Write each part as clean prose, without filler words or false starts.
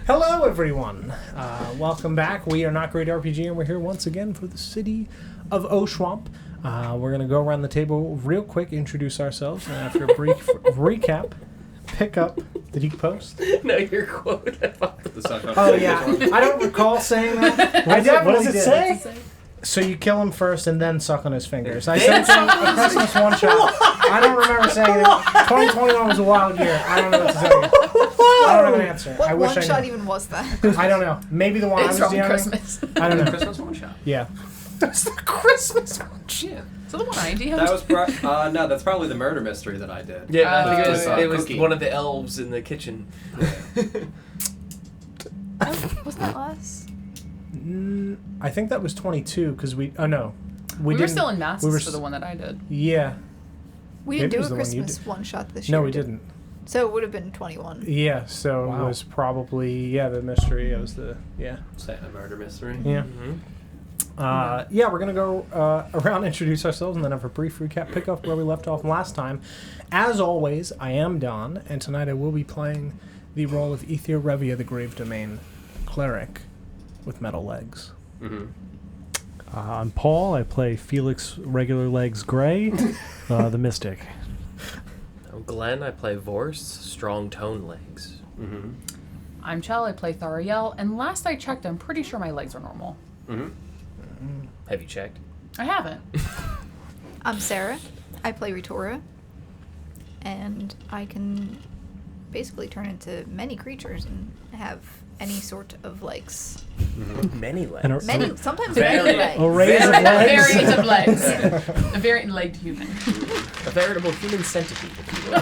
Hello, everyone. Welcome back. We are NotGreatRPG, and we're here once again for the City of Oshuamp. We're going to go around the table real quick, introduce ourselves, and after a brief recap, pick up... Did he post? No, your quote. Oh, yeah. I don't recall saying that. I definitely What does it say? So you kill him first and then suck on his fingers. I said a Christmas one-shot. I don't remember saying it. 2021 was a wild year. I don't know what to tell you. I don't have an answer. What I wish I one-shot knew. even was that? I don't know. Maybe the one I was from young. Christmas. I don't know. Christmas one shot. Yeah. That's the Christmas one. Yeah. So the one I DM'd? That was no, that's probably the murder mystery that I did. Yeah, I think it was was one of the elves in the kitchen. Was that last? I think that was 22 because we. Oh no, We were didn't- still in masks we were for the one that I did. Yeah. We Maybe didn't it do was a the one you Christmas did. one-shot this year. No, we didn't. So it would have been 21. Yeah. So Wow. it was probably the mystery. It was the Santa murder mystery. Yeah. Mm-hmm. We're going to go around, introduce ourselves, and then have a brief recap, pick up where we left off last time. As always, I am Don, and tonight I will be playing the role of Ether Revia, the Grave Domain Cleric with metal legs. Mm-hmm. I'm Paul. I play Felix Regular Legs Gray, the Mystic. I'm Glenn. I play Vorse, strong tone legs. Mm-hmm. I'm Chell, I play Thariel, and last I checked, I'm pretty sure my legs are normal. Mm-hmm. Have you checked? I haven't. I'm Sarah. I play Ritora. And I can basically turn into many creatures and have any sort of legs. Mm-hmm. Many legs. And a- Many, sometimes Very- many legs. Arrays of legs. Variants of legs. A variant-legged human. A veritable human centipede, if you will.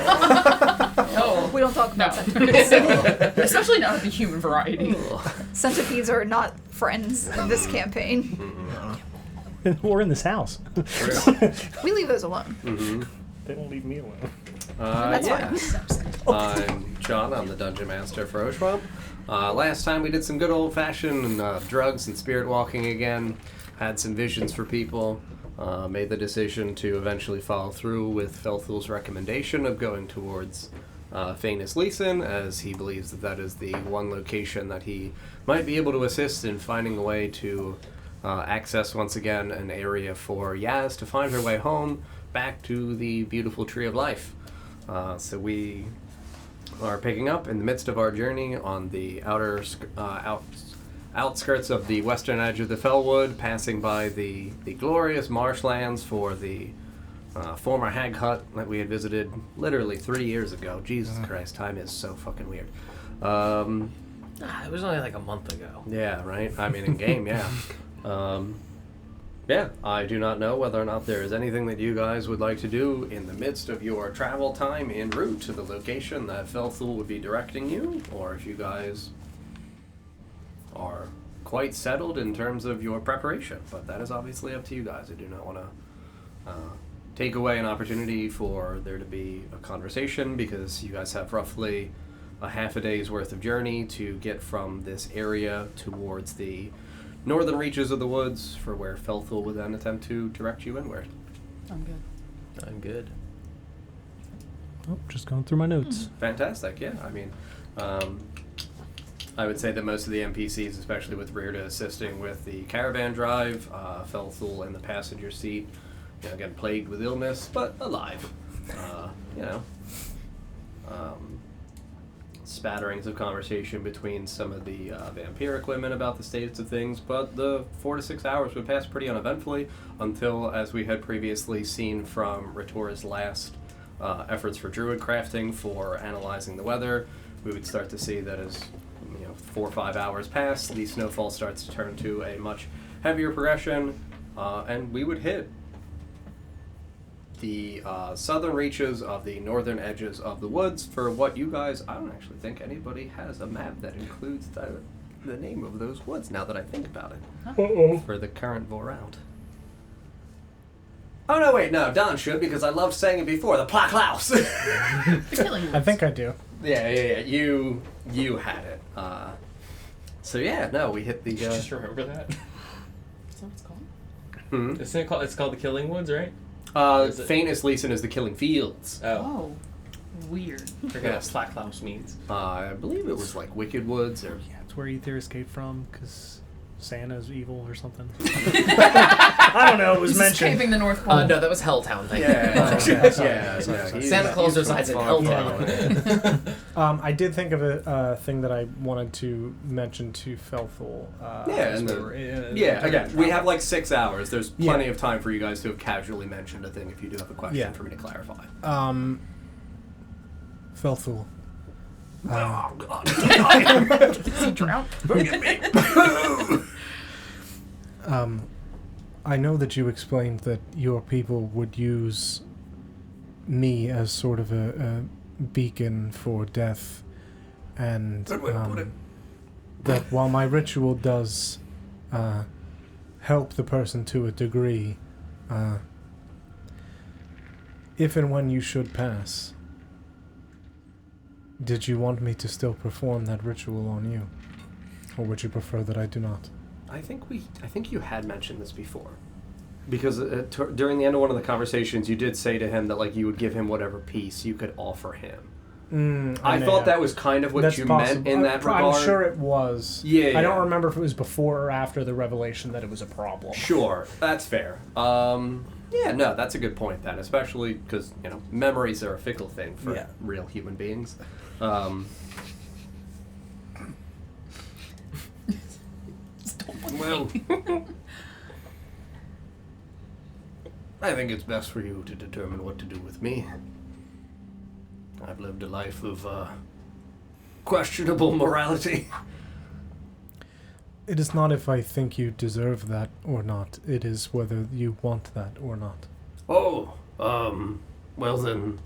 Oh. We don't talk No. about centipedes. Especially not the human variety. Centipedes are not friends in this campaign. Or in this house. We leave those alone. Mm-hmm. They don't leave me alone. That's fine. I'm John. I'm the Dungeon Master for Oshuamp. Last time we did some good old-fashioned drugs and spirit walking again. Had some visions for people. Made the decision to eventually follow through with Felthul's recommendation of going towards Faint Eisliesen, as he believes that is the one location that he might be able to assist in finding a way to access once again an area for Yaz to find her way home back to the beautiful Tree of Life. So we are picking up in the midst of our journey on the outskirts of the western edge of the Fellwood, passing by the glorious marshlands for the former hag hut that we had visited literally 3 years ago. Jesus Christ, time is so fucking weird. It was only like a month ago. Yeah, right? I mean, in game, yeah. I do not know whether or not there is anything that you guys would like to do in the midst of your travel time en route to the location that Felthul would be directing you, or if you guys are quite settled in terms of your preparation. But that is obviously up to you guys. I do not want to take away an opportunity for there to be a conversation, because you guys have roughly a half a day's worth of journey to get from this area towards the northern reaches of the woods, for where Felthul would then attempt to direct you inward. I'm good. I'm good. Oh, just going through my notes. Fantastic, yeah. I mean, I would say that most of the NPCs, especially with Rearda assisting with the caravan drive, Felthul in the passenger seat, again, plagued with illness, but alive. Spatterings of conversation between some of the vampiric women about the status of things, but the 4 to 6 hours would pass pretty uneventfully until, as we had previously seen from Ritora's last efforts for druid crafting for analyzing the weather, we would start to see that as 4 or 5 hours pass, the snowfall starts to turn to a much heavier progression, and we would hit the southern reaches of the northern edges of the woods for what you guys... I don't actually think anybody has a map that includes the name of those woods, now that I think about it, for the current round. Oh, no, wait, no, Don should, because I loved saying it before, the Plaklaus! The killing woods. I think I do. Yeah, you had it. We hit the... Just remember that. Is that what it's called? Isn't it called? It's called the Killing Woods, right? Faint Eisliesen is the Killing Fields. Oh. Weird. I forget what Slackhouse means. I believe it was like Wicked Woods or... Yeah, it's where Ether escaped from because Santa's evil or something. I don't know. It was He's mentioned. escaping the North Pole. No, that was Helltown thing. Santa Claus resides in Helltown. I did think of a thing that I wanted to mention to Felthul. Again, we have like 6 hours. There's plenty of time for you guys to have casually mentioned a thing if you do have a question for me to clarify. Felthul. Oh, God. Is he drowned? I know that you explained that your people would use me as sort of a beacon for death, and Good way to put it. that while my ritual does help the person to a degree, if and when you should pass, did you want me to still perform that ritual on you? Or would you prefer that I do not? I think you had mentioned this before. Because during the end of one of the conversations, you did say to him that like you would give him whatever piece you could offer him. I thought that was kind of what you meant in that regard. I'm sure it was. Yeah. I don't remember if it was before or after the revelation that it was a problem. Sure, that's fair. No, that's a good point then, especially because, memories are a fickle thing for real human beings. Well, I think it's best for you to determine what to do with me. I've lived a life of questionable morality. It is not if I think you deserve that or not. It is whether you want that or not. Oh, well then,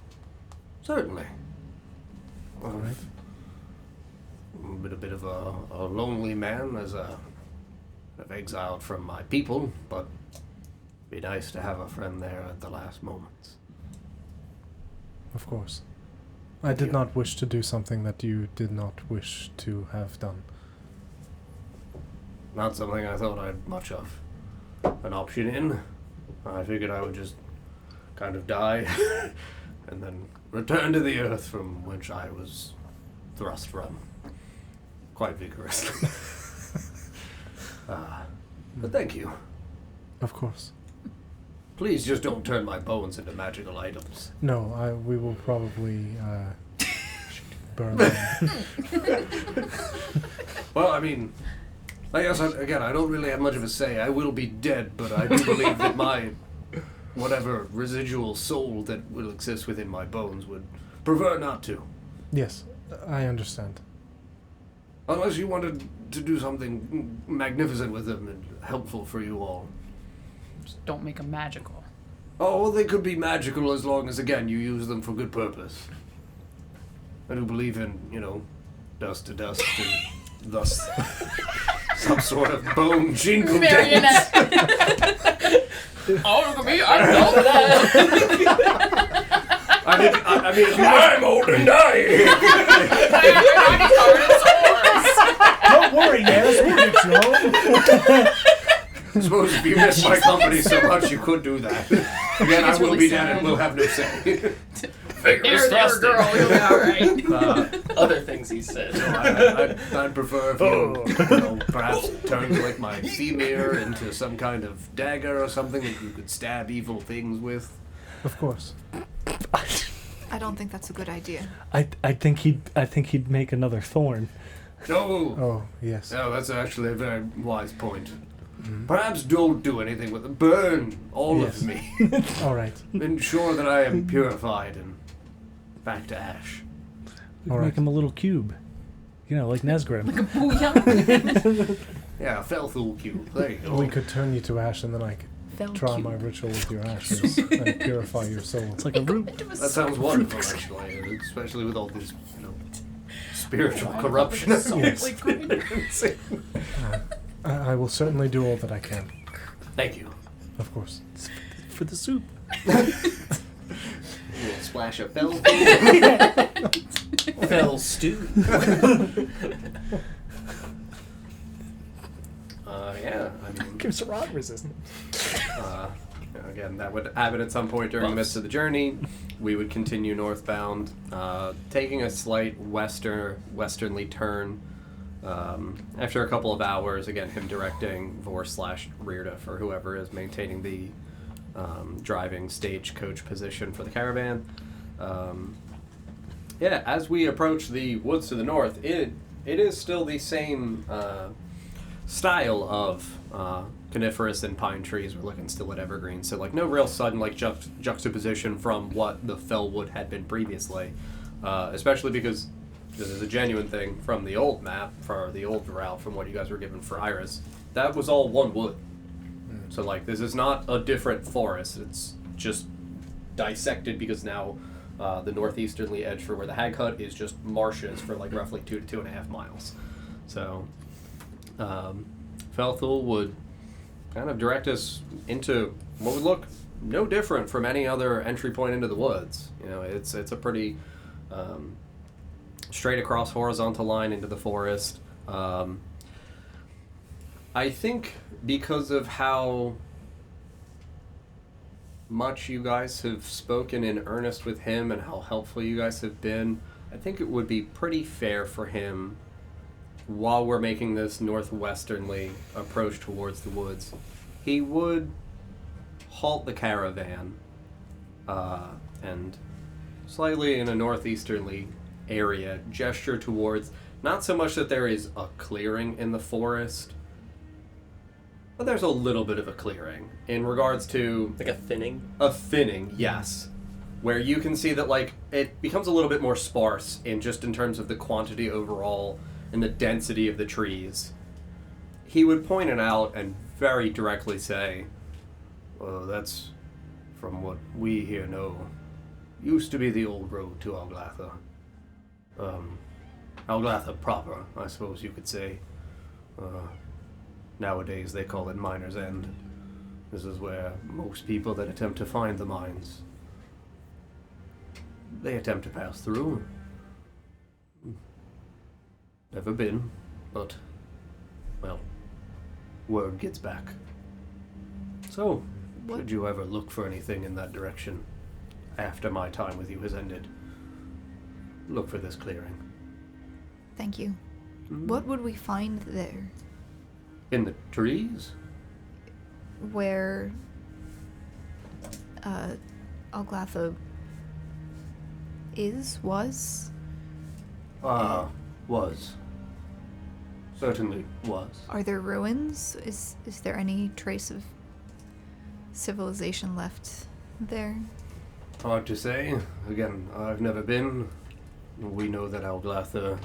certainly. All right. Been a bit of a lonely man as I've exiled from my people, but be nice to have a friend there at the last moments. Of course. I did not wish to do something that you did not wish to have done. Not something I thought I had much of an option in. I figured I would just kind of die and then return to the earth from which I was thrust from. Quite vigorously. But thank you. Of course. Please just don't turn my bones into magical items. No, we will probably burn them. Well, I mean, I guess, I don't really have much of a say. I will be dead, but I do believe that my whatever residual soul that will exist within my bones would prefer not to. Yes, I understand. Unless you wanted to do something magnificent with them and helpful for you all. Just don't make them magical. Oh, well, they could be magical as long as, again, you use them for good purpose. I do believe in, dust to dust and thus some sort of bone jingle dance. Oh, look at me, I know that. I mean, I'm old and dying. Don't worry, Yes, we'll get you home. I suppose if you miss my company so much, you could do that. Again, I will really be sad. dead and will have no say. Vigorous thrusting. Girl, you'll be alright. Other things he said. I'd prefer if you, perhaps turn like my femur into some kind of dagger or something that you could stab evil things with. Of course. I don't think that's a good idea. I think he'd make another thorn. No. Oh, yes. No, that's actually a very wise point. Perhaps don't do anything with it. Burn all Yes. of me. All right. Ensure that I am purified and back to ash. We All can make right. him a little cube. Like Nesgrim. Booyah. Yeah, Felthul cube. There you go. We could turn you to ash and then I could try my ritual with your ashes and purify your soul. It's like a root. That sounds wonderful, actually, especially with all this, spiritual corruption. Yes. I will certainly do all that I can. Thank you. Of course. For the soup. A little splash of Felthul. Fell stew. Yeah, I mean, Gives rot resistance. again, that would happen at some point during the midst of the journey. We would continue northbound, taking a slight westernly turn. After a couple of hours, again, him directing Vor/Rearda for whoever is maintaining the driving stagecoach position for the caravan. As we approach the woods to the north, it is still the same style of coniferous and pine trees. We're looking still at evergreen, so like no real sudden like juxtaposition from what the fellwood had been previously, especially because this is a genuine thing from the old map, for the old route, from what you guys were given for Iris. That was all one wood. So like this is not a different forest, it's just dissected because now the northeasterly edge for where the hag hut is just marshes for like roughly 2 to 2.5 miles. So Felthul would kind of direct us into what would look no different from any other entry point into the woods. You know, it's a pretty straight across horizontal line into the forest. I think because of how much you guys have spoken in earnest with him and how helpful you guys have been, I think it would be pretty fair for him, while we're making this northwesternly approach towards the woods, he would halt the caravan and slightly in a northeasterly area gesture towards, not so much that there is a clearing in the forest, but there's a little bit of a clearing in regards to... Like a thinning? A thinning, yes. Where you can see that, like, it becomes a little bit more sparse in terms of the quantity overall and the density of the trees. He would point it out and very directly say, well, that's, from what we here know, used to be the old road to Alglatha. Alglatha proper, I suppose you could say. Nowadays they call it Miner's End. This is where most people that attempt to find the mines, they attempt to pass through. Never been, but, well, word gets back. So, should you ever look for anything in that direction after my time with you has ended, look for this clearing. Thank you. What would we find there? In the trees? Where Alglatha was? Was. Certainly was. Are there ruins? Is there any trace of civilization left there? Hard to say. Again, I've never been. We know that Alglatha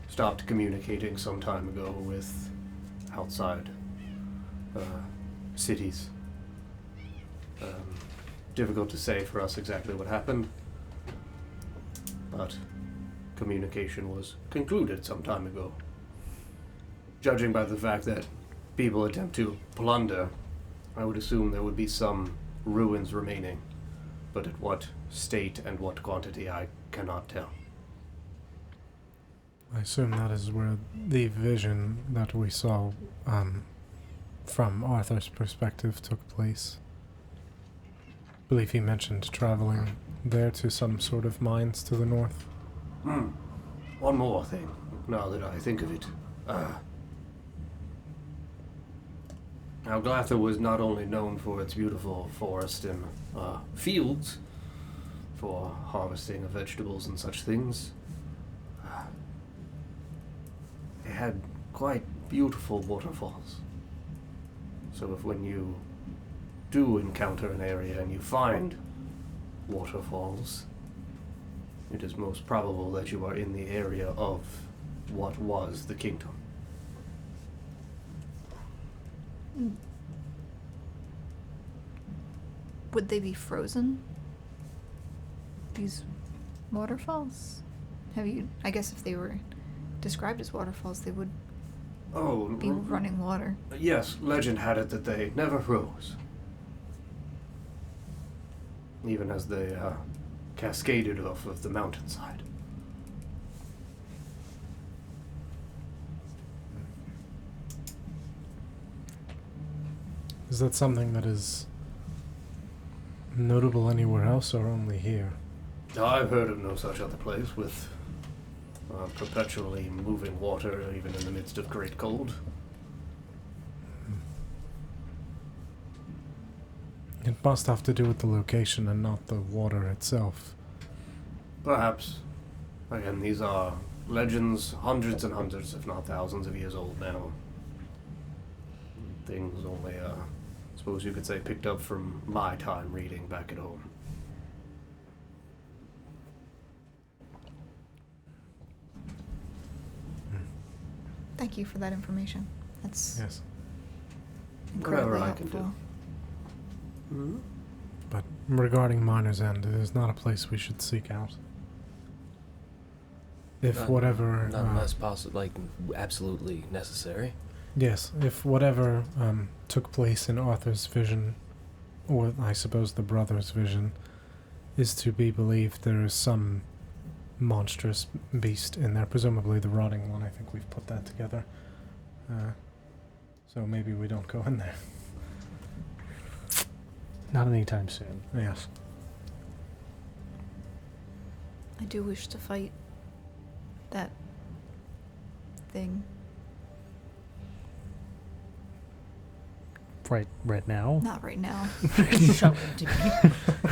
stopped communicating some time ago with outside cities. Difficult to say for us exactly what happened, but communication was concluded some time ago. Judging by the fact that people attempt to plunder, I would assume there would be some ruins remaining, but at what state and what quantity I cannot tell. I assume that is where the vision that we saw from Arthur's perspective took place. I believe he mentioned traveling there to some sort of mines to the north. One more thing, now that I think of it. Alglatha was not only known for its beautiful forest and fields for harvesting of vegetables and such things. It had quite beautiful waterfalls. So if when you do encounter an area and you find waterfalls, it is most probable that you are in the area of what was the kingdom. Would they be frozen? These waterfalls? I guess if they were described as waterfalls, they would be running water. Yes, legend had it that they never froze. Even as they cascaded off of the mountainside. Is that something that is notable anywhere else or only here? I've heard of no such other place with perpetually moving water, even in the midst of great cold. It must have to do with the location and not the water itself. Perhaps. Again, these are legends hundreds and hundreds, if not thousands of years old now. Things only, I suppose you could say, picked up from my time reading back at home. Thank you for that information. That's Yes. incredibly Whatever I can helpful. do. But regarding Miner's End, it is not a place we should seek out. If Not- whatever... Not unless possible, like absolutely necessary. Yes, if whatever took place in Arthur's vision, or I suppose the brother's vision, is to be believed, there is some monstrous beast in there, presumably the rotting one. I think we've put that together. So maybe we don't go in there. Not anytime soon. Yes. I do wish to fight that thing. Right now. Not right now. Shove it into me.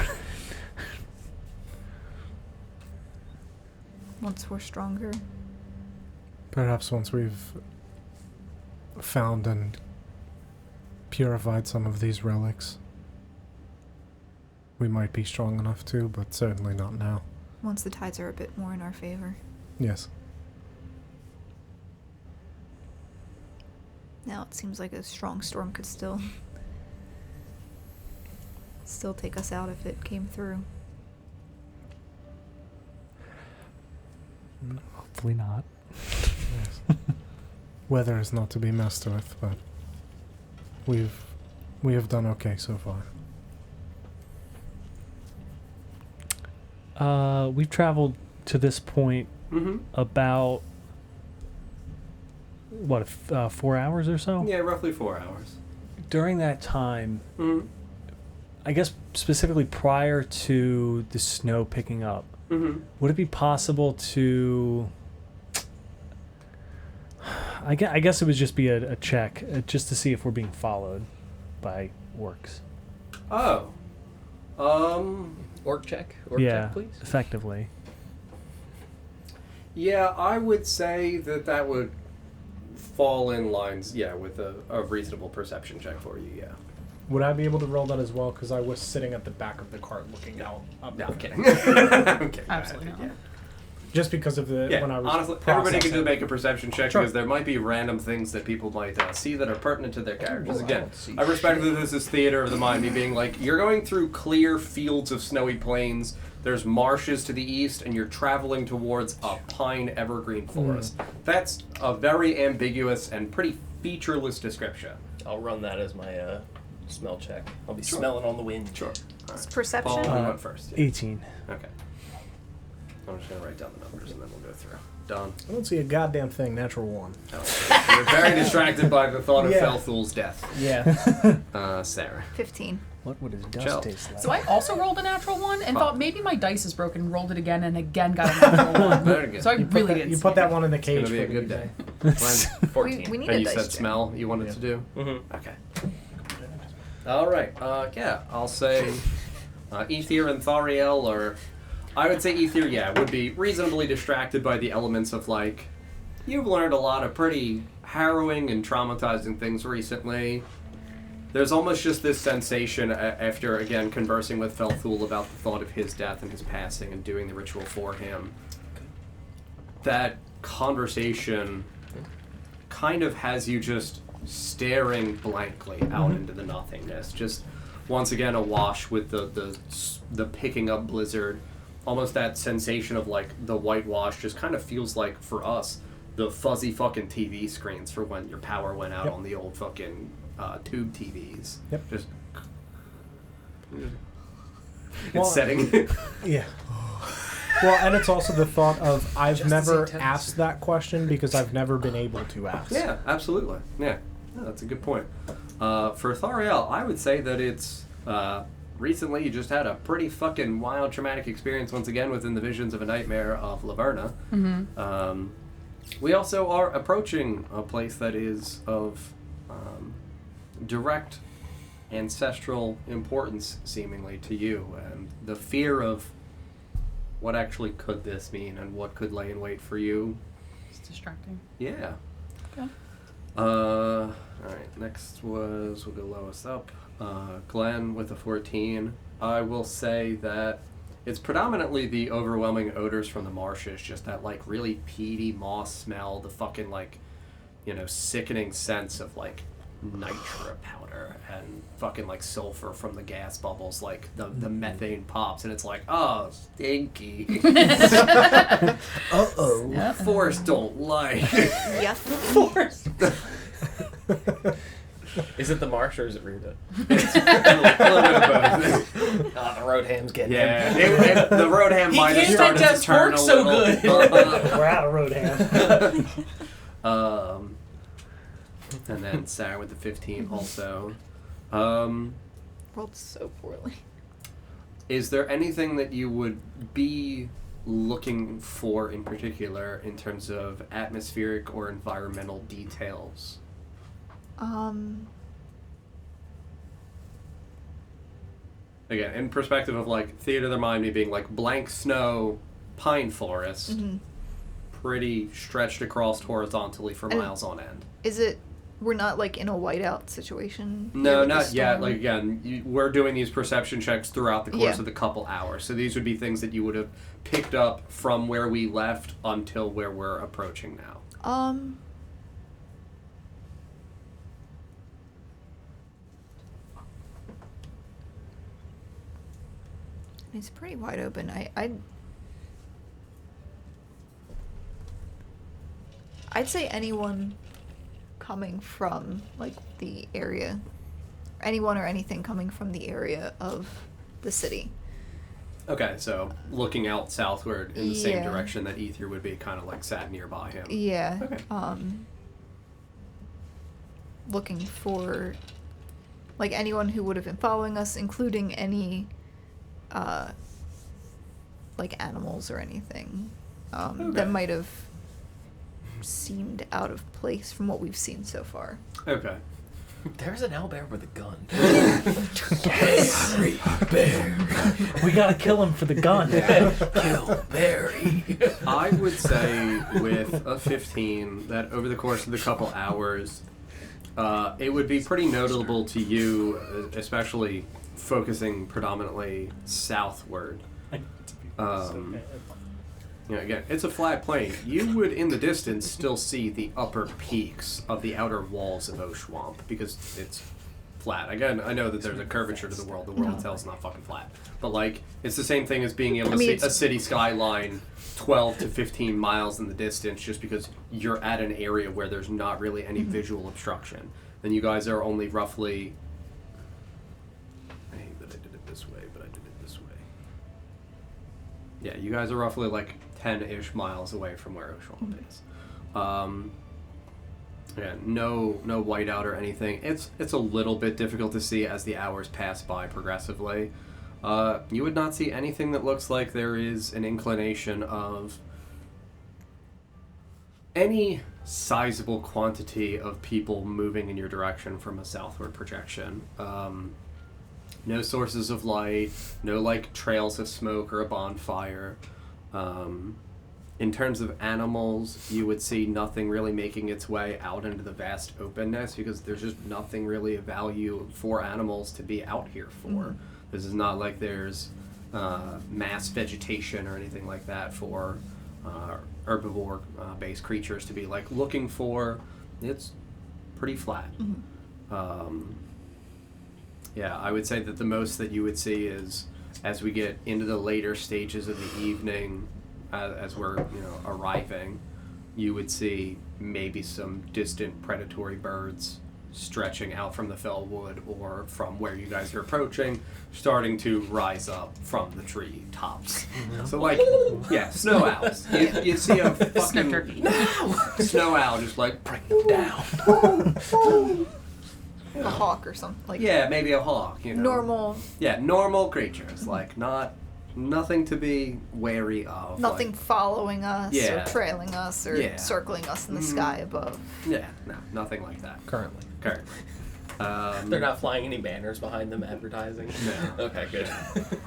Once we're stronger. Perhaps once we've found and purified some of these relics, we might be strong enough to, but certainly not now. Once the tides are a bit more in our favor. Yes. Now it seems like a strong storm could still take us out if it came through. Hopefully not. Yes. Weather is not to be messed with, but we have done okay so far. We've traveled to this point Mm-hmm. about 4 hours or so. Yeah, roughly 4 hours. During that time, Mm-hmm. I guess specifically prior to the snow picking up, Mm-hmm. would it be possible to? I guess it would just be a check, just to see if we're being followed by orcs. Oh. Orc check. Orc Yeah, check, please. effectively. Yeah, I would say that would fall in lines, yeah, with a reasonable perception check for you, yeah. Would I be able to roll that as well? Because I was sitting at the back of the cart looking out. No, I'm kidding. I'm kidding. Absolutely Yeah. not. Just because of the Yeah, when I was honestly, everybody can processing. just make a perception check Sure. because there might be random things that people might see that are pertinent to their characters. Well, I Again, don't see I respect shit. that this is theater of the mind, me being like, you're going through clear fields of snowy plains, there's marshes to the east, and you're traveling towards a pine evergreen forest. That's a very ambiguous and pretty featureless description. I'll run that as my smell check. I'll be Sure. smelling on the wind. Sure. All It's right. perception. Paul, you went first. Yeah. 18. Okay. I'm just going to write down the numbers and then we'll go through. Don. I don't see a goddamn thing. Natural one. Oh, you're very distracted by the thought of Yeah. Felthul's death. Yeah. Sarah. 15. What would his dust Jill. taste like? So I also rolled a natural one and Oh. thought maybe my dice is broken. Rolled it again and again got a natural one. Very good. So I You put really that, didn't. you see put it. that one in the It's cage. going to be a for good the day. evening. 14. We need And a you dice said check. smell you wanted Yeah. to do? Mm-hmm. Okay. All right. Yeah, I'll say Ether and Thariel, or I would say Ether, yeah, would be reasonably distracted by the elements of, like, you've learned a lot of pretty harrowing and traumatizing things recently. There's almost just this sensation after, again, conversing with Felthul about the thought of his death and his passing and doing the ritual for him. That conversation kind of has you just staring blankly out into the nothingness. Just, once again, awash with the picking up blizzard. Almost that sensation of, like, the whitewash just kind of feels like, for us, the fuzzy fucking TV screens for when your power went out Yep. on the old fucking tube TVs. Yep. Just Well, it's setting. Yeah. Well, and it's also the thought of I've Just never as intense. asked that question because I've never been able to ask. Yeah, absolutely. Yeah, no, that's a good point. For Thariel, I would say that it's recently you just had a pretty fucking wild traumatic experience once again within the visions of a nightmare of Laverna. We also are approaching a place that is of direct ancestral importance, seemingly, to you, and the fear of what actually could this mean and what could lay in wait for you. It's distracting. Yeah. Okay. Alright, next we'll go lowest up. Glenn with a 14. I will say that it's predominantly the overwhelming odors from the marshes, just that, like, really peaty moss smell, the fucking, like, sickening sense of, like, nitro powder and fucking, like, sulfur from the gas bubbles, like, the methane pops, and it's like, oh, stinky. Uh-oh. Yep. Forest don't like. Yes. Forest. Is it the marsh or is it Rita? It's a little bit of both. The road ham's getting Yeah, him. the road ham might have started to turn a so little. good. We're out of road ham. And then Sarah with the 15 also. Rolled so poorly. Is there anything that you would be looking for in particular in terms of atmospheric or environmental details? Again, in perspective of, like, Theater of the Mind, me being like blank snow, pine forest, pretty stretched across horizontally for miles on end. Is it? We're not, like, in a whiteout situation? No, with the not yet. storm? Like, again, we're doing these perception checks throughout the course Yeah. of the couple hours. So these would be things that you would have picked up from where we left until where we're approaching now. It's pretty wide open. I'd say anyone coming from, like, the area, anyone or anything coming from the area of the city. Okay, so looking out southward in the same Yeah. direction that Ether would be, kind of like sat nearby him. Yeah. Okay. Looking for, like, anyone who would have been following us, including any, like, animals or anything that might have seemed out of place from what we've seen so far. Okay. There's an owlbear with a gun. We gotta kill him for the gun. Kill Barry. I would say with a 15 that over the course of the couple hours, it would be pretty notable to you, especially focusing predominantly southward. Again, it's a flat plain. You would, in the distance, still see the upper peaks of the outer walls of Oshuamp because it's flat. Again, I know that there's a curvature to the world. The world itself is not fucking flat. But, like, it's the same thing as being able to see a city skyline 12 to 15 miles in the distance just because you're at an area where there's not really any visual obstruction. Then you guys are only roughly... I hate that I did it this way, but I did it this way. Yeah, you guys are roughly, like, 10-ish miles away from where Oshuamp is. Yeah, no whiteout or anything. It's a little bit difficult to see as the hours pass by progressively. You would not see anything that looks like there is an inclination of any sizable quantity of people moving in your direction from a southward projection. No sources of light, no, like, trails of smoke or a bonfire. In terms of animals, you would see nothing really making its way out into the vast openness because there's just nothing really of value for animals to be out here for. This is not like there's mass vegetation or anything like that for herbivore-based creatures to be, like, looking for. It's pretty flat. Yeah, I would say that the most that you would see is as we get into the later stages of the evening, as we're arriving, you would see maybe some distant predatory birds stretching out from the fell wood or from where you guys are approaching, starting to rise up from the tree tops. So, like, yeah, snow owls. You see a Snow turkey. fucking snow owl just, like, bring them down. a hawk or something. Like Yeah, maybe a hawk. You know. normal, Yeah, normal creatures. Like nothing to be wary of. nothing Like, following us Yeah. or trailing us or Yeah. circling us in the sky above. yeah, no, nothing like that. Currently. Currently. They're not flying any banners behind them advertising? No. Okay, good.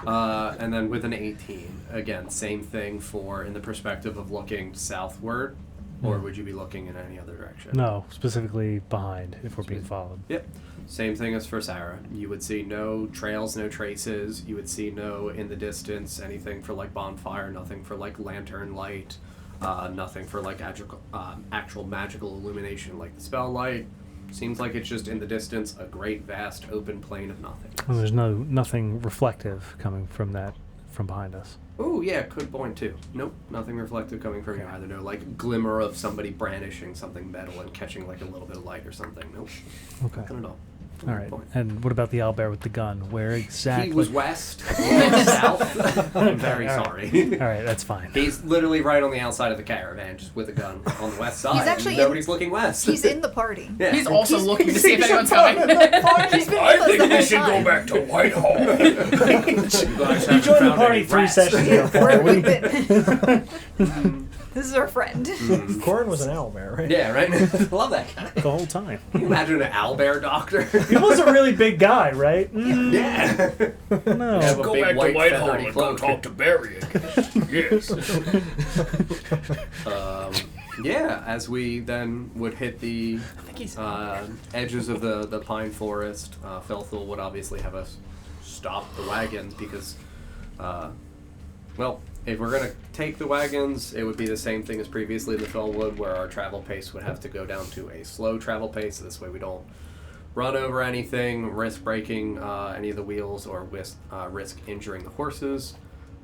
And then with an 18, again, same thing for in the perspective of looking southward, or would you be looking in any other direction? No, specifically behind if we're being followed. Yep. Same thing as for Sarah. You would see no trails, no traces. You would see no in the distance anything for like bonfire, nothing for like lantern light, nothing for like actual magical illumination like the spell light. Seems like it's just in the distance a great vast open plain of nothing. And there's nothing reflective coming from behind us. Oh yeah, good point too. Nope, nothing reflective coming from you either. No like glimmer of somebody brandishing something metal and catching like a little bit of light or something. Nope, Okay. nothing at all. All right. And what about the owlbear with the gun? Where exactly? He was west, south. I'm very sorry. All right, that's fine. He's literally right on the outside of the caravan, just with a gun on the west side. He's actually Nobody's looking west. He's in the party. Yeah. He's also looking to see if anyone's coming. He's been with us the whole time. back to Whitehall. You joined the party 3 sessions ago. Where Paul. have we been? This is our friend. Corin was an owlbear, right? Yeah, right? Love that guy. The whole time. Can you imagine an owlbear doctor? He was a really big guy, right? Yeah. No. Have a Go big back white to Whitehall feathery and go cloak. talk to Barry again. Yes. Yeah, as we then would hit the edges of the pine forest, Felthul would obviously have us stop the wagons because, well, if we're going to take the wagons, it would be the same thing as previously in the Fellwood, where our travel pace would have to go down to a slow travel pace. This way we don't run over anything, risk breaking any of the wheels, or risk injuring the horses.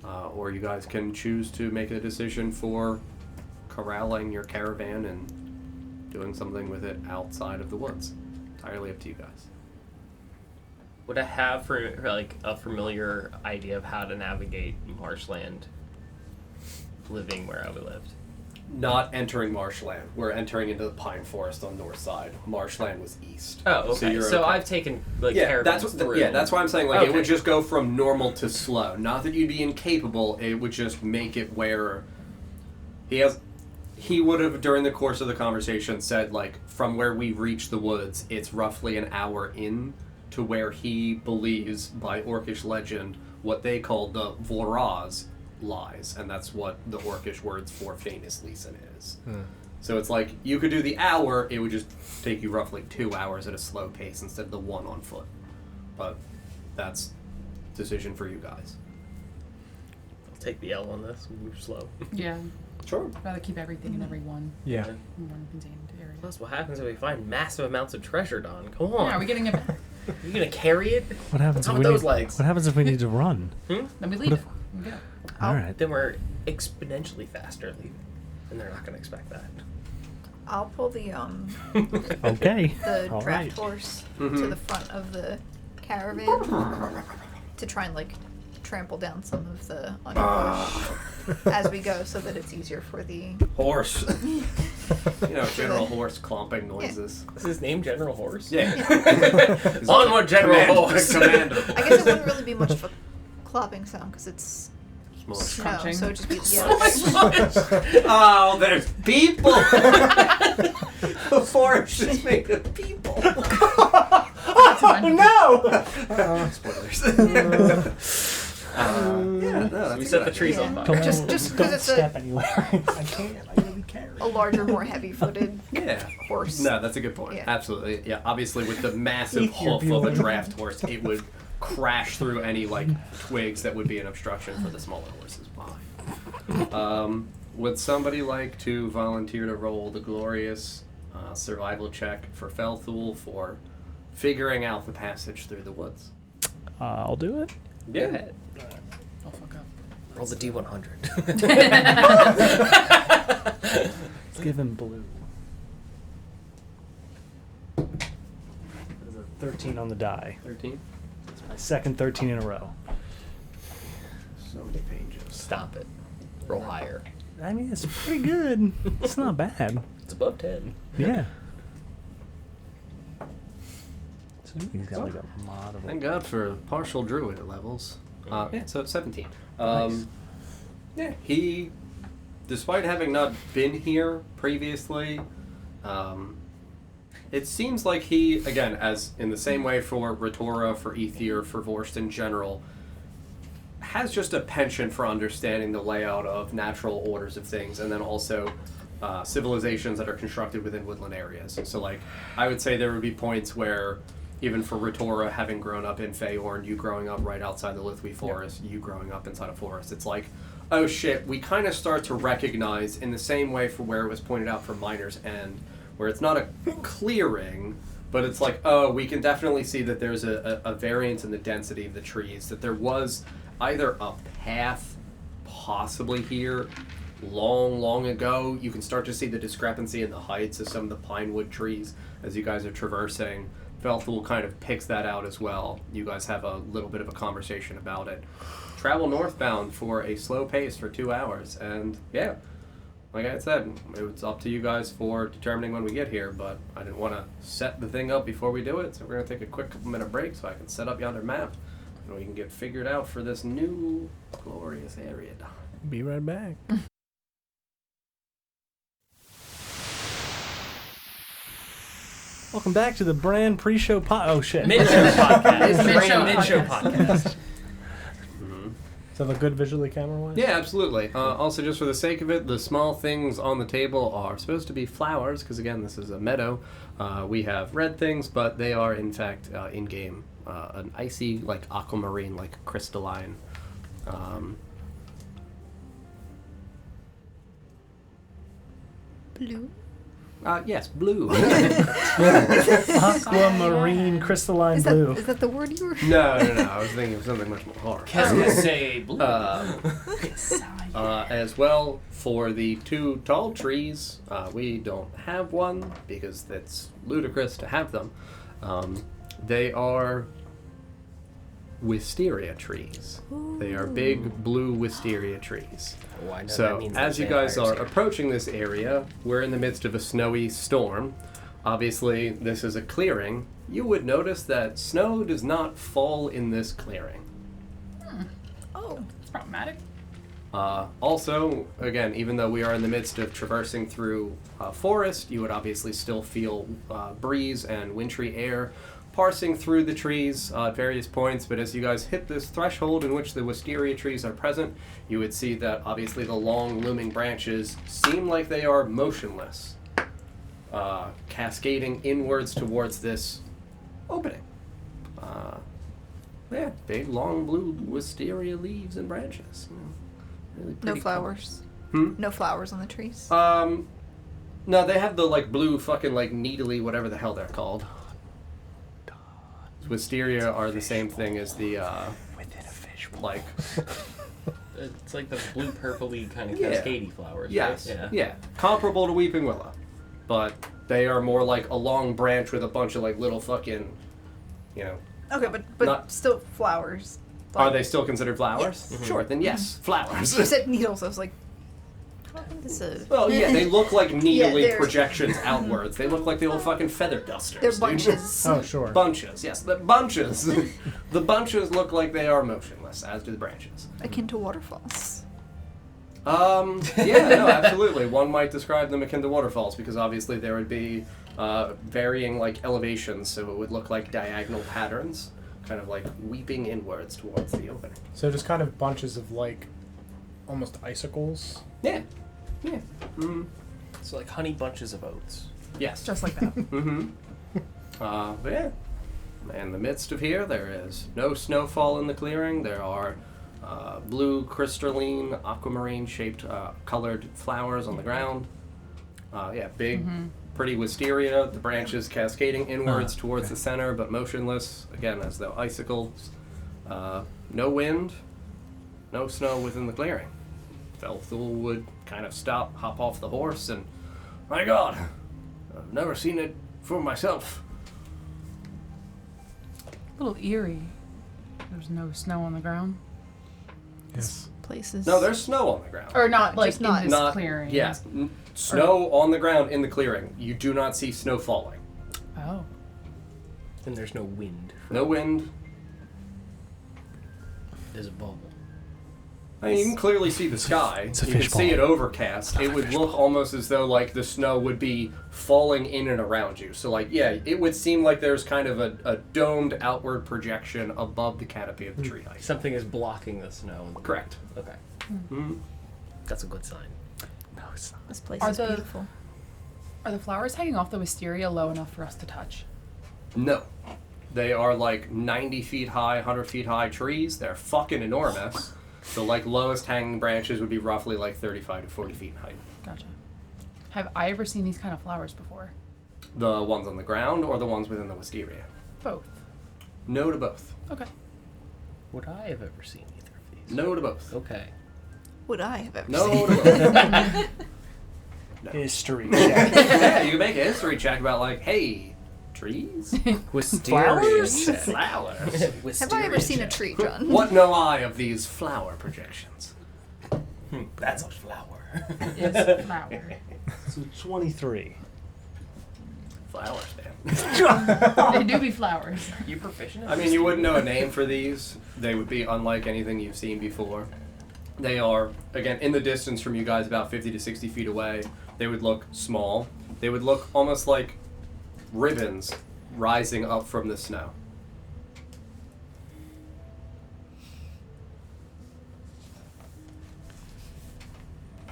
Or you guys can choose to make a decision for corralling your caravan and doing something with it outside of the woods. Entirely up to you guys. Would I have for like a familiar idea of how to navigate marshland living where I lived? Not entering marshland. We're entering into the pine forest on the north side. Marshland was east. Oh, okay. So I've taken like caravans through. That's why I'm saying like it Okay. would just go from normal to slow. Not that you'd be incapable. It would just make it where he would have during the course of the conversation said like from where we reach the woods, it's roughly an hour in to where he believes by Orcish legend what they call the Voraz lies, and that's what the Orcish words for Faint Eisliesen is. So it's like you could do the hour, it would just take you roughly 2 hours at a slow pace instead of the 1 on foot. But that's a decision for you guys. I'll take the L on this and move slow. Yeah. Sure. I'd rather keep everything in every one Yeah. contained area. Plus, what happens if we find massive amounts of treasure, Don? Come on. Yeah, are we getting it back? You gonna carry it? What happens What's if with we those need, legs? What happens if we need to run? Then we leave it. We go. All right. Then we're exponentially faster leaving, and they're not gonna expect that. I'll pull the Okay. the All draft right. horse to the front of the caravan to try and like trample down some of the underbrush as we go, so that it's easier for the Horse. General horse clomping noises. Is his name General Horse? Yeah. Onward, General Horse. Commander. I guess it wouldn't really be much of a clopping sound because it's Smush. snow, Crunching. so it'd just be Oh, there's people! The forest is made of people. No! Spoilers. We set the trees on Yeah. fire. Just don't because it's step anywhere. I can't. I really can't. a larger, more heavy-footed Yeah. horse. No, that's a good point. Yeah. Absolutely. Yeah, obviously with the massive If you're hoof of a viewing. draft horse, it would crash through any twigs that would be an obstruction for the smaller horses behind. Would somebody like to volunteer to roll the glorious survival check for Felthul for figuring out the passage through the woods? I'll do it. Go ahead. I'll fuck up. Roll the D100. Let's give him blue. There's a 13 on the die. 13? It's my second 13 in a row. So many pages. Stop it. Roll higher. I mean, it's pretty good. It's not bad. It's above 10. Yeah. He's got like a lot of. Thank God for partial druid levels. Yeah, so it's 17. Nice. Yeah, he, despite having not been here previously, it seems like he, again, as in the same way for Ritora, for Ether, for Vorst in general, has just a penchant for understanding the layout of natural orders of things, and then also civilizations that are constructed within woodland areas. So, like, I would say there would be points where, even for Ritora, having grown up in Feyorn, you growing up right outside the Lithwi Forest, you growing up inside a forest, it's like, oh shit, we kind of start to recognize, in the same way for where it was pointed out for Miner's End, where it's not a clearing, but it's like, oh, we can definitely see that there's a variance in the density of the trees, that there was either a path possibly here long ago. You can start to see the discrepancy in the heights of some of the pinewood trees as you guys are traversing. Velthul kind of picks that out as well. You guys have a little bit of a conversation about it. Travel northbound for a slow pace for 2 hours, and yeah, like I said, it's up to you guys for determining when we get here, but I didn't want to set the thing up before we do it, so we're going to take a quick couple-minute break so I can set up yonder map, and we can get figured out for this new glorious area. Be right back. Welcome back to the brand pre-show Oh shit! Mid-show podcast. It's mid-show Mid-show podcast. So the good visually camera-wise? Yeah, absolutely. Also, just for the sake of it, the small things on the table are supposed to be flowers, because again, this is a meadow. We have red things, but they are, in fact, in-game. An icy, like aquamarine, like crystalline. Blue. Yes, blue. Aquamarine crystalline Is blue. that the word you were? No. I was thinking of something much more hard. Qu'est-ce que c'est blue? As well, for the 2 tall trees, we don't have one because it's ludicrous to have them. They are wisteria trees. They are big blue wisteria trees. Oh, I know that So, means as you there's guys are vampires approaching this area, we're in the midst of a snowy storm. Obviously, this is a clearing. You would notice that snow does not fall in this clearing. Oh, it's problematic. Also, again, even though we are in the midst of traversing through forest, you would obviously still feel breeze and wintry air parsing through the trees at various points, but as you guys hit this threshold in which the wisteria trees are present, you would see that obviously the long looming branches seem like they are motionless, cascading inwards towards this opening. Yeah, big long blue wisteria leaves and branches. Really No pretty flowers. No flowers on the trees. No, they have the like blue fucking like needly whatever the hell they're called. Wisteria are the same thing as the Within a fish. like It's like the blue purpley kind of Yeah. cascadey flowers. yes, Right? yeah, comparable to weeping willow, but they are more like a long branch with a bunch of like little fucking, you know. Okay, but not- still flowers. Are they still considered flowers? Yes. Sure, then yes, flowers. You said needles. I was like, I don't think this is. Well, yeah, they look like needly they're- projections outwards. They look like the old fucking feather dusters. They're dude. bunches. Oh sure. Bunches, yes, the bunches. The bunches look like they are motionless, as do the branches. Akin to waterfalls. Yeah, no, absolutely. One might describe them akin to waterfalls because obviously there would be varying like elevations, so it would look like diagonal patterns, kind of like weeping inwards towards the opening. So just kind of bunches of like almost icicles. Yeah, yeah. Mm-hmm. So like honey bunches of oats. Yes. Just like that. Mm-hmm. But yeah. In the midst of here, there is no snowfall in the clearing. There are blue, crystalline, aquamarine-shaped, colored flowers on the ground. Yeah, big, pretty wisteria. The branches cascading inwards towards the center, but motionless. Again, as though icicles. No wind, no snow within the clearing. Velthul would kind of stop, hop off the horse, and my God, I've never seen it for myself. A little eerie. There's no snow on the ground. Yes. Places. No, there's snow on the ground. Or not like Just not- in this Not clearing. Yeah, snow on the ground in the clearing. You do not see snow falling. Oh. And there's no wind. No wind. There's a bubble. I mean, you can clearly see the sky. It's a You can fishbowl. see it overcast. It would look almost as though like the snow would be falling in and around you. So like, yeah, it would seem like there's kind of a domed outward projection above the canopy of the tree height. Something is blocking the snow. Correct. Okay. Mm-hmm. That's a good sign. No, it's not. This place Are is the- beautiful. Are the flowers hanging off the wisteria low enough for us to touch? No. They are like 90 feet high, 100 feet high trees. They're fucking enormous. The like lowest hanging branches would be roughly like 35 to 40 feet in height. Gotcha. Have I ever seen these kind of flowers before? The ones on the ground or the ones within the wisteria? Both. No to both. Okay. Would I have ever seen either of these? No to both. Okay. Would I have ever No seen? to both. No. History check. Yeah, you can make a history check about like, hey, trees? Flowers? Flowers. Have I ever seen a tree, John? What know I of these flower projections? That's a flower. It's flower. So 23. Flowers, man. They do be flowers. You proficient? I mean, you wouldn't know a name for these. They would be unlike anything you've seen before. They are, again, in the distance from you guys, about 50 to 60 feet away. They would look small. They would look almost like ribbons rising up from the snow.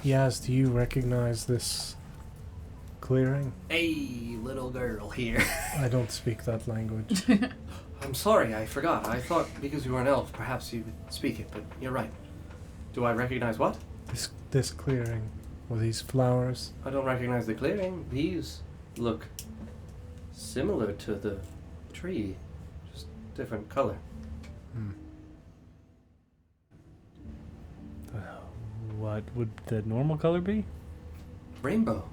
Yaz, do you recognize this clearing? Hey, little girl here. I don't speak that language. I'm sorry, I forgot. I thought because you were an elf, perhaps you would speak it, but you're right. Do I recognize what? This clearing, with these flowers. I don't recognize the clearing. These look similar to the tree, just different color. What would the normal color be? Rainbow.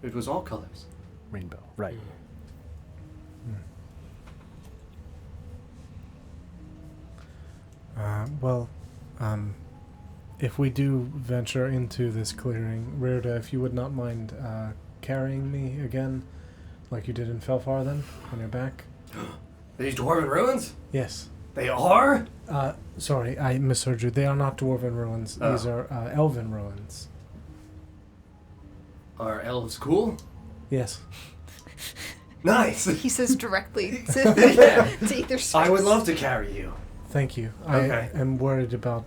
It was all colors. Rainbow. Right. If we do venture into this clearing, Rirda, if you would not mind carrying me again, like you did in Felfar on your back. These dwarven ruins? Yes. They are? Sorry, I misheard you. They are not dwarven ruins. Oh. These are elven ruins. Are elves cool? Yes. Nice! He says directly to, to either space. I would love to carry you. Thank you. Okay. I am worried about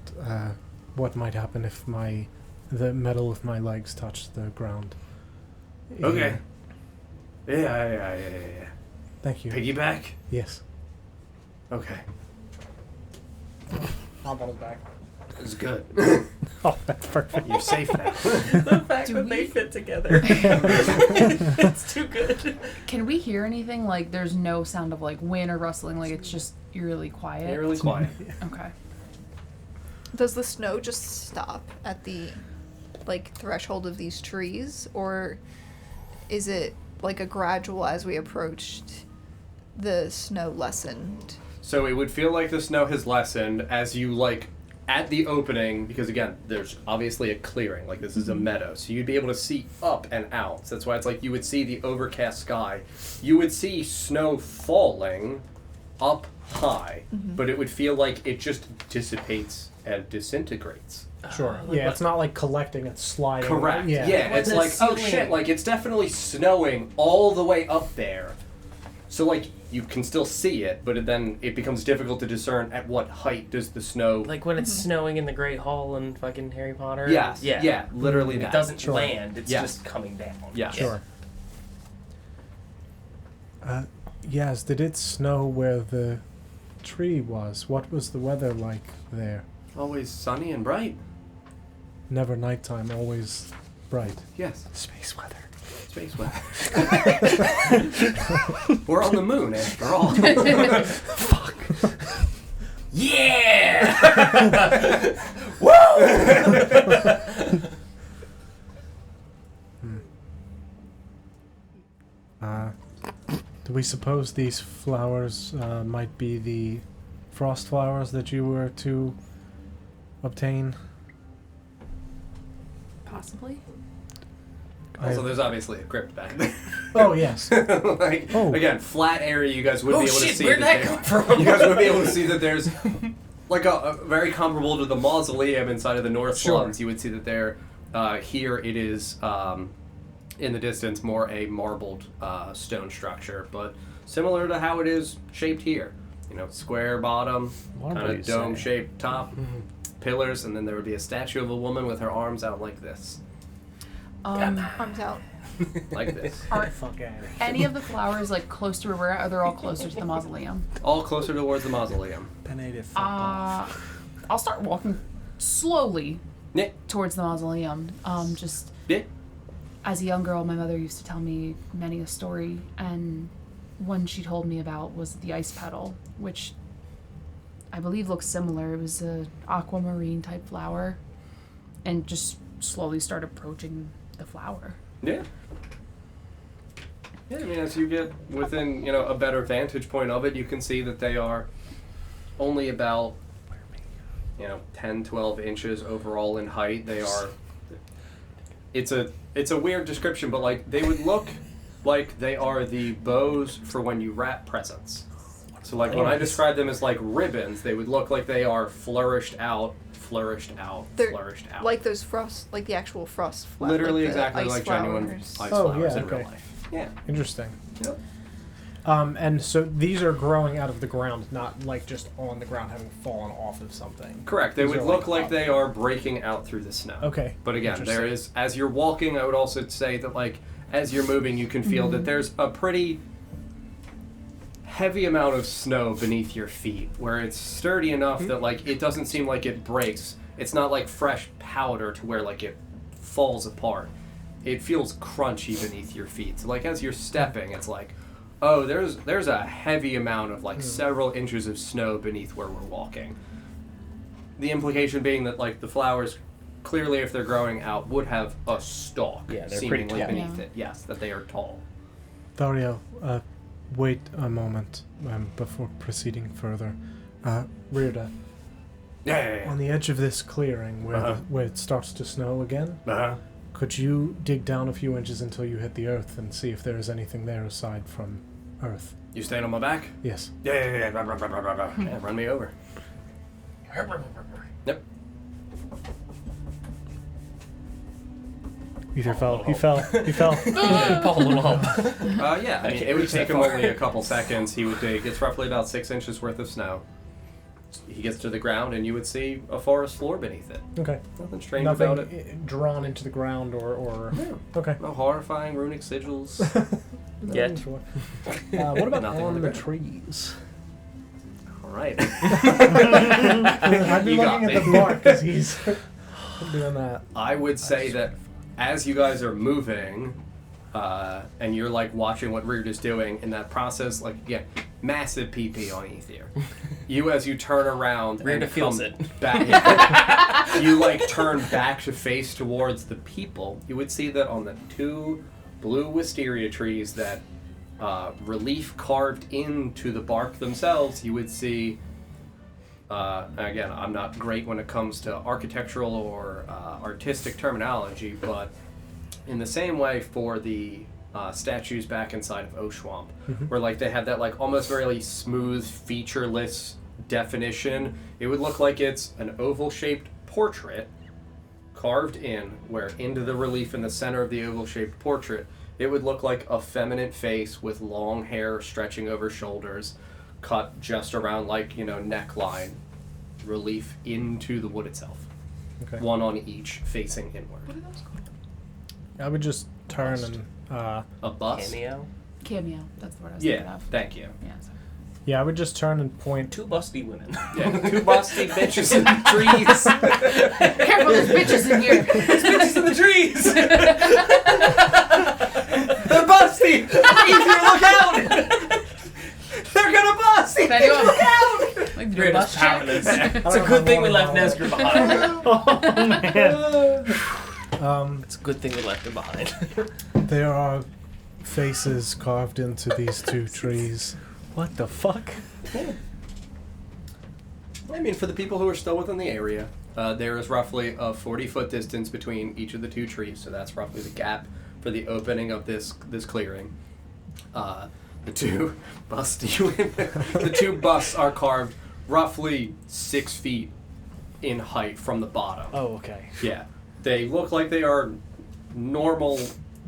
what might happen if the metal of my legs touch the ground. Okay. Yeah. Thank you. Piggyback? Yes. Okay. Hop on his back. It's good. Oh, that's perfect. You're safe now. The fact Do that they we- fit together. It's too good. Can we hear anything? Like, there's no sound of like wind or rustling. Like, it's just eerily quiet. You're really quiet. Okay. Does the snow just stop at the threshold of these trees, or is it like a gradual as we approached the snow lessened? So it would feel like the snow has lessened as you at the opening, because again, there's obviously a clearing, this is a meadow, so you'd be able to see up and out. So that's why it's you would see the overcast sky. You would see snow falling up high, but it would feel like it just dissipates and disintegrates. Sure. Yeah, it's not like collecting, it's sliding. Correct. Yeah. Yeah, it's the oh ceiling. shit, it's definitely snowing all the way up there. So you can still see it, but then it becomes difficult to discern at what height does the snow. Like when it's snowing in the Great Hall in fucking Harry Potter. Yes. Yeah. Yeah. Literally It that. doesn't Sure. land. It's Yes. just coming down. Yes. Sure. Yes, did it snow where the tree was? What was the weather like there? Always sunny and bright. Never nighttime, always bright. Yes. Space weather. Space weather. We're on the moon after all. Fuck. Yeah! Do we suppose these flowers might be the frost flowers that you were to obtain? Possibly. Also, there's obviously a crypt back there. Oh, yes. Again, flat area. You guys would be able to see. Where'd that come from? You guys would be able to see that there's like a very comparable to the mausoleum inside of the North Slums. You would see that there. Here it is in the distance, more a marbled stone structure, but similar to how it is shaped here. You know, square bottom, kind of dome-shaped top, pillars, and then there would be a statue of a woman with her arms out like this. Arms out. Like this. Are Fuck out of here. any of the flowers like close to where we're at, or they're all closer to the mausoleum? All closer towards the mausoleum. I'll start walking slowly Yeah. towards the mausoleum. Just Yeah. as a young girl, my mother used to tell me many a story, and one she told me about was the ice petal, which I believe looks similar. It was a aquamarine type flower, and just slowly start approaching the flower. Yeah. Yeah, I mean, as you get within, you know, a better vantage point of it, you can see that they are only about, 10, 12 inches overall in height. They are, it's a weird description, but like, they would look like they are the bows for when you wrap presents. So like, when I describe them as like ribbons, they would look like they are flourished out. They're like those frost, like the actual frost flowers. Literally like exactly like genuine flowers. ice Oh, flowers yeah, in real okay. life. Yeah. Interesting. Yep. And so these are growing out of the ground, not like just on the ground having fallen off of something. Correct. They These would are, look like up. they are breaking out through the snow. Okay. But again, there Interesting. is, as you're walking, I would also say that like, as you're moving, you can feel that there's a pretty heavy amount of snow beneath your feet, where it's sturdy enough that like, it doesn't seem like it breaks. It's not like fresh powder to where like it falls apart. It feels crunchy beneath your feet. So like as you're stepping, it's like, oh, there's a heavy amount of like several inches of snow beneath where we're walking. The implication being that like the flowers, clearly if they're growing out, would have a stalk Yeah, they're pretty seemingly tall. beneath Yeah. it. Yes, that they are tall. Dario, wait a moment before proceeding further. Rirda, Yeah. on the edge of this clearing where where it starts to snow again, could you dig down a few inches until you hit the earth and see if there is anything there aside from earth? You staying on my back? Yes. Yeah. Yeah, run me over. Yep. Ether fell. He fell. He fell. Paul a little hump. Yeah, I mean, it would take him only a couple seconds. He would dig. It's roughly about 6 inches worth of snow. He gets to the ground, and you would see a forest floor beneath it. Okay. Nothing strange Nothing about it. drawn into the ground or okay. No horrifying runic sigils. Yet. What about Nothing on on the the trees? All right. I've been You got looking at me. the bark because he's doing that. I would say that as you guys are moving, and you're like watching what Reard is doing in that process, like again, massive PP on Ether. As you turn around, Reard and feels come it. back, you like turn back to face towards the people. You would see that on the two blue wisteria trees that relief carved into the bark themselves, you would see. Again, I'm not great when it comes to architectural or artistic terminology, but in the same way for the statues back inside of Oshuamp, where like they have that like almost very smooth, featureless definition, it would look like it's an oval-shaped portrait carved in, where into the relief in the center of the oval-shaped portrait, it would look like a feminine face with long hair stretching over shoulders, cut just around like, neckline, relief into the wood itself. Okay. One on each facing inward. What are those called? I would just turn and A bust? Cameo. Cameo. That's the word I was thinking Yeah, of. thank you. Yeah. Sorry. yeah, I would just turn and point. Two busty women. Yeah, two busty bitches in the trees. Careful, there's bitches in here. Bitches in the trees! They're busty! Ether, look out! They're gonna bust! Can I do a, like, do a Reard bus is check? powerless. It's a good thing we left Nesger behind. It's a good thing we left him behind. There are faces carved into these two trees. What the fuck? I mean, for the people who are still within the area, there is roughly a 40-foot distance between each of the two trees, so that's roughly the gap for the opening of this clearing. The two busts are carved roughly 6 feet in height from the bottom. Oh, okay. Yeah. They look like they are normal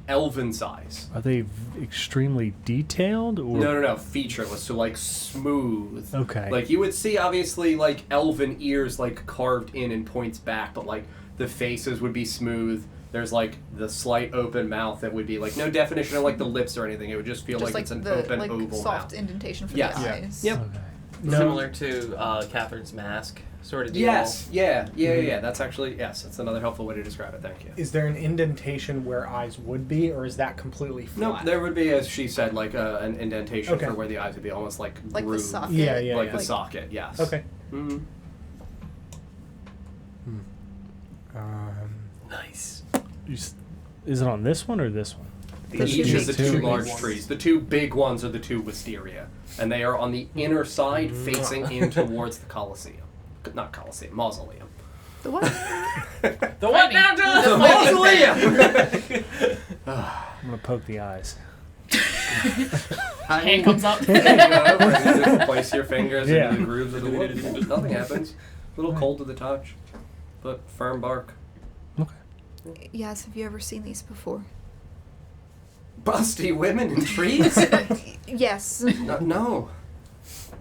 elven size. Are they extremely detailed? Or? No. Featureless, so like smooth. Okay. Like you would see, obviously, like elven ears like carved in and points back, but like the faces would be smooth. There's like the slight open mouth that would be like no definition of like the lips or anything. It would just feel like it's an open like oval soft mouth. indentation for Yes. the Yeah. eyes. Yep. Okay. Similar to Catherine's mask sort of deal. Yes. Yeah. That's actually that's another helpful way to describe it. Thank you. Is there an indentation where eyes would be, or is that completely flat? No, there would be, as she said, like an indentation Okay. for where the eyes would be, almost like Like the grooved. socket. Yeah. Like the socket. Yes. Okay. Mm-hmm. Nice. Is it on this one or this one? Each of the two two big large ones. trees. The two big ones are the two wisteria, and they are on the inner side, facing in towards the Colosseum. Not Colosseum, Mausoleum. The what? The what now, John? The Mausoleum! I'm gonna poke the eyes. Hand comes up. There you go. You just place your fingers Yeah. into the grooves of the wood. Nothing happens. A little cold to the touch, but firm bark. Okay. Yes, have you ever seen these before? Busty women in trees? Yes. No,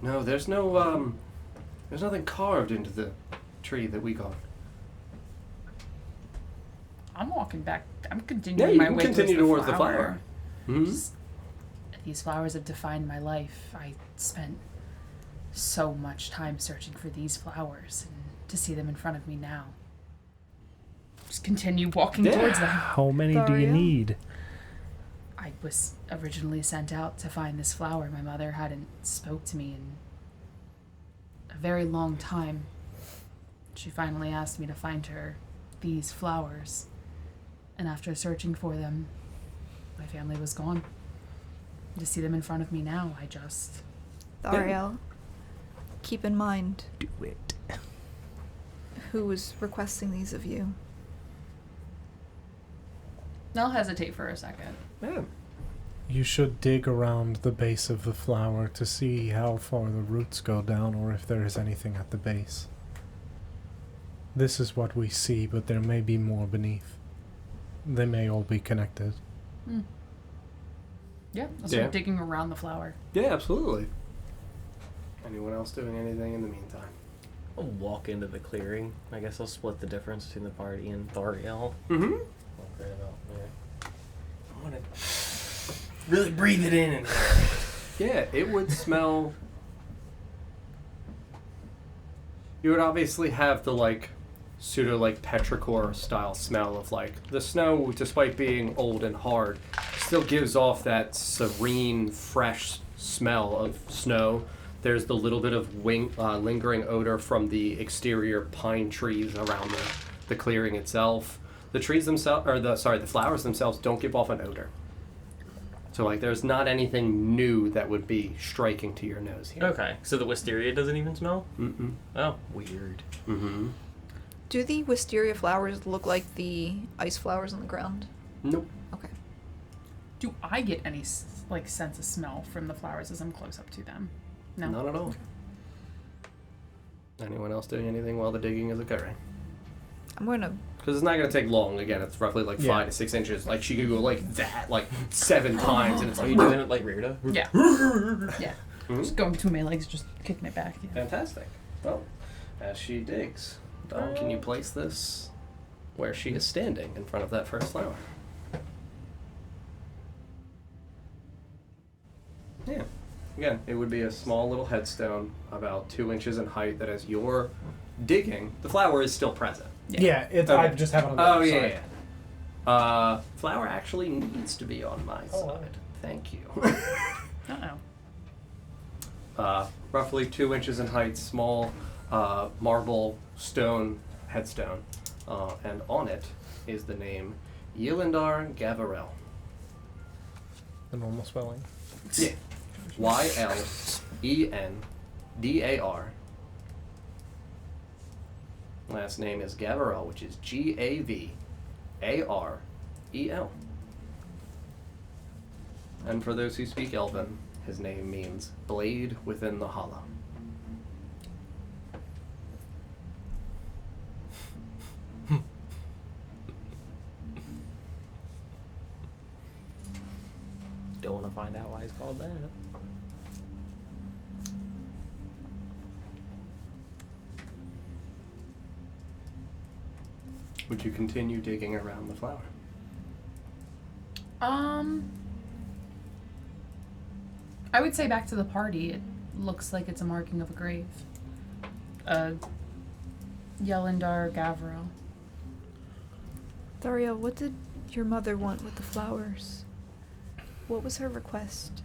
there's no, there's nothing carved into the tree that we got. I'm walking back. I'm Yeah, continuing you my can way continue towards towards the flower. Mm-hmm. Just- These flowers have defined my life. I spent so much time searching for these flowers, and to see them in front of me now. Just continue walking Yeah. towards them. How many do you Dario? need? I was originally sent out to find this flower. My mother hadn't spoke to me in a very long time. She finally asked me to find her these flowers. And after searching for them, my family was gone. To see them in front of me now, I just... Thariel, keep in mind Do it. who was requesting these of you. I'll hesitate for a second. Yeah. You should dig around the base of the flower to see how far the roots go down, or if there is anything at the base. This is what we see, but there may be more beneath. They may all be connected. Yeah, I'll start Yeah. digging around the flower. Yeah, absolutely. Anyone else doing anything in the meantime? I'll walk into the clearing. I guess I'll split the difference between the party and Thariel. Mm-hmm. Walk right about there. I want to really breathe it in. Yeah, it would smell. You would obviously have the like pseudo like petrichor style smell of like the snow, despite being old and hard, still gives off that serene, fresh smell of snow. There's the little bit of lingering odor from the exterior pine trees around the clearing itself. The trees themselves, or the flowers themselves don't give off an odor. So like, there's not anything new that would be striking to your nose here. Okay, so the wisteria doesn't even smell? Mm-mm. Oh, weird. Mm-hmm. Do the wisteria flowers look like the ice flowers on the ground? Nope. Okay. Do I get any sense of smell from the flowers as I'm close up to them? No. Not at all. Anyone else doing anything while the digging is occurring? I'm going to... Because it's not going to take long. Again, it's roughly like 5 to 6 inches. Like, she could go like that, like 7 times, and it's Are like... you doing it like Rita? Yeah. Yeah. Mhm. Just going between my legs, just kicking it back. Yeah. Fantastic. Well, as she digs, Don, can you place this where she is standing in front of that first flower? Yeah. Again, it would be a small little headstone about 2 inches in height that as you're digging, the flower is still present. Yeah, it's. Okay. I just have it on the Oh, other yeah, side. yeah. Flower actually needs to be on my Oh, side. Thank you. Uh-oh. Roughly 2 inches in height, small marble stone headstone. And on it is the name Yelendar Gavarel. The normal spelling. Yeah. Yelendar. Last name is Gavarel, which is Gavarel. And for those who speak Elven, his name means blade within the hollow. Don't want to find out why he's called that. Would you continue digging around the flower? I would say back to the party. It looks like it's a marking of a grave. Yelendar Gavro. Dario, what did your mother want with the flowers? What was her request?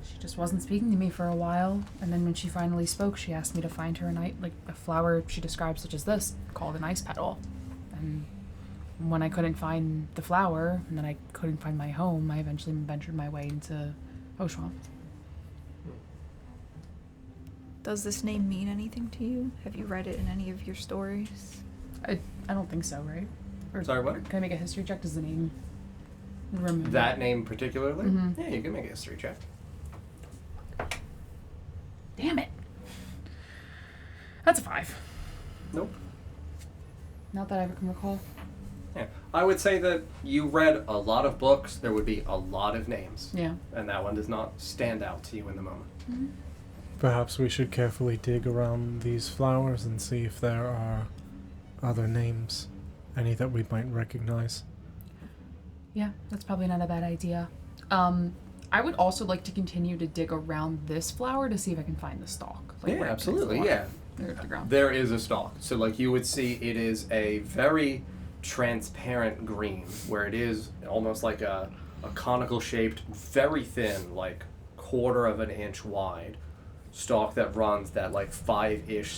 She just wasn't speaking to me for a while, and then when she finally spoke, she asked me to find her a flower she described such as this, called an ice petal. And when I couldn't find the flower, and then I couldn't find my home, I eventually ventured my way into Oshuamp. Does this name mean anything to you? Have you read it in any of your stories? I don't think so, right? Or Sorry, what? can I make a history check? Does the name remove That name particularly? Mhm. Yeah, you can make a history check. Damn it. That's a 5. Nope. Not that I ever can recall. Yeah. I would say that you read a lot of books, there would be a lot of names. Yeah. And that one does not stand out to you in the moment. Mm-hmm. Perhaps we should carefully dig around these flowers and see if there are other names, any that we might recognize. Yeah, that's probably not a bad idea. I would also like to continue to dig around this flower to see if I can find the stalk. Yeah, where it absolutely, connects yeah. the water or the ground. There is a stalk. So like you would see it is a very transparent green where it is almost like a conical shaped, very thin, like 1/4 of an inch wide stalk that runs that like 5-ish,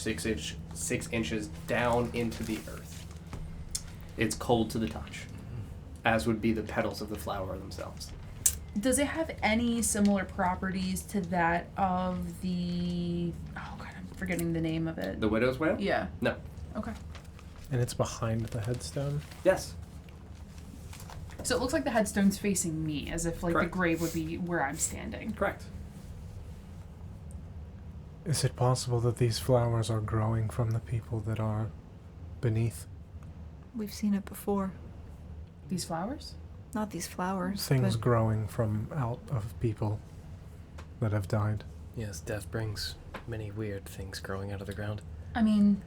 6 inches down into the earth. It's cold to the touch, as would be the petals of the flower themselves. Does it have any similar properties to that of the... Oh god, I'm forgetting the name of it. The widow's wail? Yeah. No. Okay. And it's behind the headstone? Yes. So it looks like the headstone's facing me, as if like Correct. the grave would be where I'm standing. Correct. Is it possible that these flowers are growing from the people that are beneath? We've seen it before. These flowers? Not these flowers. Things but growing from out of people that have died. Yes, death brings many weird things growing out of the ground. I mean,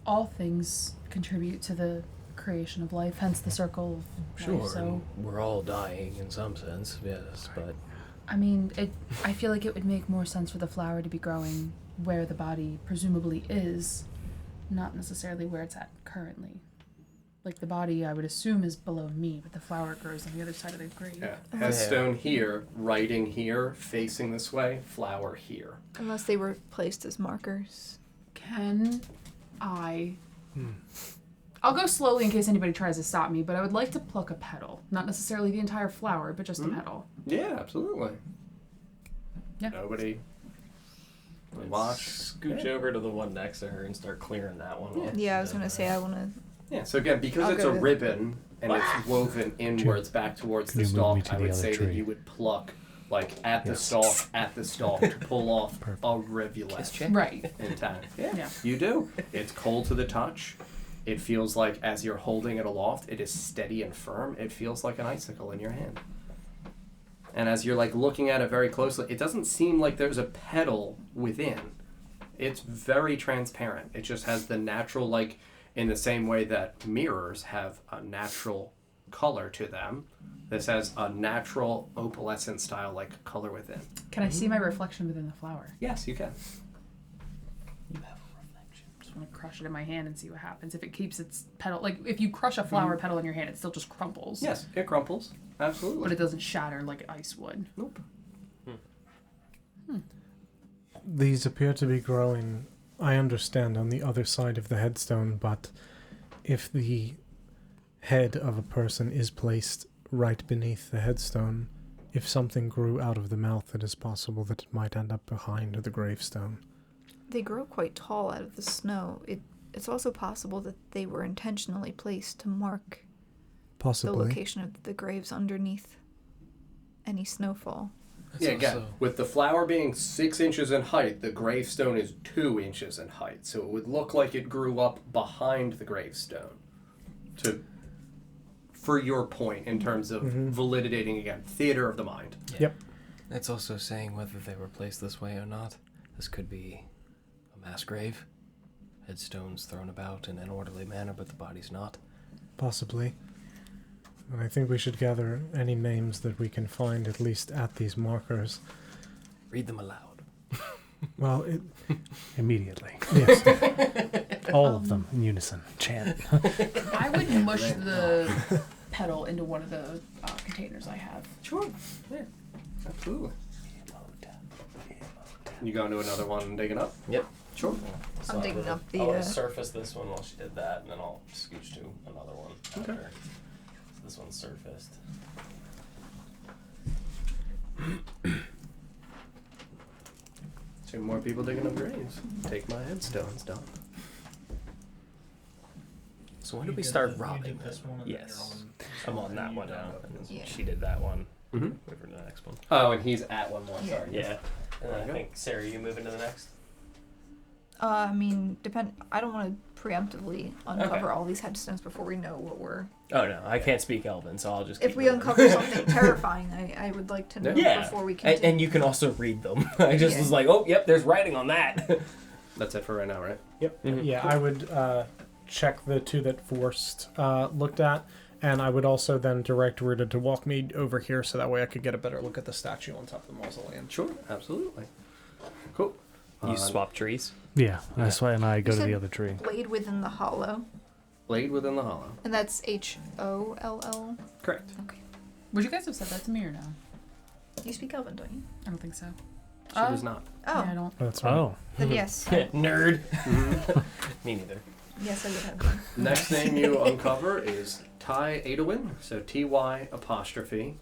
all things contribute to the creation of life, hence the circle of Sure, life, so... and we're all dying in some sense, yes, but I mean, I feel like it would make more sense for the flower to be growing where the body presumably is, not necessarily where it's at currently. Like the body, I would assume, is below me, but the flower grows on the other side of the grave. Yeah. Headstone here, writing here, facing this way, flower here. unless they were placed as markers. Can I... I'll go slowly in case anybody tries to stop me, but I would like to pluck a petal. Not necessarily the entire flower, but just a petal. Yeah, absolutely. Yeah. Nobody. Let's Watch. Scooch Yeah. over to the one next to her and start clearing that one off. Yeah, I was gonna say I wanna. Yeah, so again, because I'll it's go a to- ribbon and it's woven inwards back towards could the you move me stalk, to I the would other say that tree? you would pluck, like, at the Yes. stalk, to pull off Perfect. a rivulet Kiss check? Right. in time. Yeah, Yeah. you do. It's cold to the touch. It feels like as you're holding it aloft, it is steady and firm. It feels like an icicle in your hand. And as you're like looking at it very closely, it doesn't seem like there's a petal within. It's very transparent. It just has the natural, like, in the same way that mirrors have a natural color to them. This has a natural opalescent style, like, color within. Can I see my reflection within the flower? Yes, you can. You have a reflection. Just want to crush it in my hand and see what happens. If it keeps its petal, like if you crush a flower petal in your hand, it still just crumples. Yes, it crumples. Absolutely. But it doesn't shatter like ice would. Nope. These appear to be growing, I understand, on the other side of the headstone, but if the head of a person is placed right beneath the headstone, if something grew out of the mouth, it is possible that it might end up behind the gravestone. They grow quite tall out of the snow. It's also possible that they were intentionally placed to mark the Possibly. location of the graves underneath any snowfall. Yeah, again, with the flower being 6 inches in height, the gravestone is 2 inches in height. So it would look like it grew up behind the gravestone. For your point, in terms of validating, again, theater of the mind. Yeah. Yep. It's also saying whether they were placed this way or not. This could be a mass grave. Headstones thrown about in an orderly manner, but the body's not. Possibly. And I think we should gather any names that we can find, at least at these markers. Read them aloud. Well, Immediately. yes. All of them in unison. Chant. I would mush the petal into one of the containers I have. Sure. Yeah. Absolutely. You going to another one and digging up? Yep. Sure. I'm digging up the. I'll surface this one while she did that, and then I'll scooch to another one. Okay. After. So this one's surfaced. Two more people digging up graves. Take my headstones, Don. So when did we start robbing? Yes. I'm on that one now. And then Yeah. she did that one. Mm-hmm. Move her to the next one. Oh, and he's at one more. Yeah. Sorry. Yeah. And then I Okay. think, Sarah, you moving to the next? I mean, I don't want to preemptively uncover Okay. all these headstones before we know what we're. Oh, no. I can't speak Elven, so I'll just If keep we moving. uncover something terrifying, I would like to know Yeah. before we continue. And you can also read them. I just Yeah. was like, oh, yep, there's writing on that. That's it for right now, right? Yep. Mhm. Yeah, I would check the two that Forrest looked at, and I would also then direct Ruta to walk me over here so that way I could get a better look at the statue on top of the mausoleum. Sure. Absolutely. Cool. You swap trees? Yeah, that's why, and I go You to the said other tree. Blade within the hollow, Blade within the hollow. and that's HOLL. Correct. Okay. Would you guys have said that to me or no? You speak Elven, don't you? I don't think so. She does not. Oh, Yeah, I don't. That's right. Oh. then yes. Nerd. Me neither. Yes, I would have done. Next name you uncover is Ty Adowin. So Ty apostrophe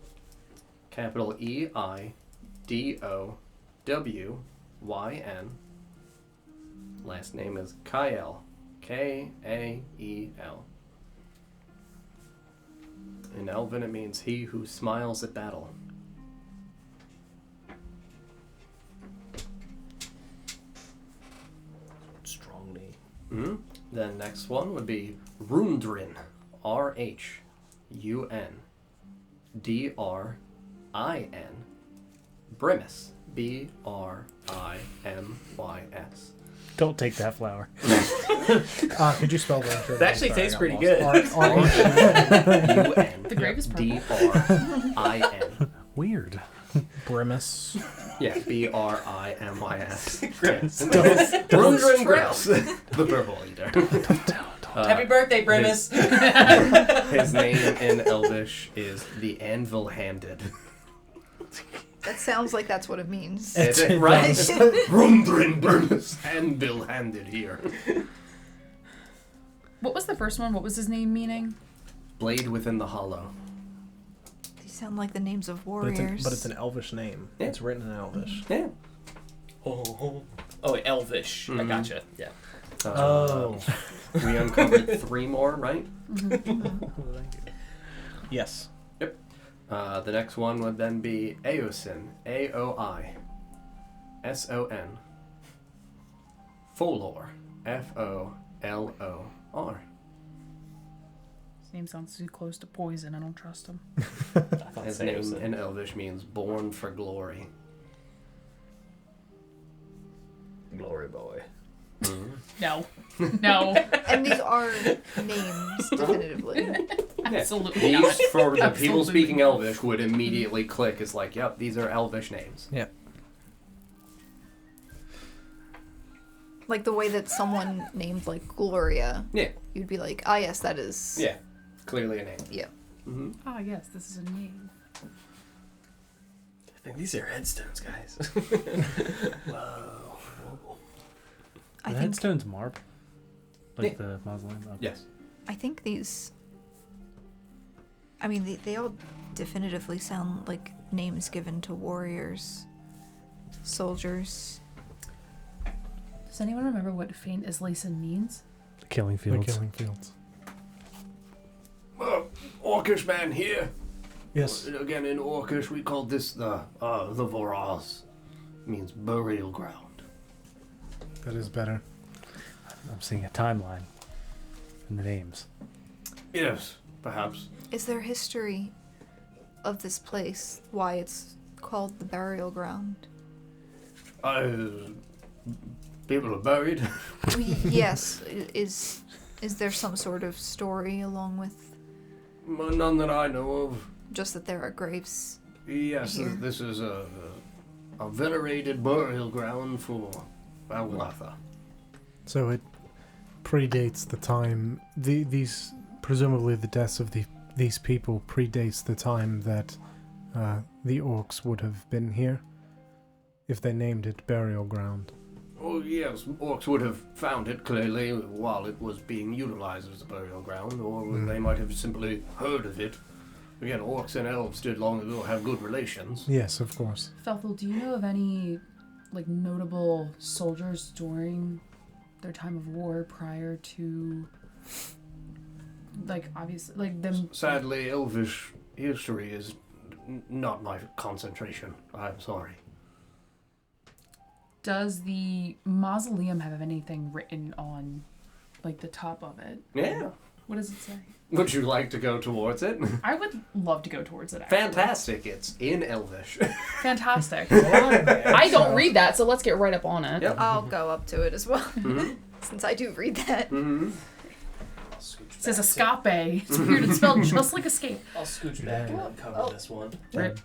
capital EIDOWYN. Last name is Kael. Kael. In Elven, it means he who smiles at battle. Strong name. Mm-hmm. The next one would be Rundrin. RHUNDRIN. Brimus. BRIMYS. Don't take that flower. Could you spell that? That actually tastes pretty good. The grape is purple. DRIN. Weird. Brimus. Yeah, BRIMYS. Grims. Rundrin Grims. The purple eater. Happy birthday, Brimus! His name in Elvish is the Anvil-Handed. That sounds like that's what it means. Right? Rundrin Brimus. Anvil-Handed here. What was the first one? What was his name meaning? Blade within the hollow. These sound like the names of But warriors. it's an Elvish name. Yeah. It's written in Elvish. Yeah. Oh, Elvish. I Mhm. gotcha. Yeah. We uncovered 3 more, right? Yes. The next one would then be Aosin. AOISON. Folor. FOLOR. His name sounds too close to poison. I don't trust him. His name in Elvish means born for glory. Glory boy. No. No. And these are names, definitively. Absolutely These, not. for the people Absolutely. speaking Elvish, would immediately click as like, yep, these are Elvish names. Yeah. Like the way that someone named like Gloria, Yeah. you'd be like, ah, yes, that is. Yeah. Clearly a name. Yeah. Mm-hmm. Ah, yes, this is a name. I think these are headstones, guys. I The think headstone's marble. Like the mausoleum. Okay. Yes. I think these. I mean, they all definitively sound like names given to warriors, soldiers. Does anyone remember what Faint Eisliesen means? The killing The fields. killing fields. Orcish man here. Yes. Again, in Orcish, we call this the Voraz. Means burial ground. That is better. I'm seeing a timeline in the names. Yes, perhaps. Is there history of this place? Why it's called the burial ground? People are buried. Yes. Is there some sort of story along with None that I know of. just that there are graves? Yes, Here. this is a venerated burial ground for Alglatha. So it predates the time. These presumably the deaths of these people predates the time that the orcs would have been here, if they named it burial ground. Oh yes, orcs would have found it clearly while it was being utilized as a burial ground, or they might have simply heard of it. Again, orcs and elves did long ago have good relations. Yes, of course. Felthel, do you know of any like notable soldiers during their time of war prior to like obviously like them? Sadly, elvish history is not my concentration. I'm sorry. Does the mausoleum have anything written on like the top of it? Yeah. What does it say? Would you like to go towards it? I would love to go towards it. Actually. Fantastic! It's in Elvish. Fantastic. I don't read that, so let's get right up on it. Yep. I'll go up to it as well, Mm-hmm. since I do read that. Mm-hmm. It says escape. It's weird. It's spelled just like escape. I'll scooch back and cover Oh. this one. Rip.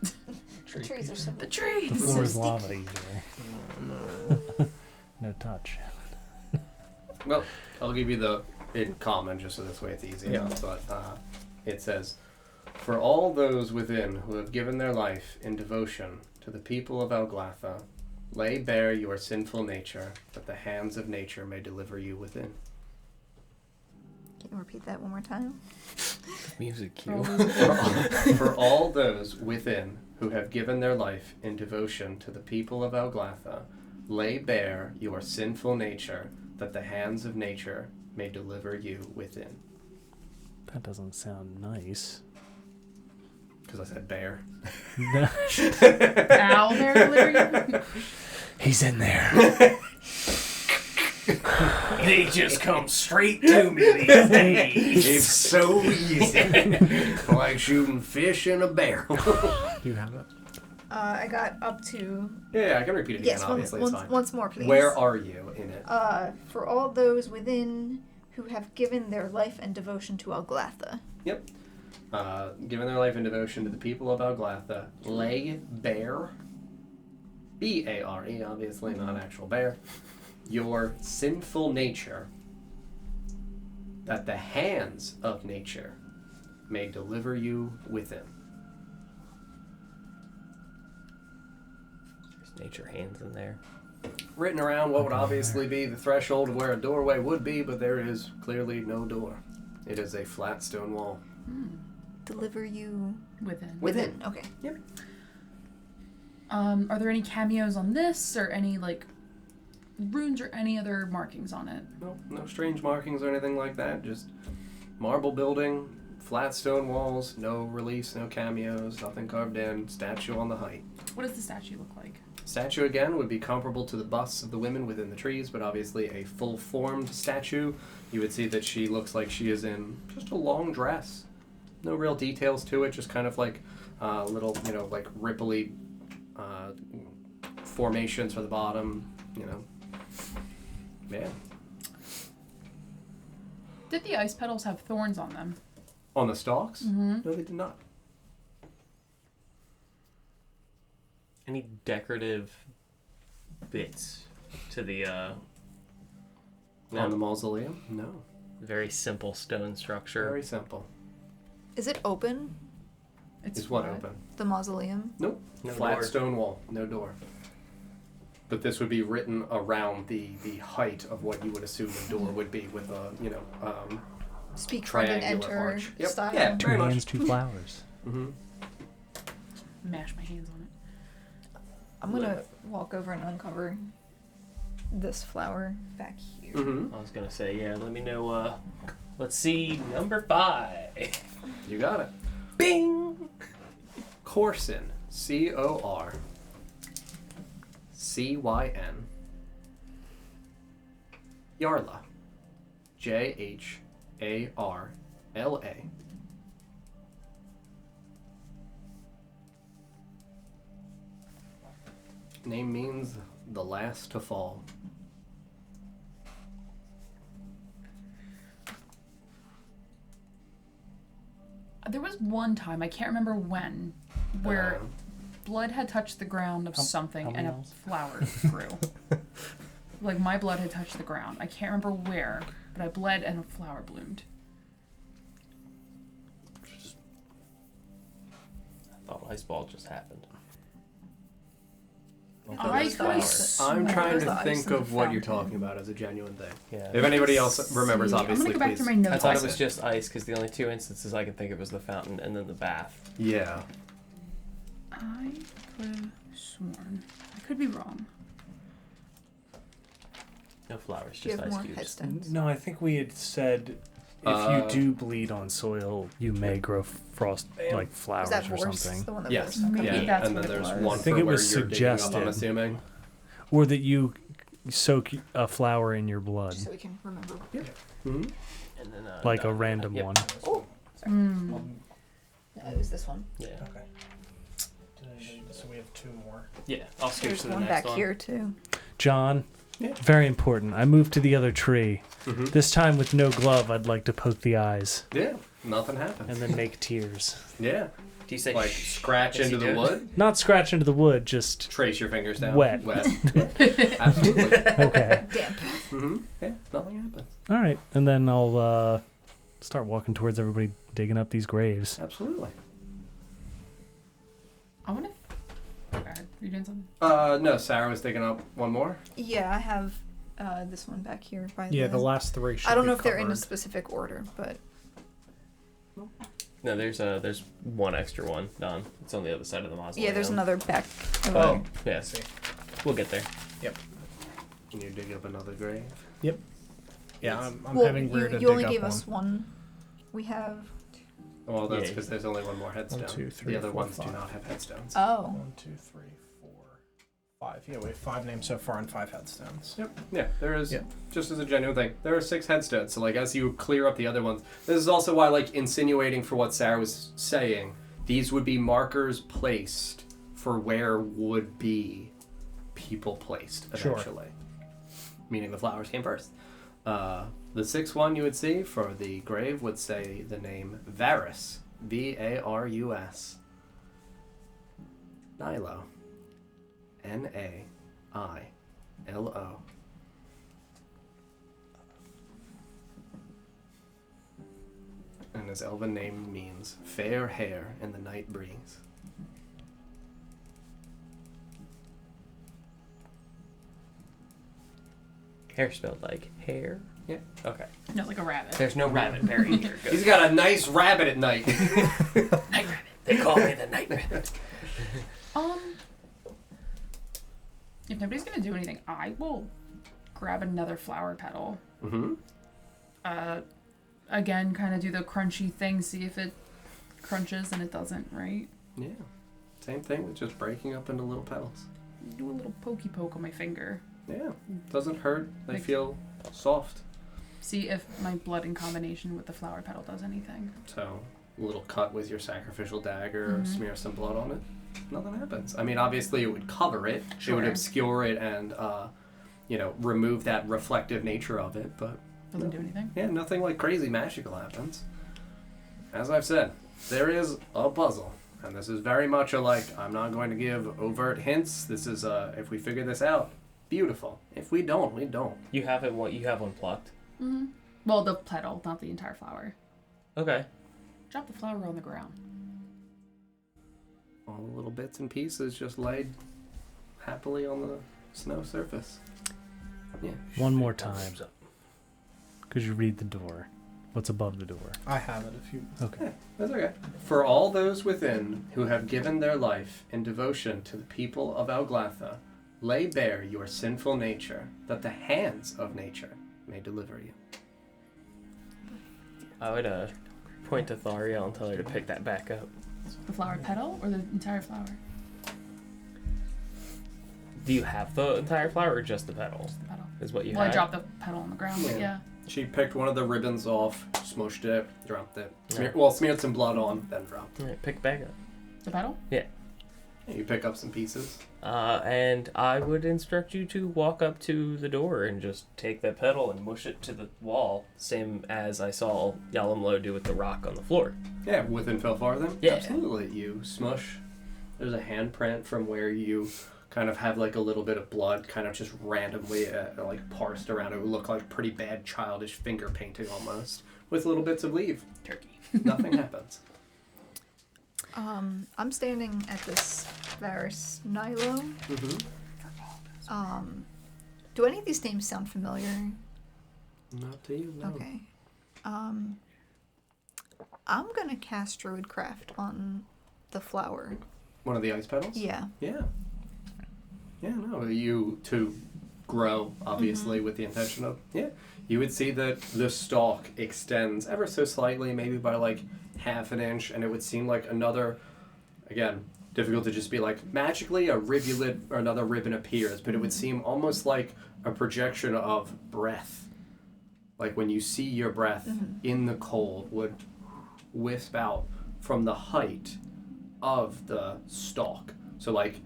The trees are so The trees. The floor is lava usually. No. No touch. Well, I'll give you the in common just so this way it's easy Yeah. enough. But it says, "For all those within who have given their life in devotion to the people of Alglatha, lay bare your sinful nature, that the hands of nature may deliver you within." Can you repeat that one more time? Music cue. For all those within who have given their life in devotion to the people of Alglatha, lay bare your sinful nature, that the hands of nature may deliver you within. That doesn't sound nice. Because I said bear. Owl bear deliver you? He's in there. They just come straight to me these days. It's so easy. Like shooting fish in a barrel. Do you have it? I got up to Yeah, I can repeat it again, yes, obviously, it's fine. once more, please. Where are you in it? For all those within who have given their life and devotion to Alglatha. Yep. Given their life and devotion to the people of Alglatha, lay bare, B-A-R-E, obviously, not actual bear, your sinful nature, that the hands of nature may deliver you within. There's nature hands in there. Written around what would obviously be the threshold of where a doorway would be, but there is clearly no door. It is a flat stone wall. Deliver you Within. Within. Okay. Yep. Are there any cameos on this, or any like runes or any other markings on it? No strange markings or anything like that. Just marble building, flat stone walls, no reliefs, no cameos, nothing carved in, statue on the height. What does the statue look like? Statue again would be comparable to the busts of the women within the trees, but obviously a full-formed statue. You would see that she looks like she is in just a long dress. No real details to it, just kind of like little, like ripply formations for the bottom, Yeah. Did the ice petals have thorns on them? On the stalks? Mm-hmm. No, they did not. Any decorative bits to the On the mausoleum? No. very simple stone structure? Very simple. Is it open? Is what open? The mausoleum? Nope. No Flat door. stone wall, no door. But this would be written around the height of what you would assume a door would be, with a Speak front and triangular enter arch. Yep. style. Yeah. Two Very much. hands, two flowers. Mm-hmm. Mash my hands on it. I'm gonna walk over and uncover this flower back here. Mm-hmm. I was gonna say, yeah. Let me know. Let's see, number 5. You got it. Bing. Corcyn, Corcyn. Yarla, Jharla. Name means the last to fall. There was one time, I can't remember when, where blood had touched the ground of something and a flower grew. Like, my blood had touched the ground. I can't remember where, but I bled and a flower bloomed. I thought ice ball just happened. I could I'm swear trying There's to the ice think in the of what you're fountain. talking about as a genuine thing. Yeah. If anybody else remembers, See, obviously, I'm gonna go back please. to my I notes. thought it was just ice because the only two instances I could think of was the fountain and then the bath. Yeah. I could have sworn. I could be wrong. No flowers, Do you just have ice more cubes. headstones? No, I think we had said if you do bleed on soil, you may grow frost like flowers Was that or horse? something. The one that Yes. horse? Maybe Yeah. that's And then what it there's was. one I think for it where was you're digging up, I'm suggested. assuming. Or that you soak a flower in your blood, Just so we can remember. Mm-hmm. And then, like no, a random yep. one. Oh, sorry. Mm. No, it was this one. Yeah. Okay. So we have two more. Yeah. I'll skip There's to the one next back one. here too. John, Yeah. very important. I moved to the other tree. Mm-hmm. This time with no glove, I'd like to poke the eyes Yeah. Nothing happens. and then make tears. Yeah. Do you say Like scratch Yes, into you the did. wood, Not scratch into the wood, just trace your fingers down. Wet. Absolutely. okay. Damp. Mm-hmm. Yeah. Nothing happens. All right, and then I'll start walking towards everybody digging up these graves. Absolutely. I want to. Go ahead. Are you doing something? No, Sarah was digging up one more. Yeah, I have this one back here by Yeah, the last three should I don't be know if they're in a covered. specific order, but No, there's one extra one, Don. It's on the other side of the mausoleum. yeah, there's another back. Oh, yes. We'll get there. Can you dig up another grave? Yeah, I'm well, having weird to you dig only up gave one. us one. We have. Well, that's Yeah. because there's only one more headstone. 1, 2, 3, the other 4, ones 5. do not have headstones. Oh. 1, 2, 3, 4, 5. Yeah, we have 5 names so far and 5 headstones. Yep. Yeah, there is, Yeah. just as a genuine thing, there are 6 headstones. So, like, as you clear up the other ones, this is also why, like, insinuating for what Sarah was saying, these would be markers placed for where would be people placed Sure. eventually. Meaning the flowers came first. The 6th one you would see for the grave would say the name Varus. Varus. Nilo. Nailo. And his elven name means fair hair in the night breeze. Hair spelled like hair? Yeah. Okay. No, like a rabbit. There's no rabbit buried here. Good. He's got a nice rabbit at night. Night rabbit. They call me the night rabbit. If nobody's gonna do anything, I will grab another flower petal. Mm-hmm. Again, kind of do the crunchy thing, see if it crunches and it doesn't, right? Yeah. Same thing with just breaking up into little petals. Do a little pokey poke on my finger. Yeah. Doesn't hurt. They Like- feel soft. See if my blood in combination with the flower petal does anything. So, a little cut with your sacrificial dagger, Mhm. smear some blood on it. Nothing happens. I mean, obviously, it would cover it. It would Sure. obscure it and, remove that reflective nature of it. But, Doesn't do anything. yeah, nothing like crazy magical happens. As I've said, there is a puzzle. And this is very much I'm not going to give overt hints. This is, if we figure this out, beautiful. If we don't, we don't. You have it. What you have one plucked? Mm-hmm. Well, the petal, not the entire flower. Okay. Drop the flower on the ground. All the little bits and pieces just laid happily on the snow surface. Yeah. One more time. Could you read the door? What's above the door? I have it if you. Okay. That's okay. For all those within who have given their life in devotion to the people of Alglatha, lay bare your sinful nature, that the hands of nature may deliver you. I would point to Thariel and tell her to pick that back up. The flower petal or the entire flower? Do you have the entire flower or just the petals? The petal. Is what you Well, had? I dropped the petal on the ground, but yeah. She picked one of the ribbons off, smushed it, dropped it. Yeah. Smeared some blood on, then dropped it. Alright, pick back up. The petal? And you pick up some pieces. And I would instruct you to walk up to the door and just take that petal and mush it to the wall, same as I saw Yalamlo do with the rock on the floor. Yeah, within Felfar then? Yeah. Absolutely. You smush. There's a handprint from where you kind of have like a little bit of blood kind of just randomly like parsed around. It would look like pretty bad childish finger painting almost with little bits of leaf. Turkey. Nothing happens. I'm standing at this Varus Nilo. Mm-hmm. Do any of these names sound familiar? Not to you, no. Okay. I'm gonna cast Druidcraft on the flower. One of the ice petals? Yeah. Yeah. Yeah, no. You to grow, obviously, with the intention of, you would see that the stalk extends ever so slightly, maybe by like half an inch, and it would seem like another, again, difficult to just be like, magically a rivulet or another ribbon appears, but it would seem almost like a projection of breath. Like when you see your breath in the cold would wisp out from the height of the stalk. So like,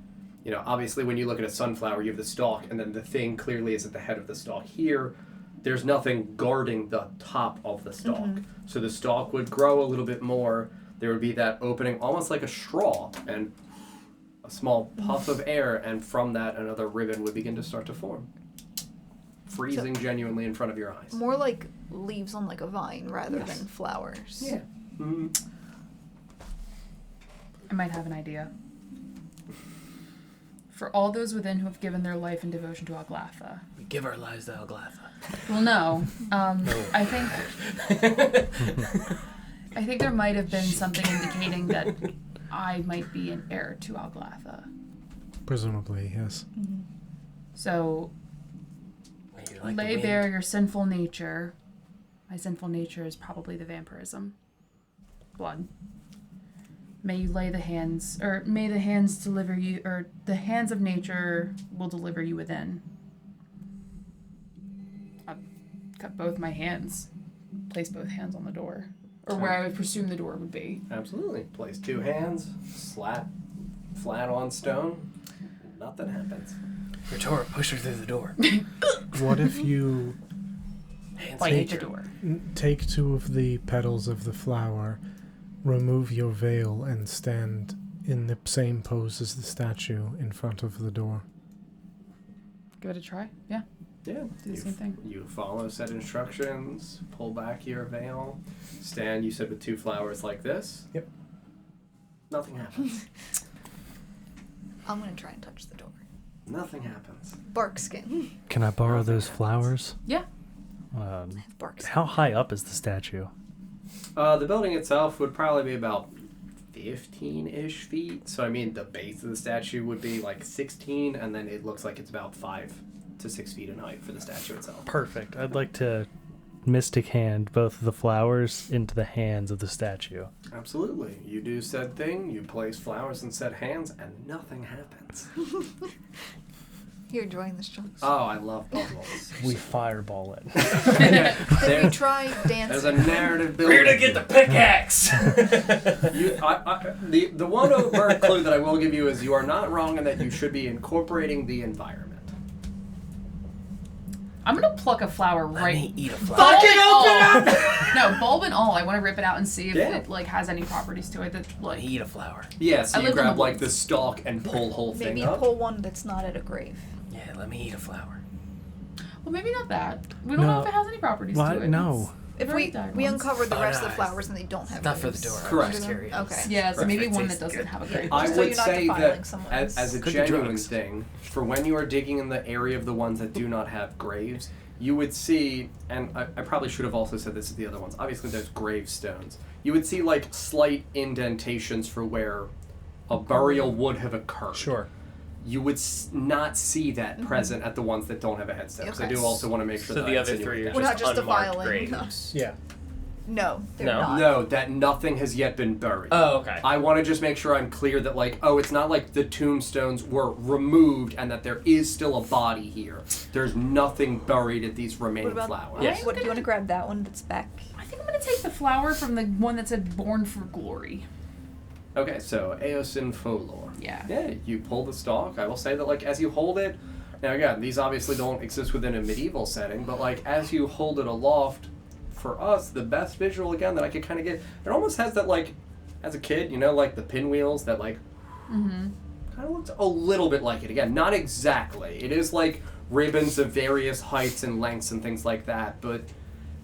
you know, obviously when you look at a sunflower, you have the stalk, and then the thing clearly is at the head of the stalk. Here, there's nothing guarding the top of the stalk. So the stalk would grow a little bit more. There would be that opening, almost like a straw, and a small puff of air, and from that, another ribbon would begin to start to form. Freezing genuinely in front of your eyes. More like leaves on like a vine rather than flowers. Yeah. Mm-hmm. I might have an idea. For all those within who have given their life in devotion to Aglatha. We give our lives to Aglatha. Well, no. I think there might have been something indicating that I might be an heir to Aglatha. Presumably, yes. So, You like lay bare your sinful nature. My sinful nature is probably the vampirism. Blood. May you lay the hands, or may the hands deliver you, or the hands of nature will deliver you within. I'll cut both my hands, place both hands on the door, or where I would presume the door would be. Absolutely. Place two hands, flat on stone, nothing happens. Retora, push her through the door. What if you Hands Like nature. the door. take two of the petals of the flower, remove your veil, and stand in the same pose as the statue in front of the door? Give it a try. Yeah. Yeah. Do the same thing. You follow said instructions, pull back your veil, stand, you said, with two flowers like this. Yep. Nothing happens. I'm gonna try and touch the door. Nothing happens. Bark skin. Can I borrow those flowers? Yeah. Bark skin. How high up is the statue? The building itself would probably be about 15-ish feet. So, I mean, the base of the statue would be like 16, and then it looks like it's about 5 to 6 feet in height for the statue itself. Perfect. I'd like to mystic hand both of the flowers into the hands of the statue. Absolutely. You do said thing, you place flowers in said hands, and nothing happens. You're enjoying this, John. Oh, I love bubbles. We fireball it. Have you tried dancing? There's a narrative building. Where to get the pickaxe? The one overt clue that I will give you is you are not wrong in that you should be incorporating the environment. I'm gonna pluck a flower Let right. me eat a flower. Bulb and all. No, bulb and all. I want to rip it out and see if Yeah. it like has any properties to it that Let like. me eat a flower. Yeah, so I you lived in grab the like woods. the stalk and pull whole thing Maybe up. pull one that's not at a grave. Yeah, let me eat a flower. Well, maybe not that. We don't know if it has any properties to it. No. If Very we dark we ones. uncover the Oh, rest no, of the flowers and they don't have Not for the graves. door. Correct. I'm just curious. Okay. Yeah, so maybe Perfect. one that Tastes doesn't good. have a grave. I So would you're not say defiling that someone's- as a Could be genuine drugs. thing, for when you are digging in the area of the ones that do not have graves, you would see, and I probably should have also said this to the other ones, obviously there's gravestones. You would see like slight indentations for where a burial would have occurred. Sure. You would not see that present at the ones that don't have a headstone. Because I Okay. do also want to make sure So that the I other insinuate three are that. We're not just just unmarked defiling. graves. Yeah. No, they're No? not. No, that nothing has yet been buried. Oh, okay. I want to just make sure I'm clear that, like, it's not like the tombstones were removed and that there is still a body here. There's nothing buried at these remaining What about flowers. Yes. What do you want to grab that one that's back? I think I'm gonna take the flower from the one that said "Born for Glory." Okay, so Eosin Folor. Yeah. Yeah, you pull the stalk. I will say that, like, as you hold it, now again, these obviously don't exist within a medieval setting, but, like, as you hold it aloft, for us, the best visual, again, that I could kind of get, it almost has that, like, as a kid, you know, like, the pinwheels that, like, kind of looks a little bit like it. Again, not exactly. It is, like, ribbons of various heights and lengths and things like that, but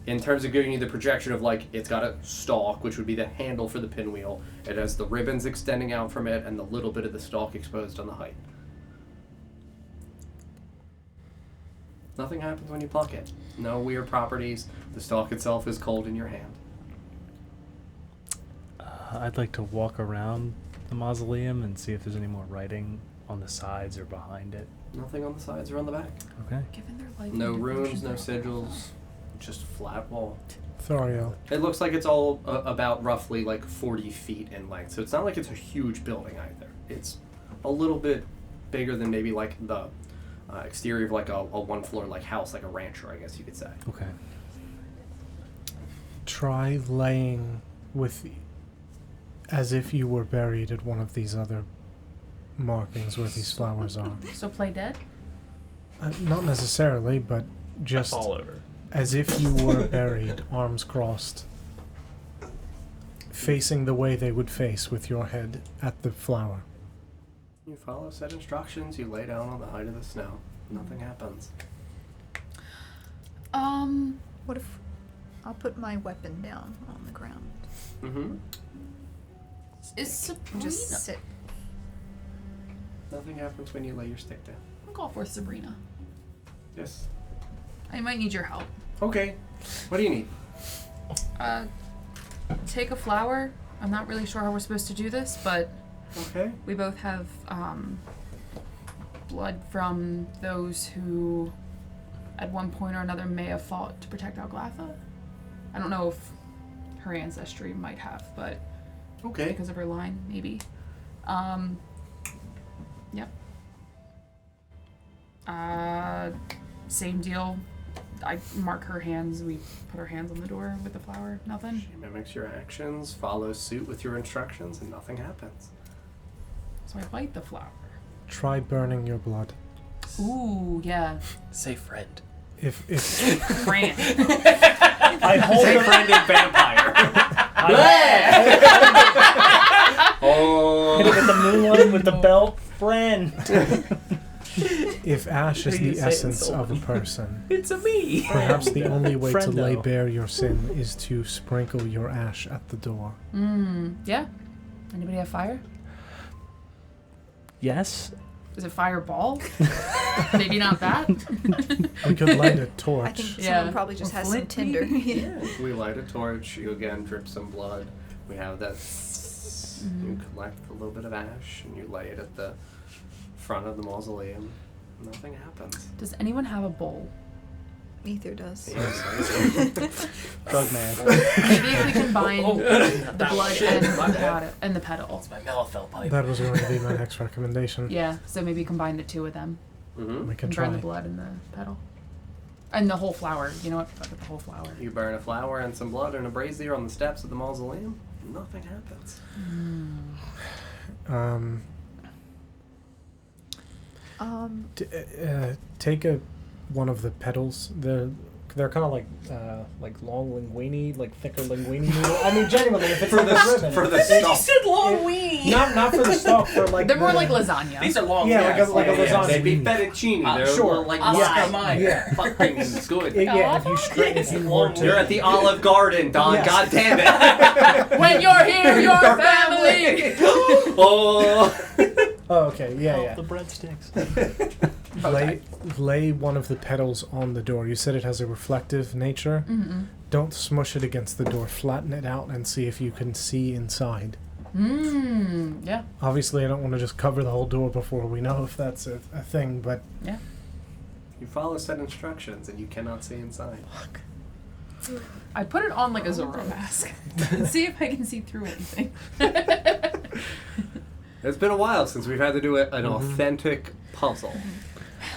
in terms of giving you the projection of, like, it's got a stalk, which would be the handle for the pinwheel. It has the ribbons extending out from it and the little bit of the stalk exposed on the height. Nothing happens when you pluck it. No weird properties. The stalk itself is cold in your hand. I'd like to walk around the mausoleum and see if there's any more writing on the sides or behind it. Nothing on the sides or on the back. Okay. Given their life. No and runes, devotion, no sigils. Just flat wall. Thoriel, It looks like it's all about roughly like 40 feet in length. So it's not like it's a huge building either. It's a little bit bigger than maybe like the exterior of like a one floor like house, like a rancher, I guess you could say. Okay. try laying with as if you were buried at one of these other markings where these flowers are. So play dead? Not necessarily, but just all over. as if you were buried, arms crossed, facing the way they would face with your head at the flower. You follow set instructions, you lay down on the height of the snow. Nothing happens. What if I'll put my weapon down on the ground Mm-hmm. Is Sabrina? and just sit? Nothing happens when you lay your stick down. I'll call for Sabrina. Yes. I might need your help. Okay. What do you need? Take a flower. I'm not really sure how we're supposed to do this, but Okay. we both have blood from those who at one point or another may have fought to protect Alglatha. I don't know if her ancestry might have, but Okay. because of her line, maybe. Yep. Same deal. I mark her hands. We put our hands on the door with the flower. Nothing. She mimics your actions, follows suit with your instructions, and nothing happens. So I bite the flower. Try burning your blood. Ooh, yeah. Say friend. If Fran. I hold Say the friend and vampire. hit it with the moon one with the belt. Friend. if ash is How do you the say it in essence of a Sylvan? person, It's a me. perhaps the only way to Friendo. lay bare your sin is to sprinkle your ash at the door. Yeah. Anybody have fire? Yes. Is it fireball? Maybe not that. We could light a I torch. think Yeah. someone probably just Or has some flint, tinder. maybe? We light a torch. You again drip some blood. We have that. You collect a little bit of ash and you lay it at the front of the mausoleum. Nothing happens. Does anyone have a bowl? Ether does. Drug man. Maybe if we combine Oh, the that blood shit, and my the, bad. and the petal. It's my Malafell pipe. That was going to be my next recommendation. Yeah, so maybe combine the two of them. Mm-hmm. We can And burn try. the blood and the petal. And the whole flower. You know what? Fuck with the whole flower. You burn a flower and some blood in a brazier on the steps of the mausoleum. Nothing happens. Take one of the petals. They're kind of like long linguini, like thicker linguini noodle. I mean, genuinely, if it's For like a the ribbon. for the stalk. said long weenie. Not for the stalk, for like They're more the- like lasagna. These are long. Yeah, guys. like a lasagna. They'd be fettuccine. They're sure. like Oscar Oscar Yeah. Fucking is good. Yeah, if you straight, if you were to, You're at the Olive Garden, Don. Yes. God damn it. When you're here, your family! Oh. Oh, okay. Yeah, The breadsticks. yeah. Lay one of the petals on the door. You said it has a reflective nature. Don't smush it against the door. Flatten it out and see if you can see inside. Yeah. Obviously, I don't want to just cover the whole door before we know if that's a thing, but Yeah. You follow set instructions and you cannot see inside. I put it on like a Zorro mask. See if I can see through anything. It's been a while since we've had to do an authentic puzzle.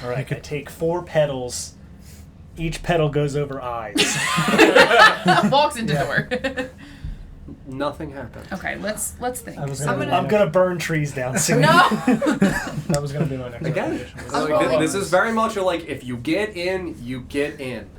All right, I take 4 petals. Each petal goes over eyes. Walks into door. Nothing happened. Okay, let's think. I'm gonna burn trees down soon. No. That was going to be my next Again, recommendation. this is very much like, if you get in, you get in.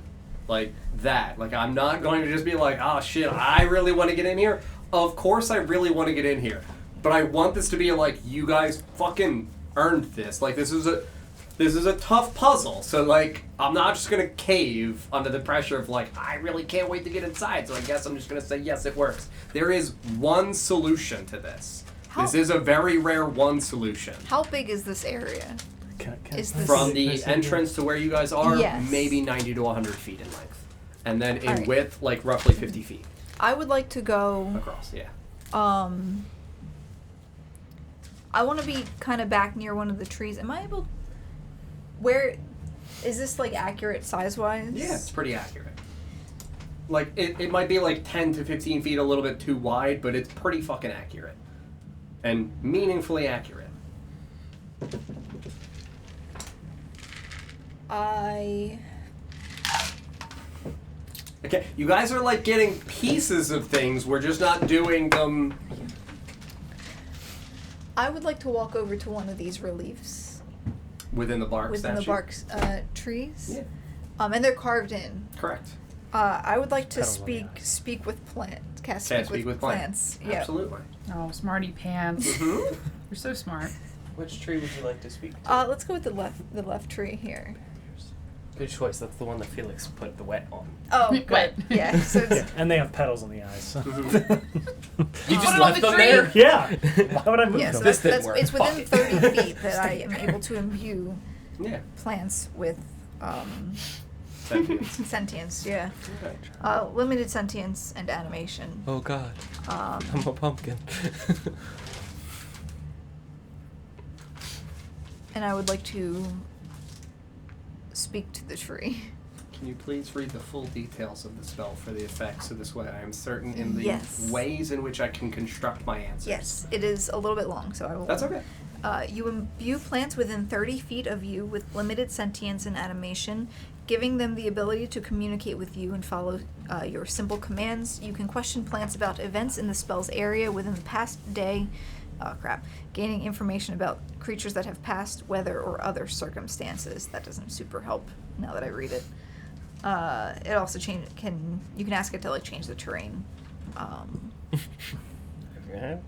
Like that. Like, I'm not going to just be like, oh shit, I really want to get in here. Of course I really want to get in here. But I want this to be like, you guys fucking earned this. Like, this is a tough puzzle. So, like, I'm not just going to cave under the pressure of, like, I really can't wait to get inside, so I guess I'm just going to say, yes, it works. There is one solution to this. This is a very rare one solution. How big is this area? Is this From the entrance to where you guys are, Yes. maybe 90 to 100 feet in length. And then in Alright. width, like, roughly 50 feet I would like to go. across, yeah. I want to be kind of back near one of the trees. Am I able? Where is this like accurate size wise? Yeah, it's pretty accurate. Like, it might be like 10 to 15 feet a little bit too wide, but it's pretty fucking accurate. And meaningfully accurate. Okay, you guys are like getting pieces of things, we're just not doing them. I would like to walk over to one of these reliefs Within the bark within the statue? bark trees. Yeah. And they're carved in. Correct. I would like to Petals on the eyes. speak with plants. Cast Can't speak with plants. Yeah. Absolutely. Oh, smarty pants. Mhm. You're so smart. Which tree would you like to speak to? Let's go with the left tree here. Good choice. That's the one that Felix put the wet on. Oh, good. Wet. Yeah. So it's, Yeah, and they have petals on the eyes. So. You Put just it on left the them tree. there. Yeah. Why would I move yeah. So them? This that's, didn't work. it's within Fuck. 30 feet that I am able to imbue Yeah. plants with Sentience. sentience. Yeah. Okay. Limited sentience and animation. Oh god, Um, I'm a pumpkin. and I would like to speak to the tree. Can you please read the full details of the spell for the effects, so this way I am certain in the Yes. ways in which I can construct my answers? Yes, it is a little bit long, so I will. That's okay. You imbue plants within 30 feet of you with limited sentience and animation, giving them the ability to communicate with you and follow your simple commands. You can question plants about events in the spell's area within the past day. Gaining information about creatures that have passed, weather, or other circumstances. That doesn't super help now that I read it. It also you can ask it to like change the terrain. Yeah.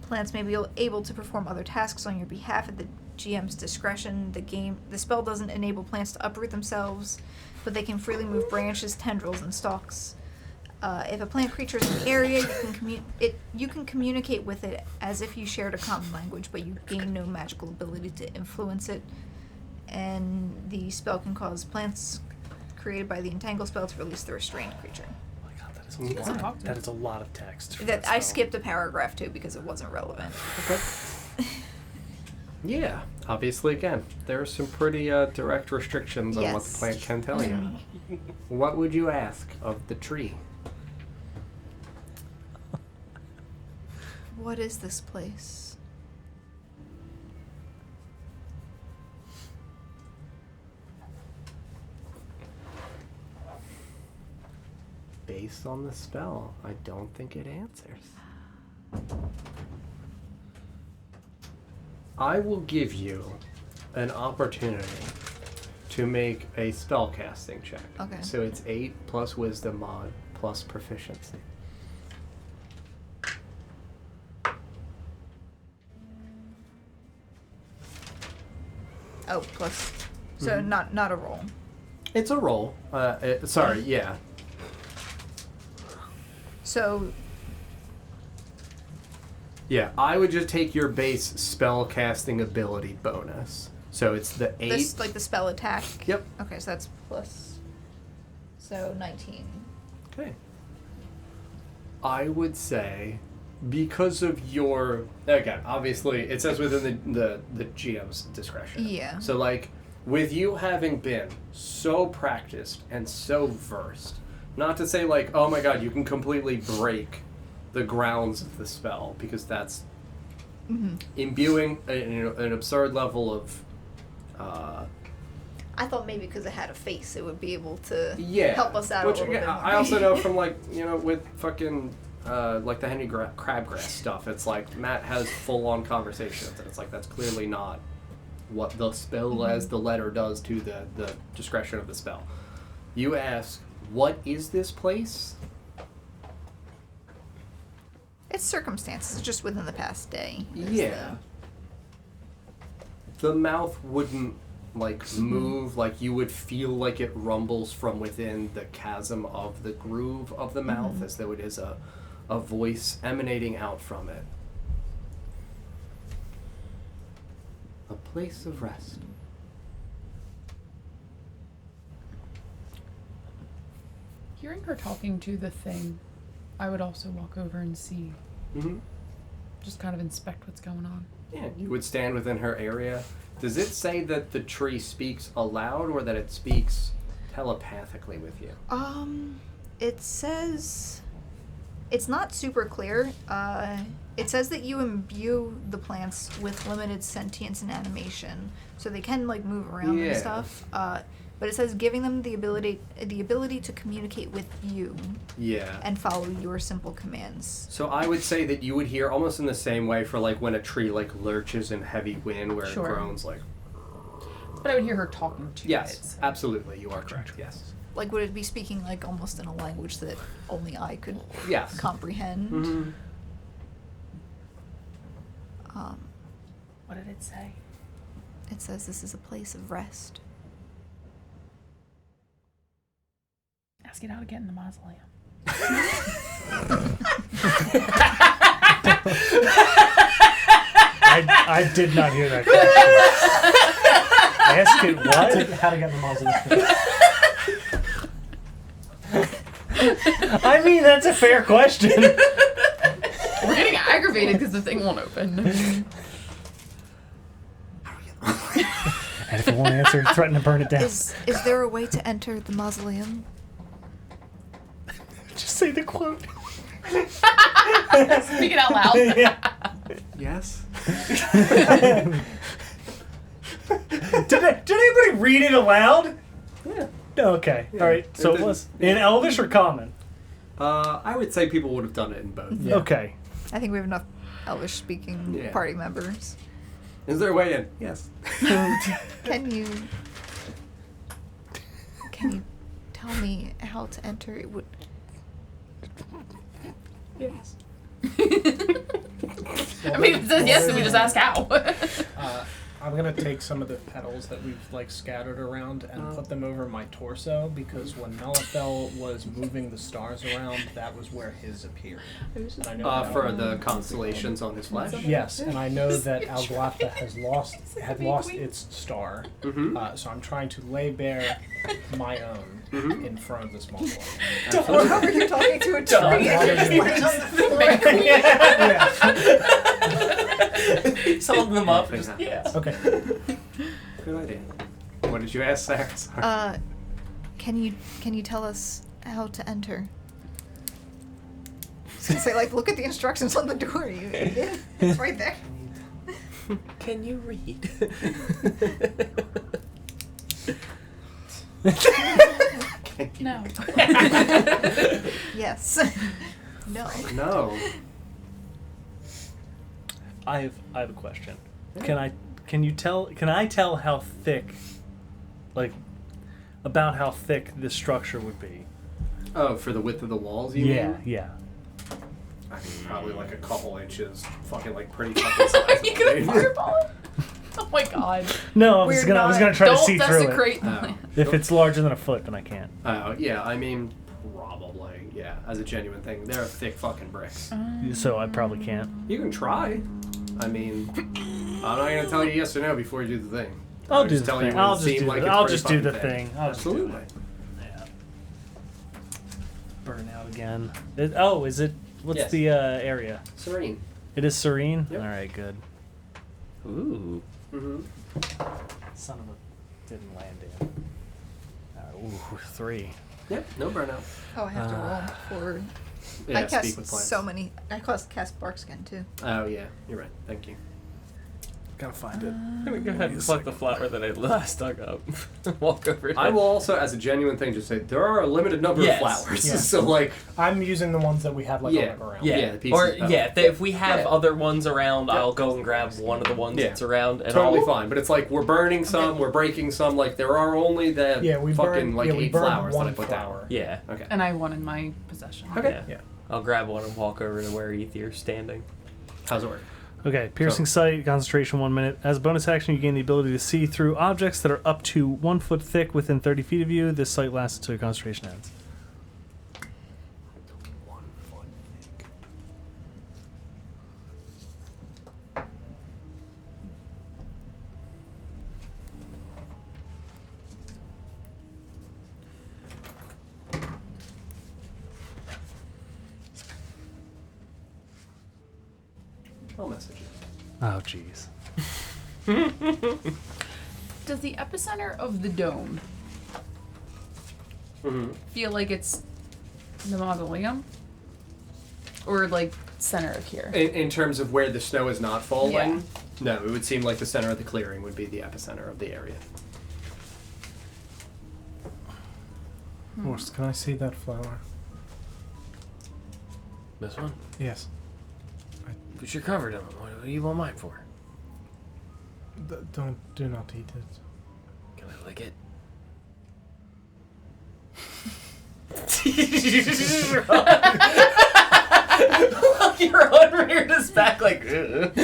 Plants may be able to perform other tasks on your behalf at the GM's discretion. The spell doesn't enable plants to uproot themselves, but they can freely move branches, tendrils, and stalks. If a plant creature is in the area, you can communicate with it as if you shared a common language, but you gain no magical ability to influence it. And the spell can cause plants created by the entangle spell to release the restrained creature. Oh my god, that is You a can lot. talk to That it. is a lot of text. for That that I spell. skipped a paragraph too because it wasn't relevant. Yeah, obviously, again, there are some pretty direct restrictions on what the Yes. plant can tell you. What would you ask of the tree? What is this place? Based on the spell, I don't think it answers. I will give you an opportunity to make a spell casting check. Okay. So it's 8 plus wisdom mod plus proficiency. Oh, plus. So not a roll. It's a roll. Sorry, yeah. So Yeah, I would just take your base spell casting ability bonus. So it's the 8. this like the spell attack. Yep. Okay, so that's plus. So 19. Okay. I would say, because of your, again, obviously it says within the GM's discretion. Yeah. So like, with you having been so practiced and so versed, Not to say like, oh my god, you can completely break the grounds of the spell, because that's imbuing an absurd level of I thought maybe because it had a face, it would be able to yeah, help us out which a little again, bit more. I also know from like, you know, with fucking like the Henry Crabgrass stuff, it's like Matt has full-on conversations, and it's like that's clearly not what the spell as the letter does to the discretion of the spell. You ask, what is this place? It's circumstances just within the past day. Yeah. The mouth wouldn't like move, like you would feel like it rumbles from within the chasm of the groove of the mouth, as though it is a voice emanating out from it. A place of rest. Hearing her talking to the thing, I would also walk over and see. Just kind of inspect what's going on. Yeah, you would stand within her area. Does it say that the tree speaks aloud or that it speaks telepathically with you? It says it's not super clear. It says that you imbue the plants with limited sentience and animation, so they can like move around and stuff. But it says giving them the ability to communicate with you. Yeah. And follow your simple commands. So I would say that you would hear almost in the same way for like when a tree like lurches in heavy wind where Sure. it groans like. But I would hear her talking to Yes, it. So. absolutely. You are correct. Yes. Like, would it be speaking like almost in a language that only I could Yes. comprehend? Mm-hmm. What did it say? It says this is a place of rest. Ask it how to get in the mausoleum. I did not hear that question. Ask it what? How to get in the mausoleum. I mean, that's a fair question. We're getting aggravated because the thing won't open. And if it won't answer, threaten to burn it down. Is there a way to enter the mausoleum? Just say the quote. Speak it out loud. Yeah. Yes. Did anybody read it aloud? Yeah. Okay. Yeah. All right. So it was in Elvish or Common? I would say people would have done it in both. Yeah. Okay. I think we have enough Elvish speaking Yeah. party members. Is there a way in? Yes. Can you tell me how to enter? It would. Yes. I mean, it says yes, and we just ask how. I'm gonna take some of the petals that we've like scattered around and put them over my torso, because when Melithel was moving the stars around, that was where his appeared. I know that- For the constellations on his flesh. Yes, and I know that Alglatha had lost its star, so I'm trying to lay bare my own in front of this mausoleum. How are you talking to a tree? Sold them up. Just, Yeah. Okay. Good idea. What did you ask, Sarah? Sorry. Can you tell us how to enter? I was gonna say, like, look at the instructions on the door. You idiot. It's right there. Can you read? No. Yes. No. No. I have a question. Can I tell how thick, like, about how thick this structure would be? Oh, for the width of the walls, you mean? Yeah. I mean, probably like a couple inches. Fucking like pretty fucking sizable. You gonna fireball it? Oh my god. No, I was gonna try to see Don't through it. desecrate the Oh. land. If it's larger than a foot, then I can't. Oh, yeah, I mean, probably. Yeah, as a genuine thing. They're thick fucking bricks. So I probably can't. You can try. I mean, I'm not going to tell you yes or no before you do the thing. I'll do just the tell thing. you when I'll it just seemed do like the- it's I'll pretty just do the fucking thing. thick. I'll just do Absolutely. Yeah. Burn out again. Is it? What's Yes. the area? Serene. It is serene. Yep. All right, good. Ooh. Mm-hmm. Son of a didn't land in. Ooh, 3. Yep, no burnout. Oh, I have to roll for. Yeah, I speak cast with plants. so many. I cast Barkskin too. Oh, yeah, you're right. Thank you. Gotta find it. I'm gonna go ahead and pluck the flower that I last dug up. Walk over to I will also, as a genuine thing, just say there are a limited number Yes. of flowers. Yeah. So, like, I'm using the ones that we have like Yeah. on the ground. Yeah, the pieces or of metal. if we have Yeah. other ones around, Yeah. I'll go and grab one of the ones Yeah. that's around, and totally I'll, fine. But it's like we're burning some, we're breaking some. Like, there are only the Yeah, we fucking, burned, like, yeah, we 8 burned flowers that one I put flower. down. Yeah. Okay. And I have one in my possession. Okay. Yeah. I'll grab one and walk over to where Ethier's standing. How's it work? Okay, piercing sight, concentration 1 minute. As a bonus action, you gain the ability to see through objects that are up to 1 foot thick within 30 feet of you. This sight lasts until your concentration ends. I'll message you. Oh, jeez. Does the epicenter of the dome Mm-hmm. feel like it's the mausoleum? Or like center of here? In terms of where the snow is not falling, Yeah. no, it would seem like the center of the clearing would be the epicenter of the area. Horst, can I see that flower? This one? Yes. But you're covered in them. What do you want mine for? Do not eat it. Can I lick it? You're unreared his back like. There's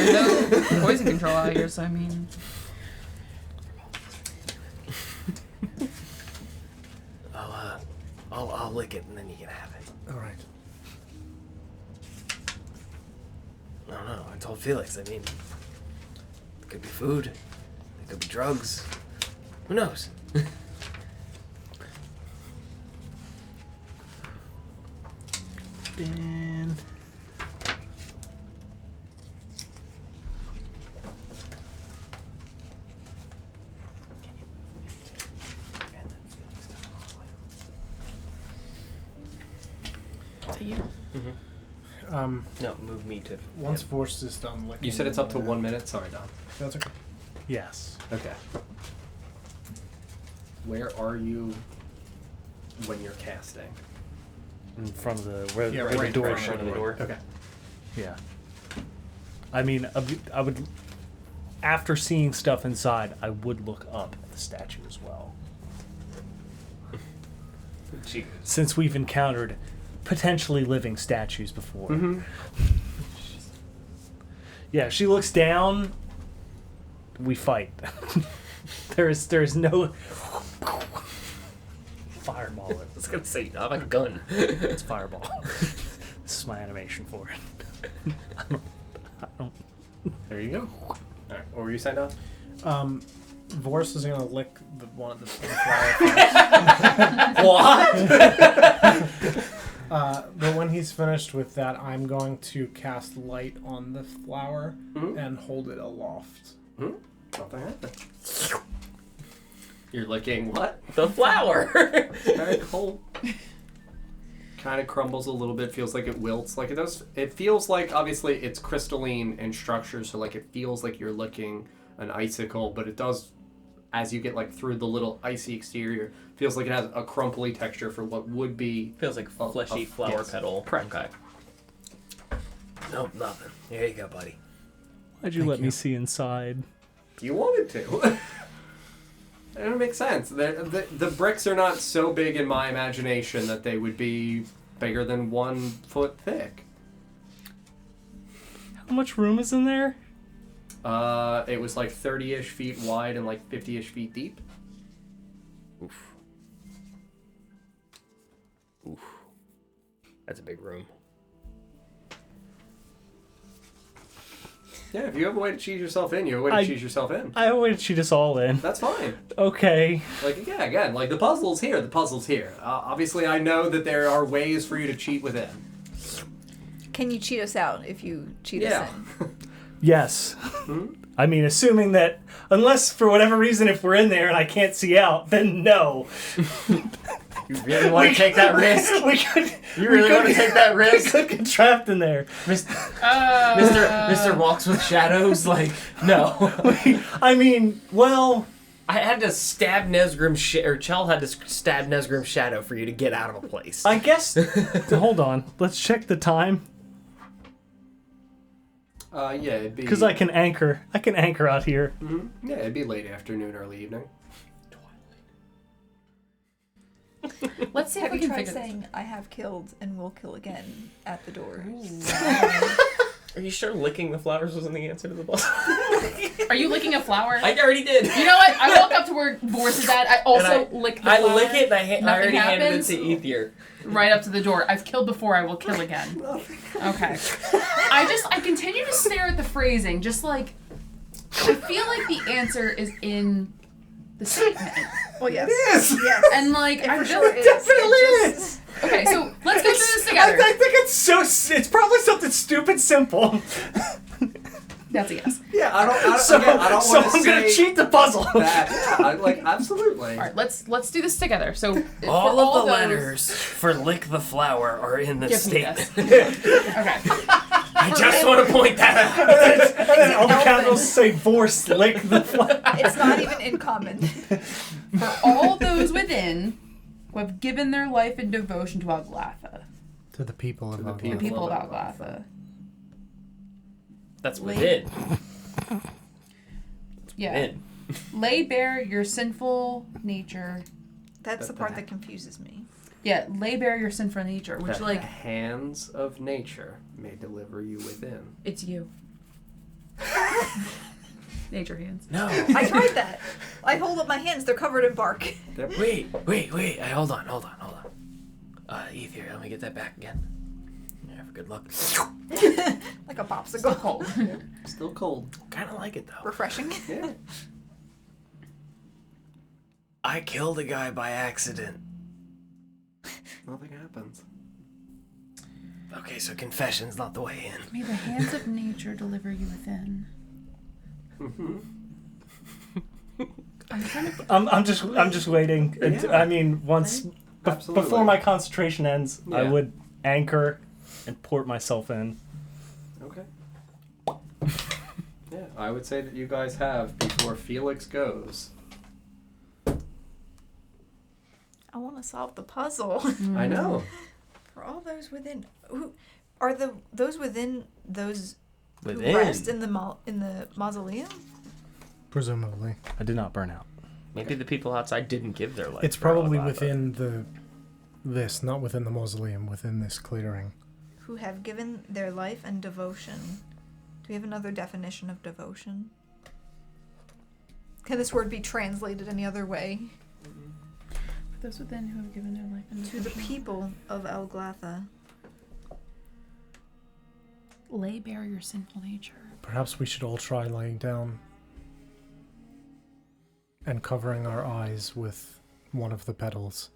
no poison control out here, so I mean. I'll lick it and then you can have it. All right. I don't know. I told Felix. I mean, it could be food. It could be drugs. Who knows? And To you. No, move me to. Once Forst is done licking. You said it's up to 1 minute? Sorry, Don. That's okay. yes. Okay. Where are you when you're casting? In front of the where, Yeah, where right the door in shut. front of the door. Okay. Yeah. I mean, I would. After seeing stuff inside, I would look up at the statue as well. Since we've encountered potentially living statues before. Mm-hmm. Yeah, she looks down. We fight. There's no fireball. I was gonna say, I have a gun. It's fireball. This is my animation for it. I don't. There you go. All right. What were you saying, Don? Vorst is gonna lick the one of the flower What? but when he's finished with that, I'm going to cast light on the flower Mhm. and hold it aloft. Nothing happened. You're licking what? The flower. Very cold. Kind of crumbles a little bit. Feels like it wilts. Like it does. It feels like obviously it's crystalline in structure, so like it feels like you're licking an icicle, but it does. As you get like through the little icy exterior, feels like it has a crumply texture for what would be. Feels like fleshy flower yes. petal. Correct. Okay. Nope, nothing. Here you go, buddy. Why'd you let me see inside? You wanted to. It doesn't make sense. The bricks are not so big in my imagination that they would be bigger than 1 foot thick. How much room is in there? It was like 30-ish feet wide and like 50-ish feet deep. Oof. Oof. That's a big room. Yeah, if you have a way to cheese yourself in, you have a way to cheese yourself in. I would cheat us all in. That's fine. Okay. Like, yeah, again, like the puzzle's here, the puzzle's here. Obviously, I know that there are ways for you to cheat within. Can you cheat us out if you cheat Yeah. us in? Yes. I mean, assuming that, unless for whatever reason, if we're in there and I can't see out, then no. You really want to take that risk? You really want to take that risk? We could get trapped in there. Mr. Walks with Shadows? Like, no. I mean, well... I had to stab Nesgrim's or Chell had to stab Nesgrim's shadow for you to get out of a place. I guess... Hold on. Let's check the time. Yeah, it'd be... Because I can anchor. I can anchor out here. Mm-hmm. Yeah, it'd be late afternoon, early evening. Let's see if Have we you can tried figure saying, I have killed and will kill again at the door? Are you sure licking the flowers wasn't the answer to the puzzle? this. Are you licking a flower? I already did. You know what? I walk up to where Boris is at. I also lick the flower. I lick it and I Nothing already handed it happens? to Ether. Right up to the door. I've killed before, I will kill again. Okay. I continue to stare at the phrasing, just like, I feel like the answer is in the statement. Well, yes. Yes. And like, I For feel sure like it is. definitely It is. Okay, so let's go through this together. I think it's probably something stupid simple. That's a yes. Yeah, I don't So want to I'm gonna say cheat the puzzle. that. Yeah, absolutely. All right, let's do this together. So for All of the those- letters for lick the flower are in the Give me statement. this. Okay. I just want to point that out. And then all the capitals say "force lick the flower." It's not even in common. For all those within who have given their life in devotion to Alglatha, To the people of To the Alglatha. the people of Love Alglatha. That's Late. within. Yeah. Within. Lay bare your sinful nature. That's the part that confuses me. Yeah, lay bare your sinful nature, which The like hands of nature may deliver you within. it's you. Nature hands. No. I tried that. I hold up my hands. They're covered in bark. Wait. Hold on. Ether, let me get that back again. Yeah, for good luck. Like a popsicle. Still cold. Still cold. Kind of like it though. Refreshing. Yeah. I killed a guy by accident. Nothing happens. Okay, so confession's not the way in. May the hands of nature deliver you within. Mm-hmm. I'm just waiting. Yeah. I mean, once Absolutely. before my concentration ends, I Yeah. would anchor and port myself in. Okay. Yeah, I would say that you guys have before Felix goes. I want to solve the puzzle. I know. For all those within, who are those within those who Within. rest in the mausoleum? Presumably. I did not burn out. Maybe the people outside didn't give their life. It's for probably Alglatha. within this, not within the mausoleum, within this clearing. Who have given their life and devotion. Do we have another definition of devotion? Can this word be translated any other way? For those within who have given their life in To the people of Alglatha. lay bare your sinful nature. Perhaps we should all try lying down and covering our eyes with one of the petals.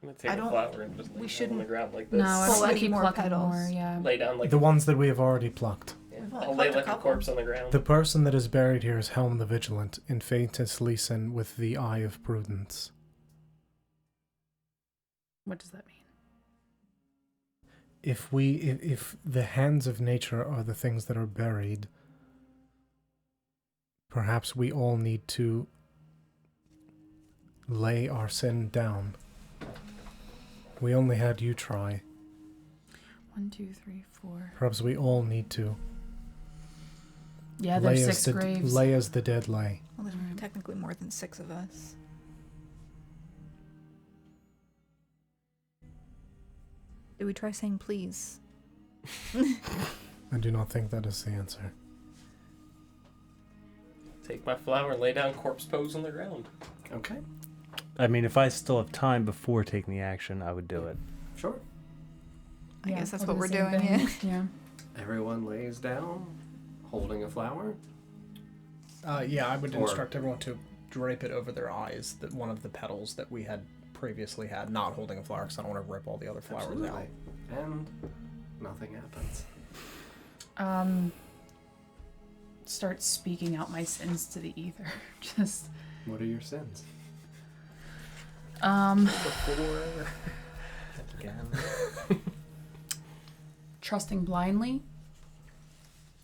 I'm gonna take I a don't- flower and just lay we down shouldn't- on the ground like this. No, I Pull don't want any to keep more plucking petals. more. Yeah. Lay down like The ones that we have already plucked. yeah. We've only I'll lay plucked a like a couple. corpse on the ground. The person that is buried here is Helm the Vigilant in Faint Eisliesen with the Eye of Prudence. What does that mean? If the hands of nature are the things that are buried, perhaps we all need to lay our sin down. We only had you try. 1, 2, 3, 4. Perhaps we all need to Yeah, lay there's as 6 the graves. lay as the dead lay. Well, there's Alright. technically more than 6 of us. Did we try saying please? I do not think that is the answer. Take my flower and lay down corpse pose on the ground. Okay. I mean, if I still have time before taking the action, I would do it. Sure. I guess that's we'll what do we're the same doing, thing. Yeah. Everyone lays down, holding a flower. Yeah, I would Or- instruct everyone to drape it over their eyes, that one of the petals that we had previously had, not holding a flower, because I don't want to rip all the other flowers Absolutely. out. And nothing happens. Start speaking out my sins to the ether. Just What are your sins? Before. Again. Trusting blindly.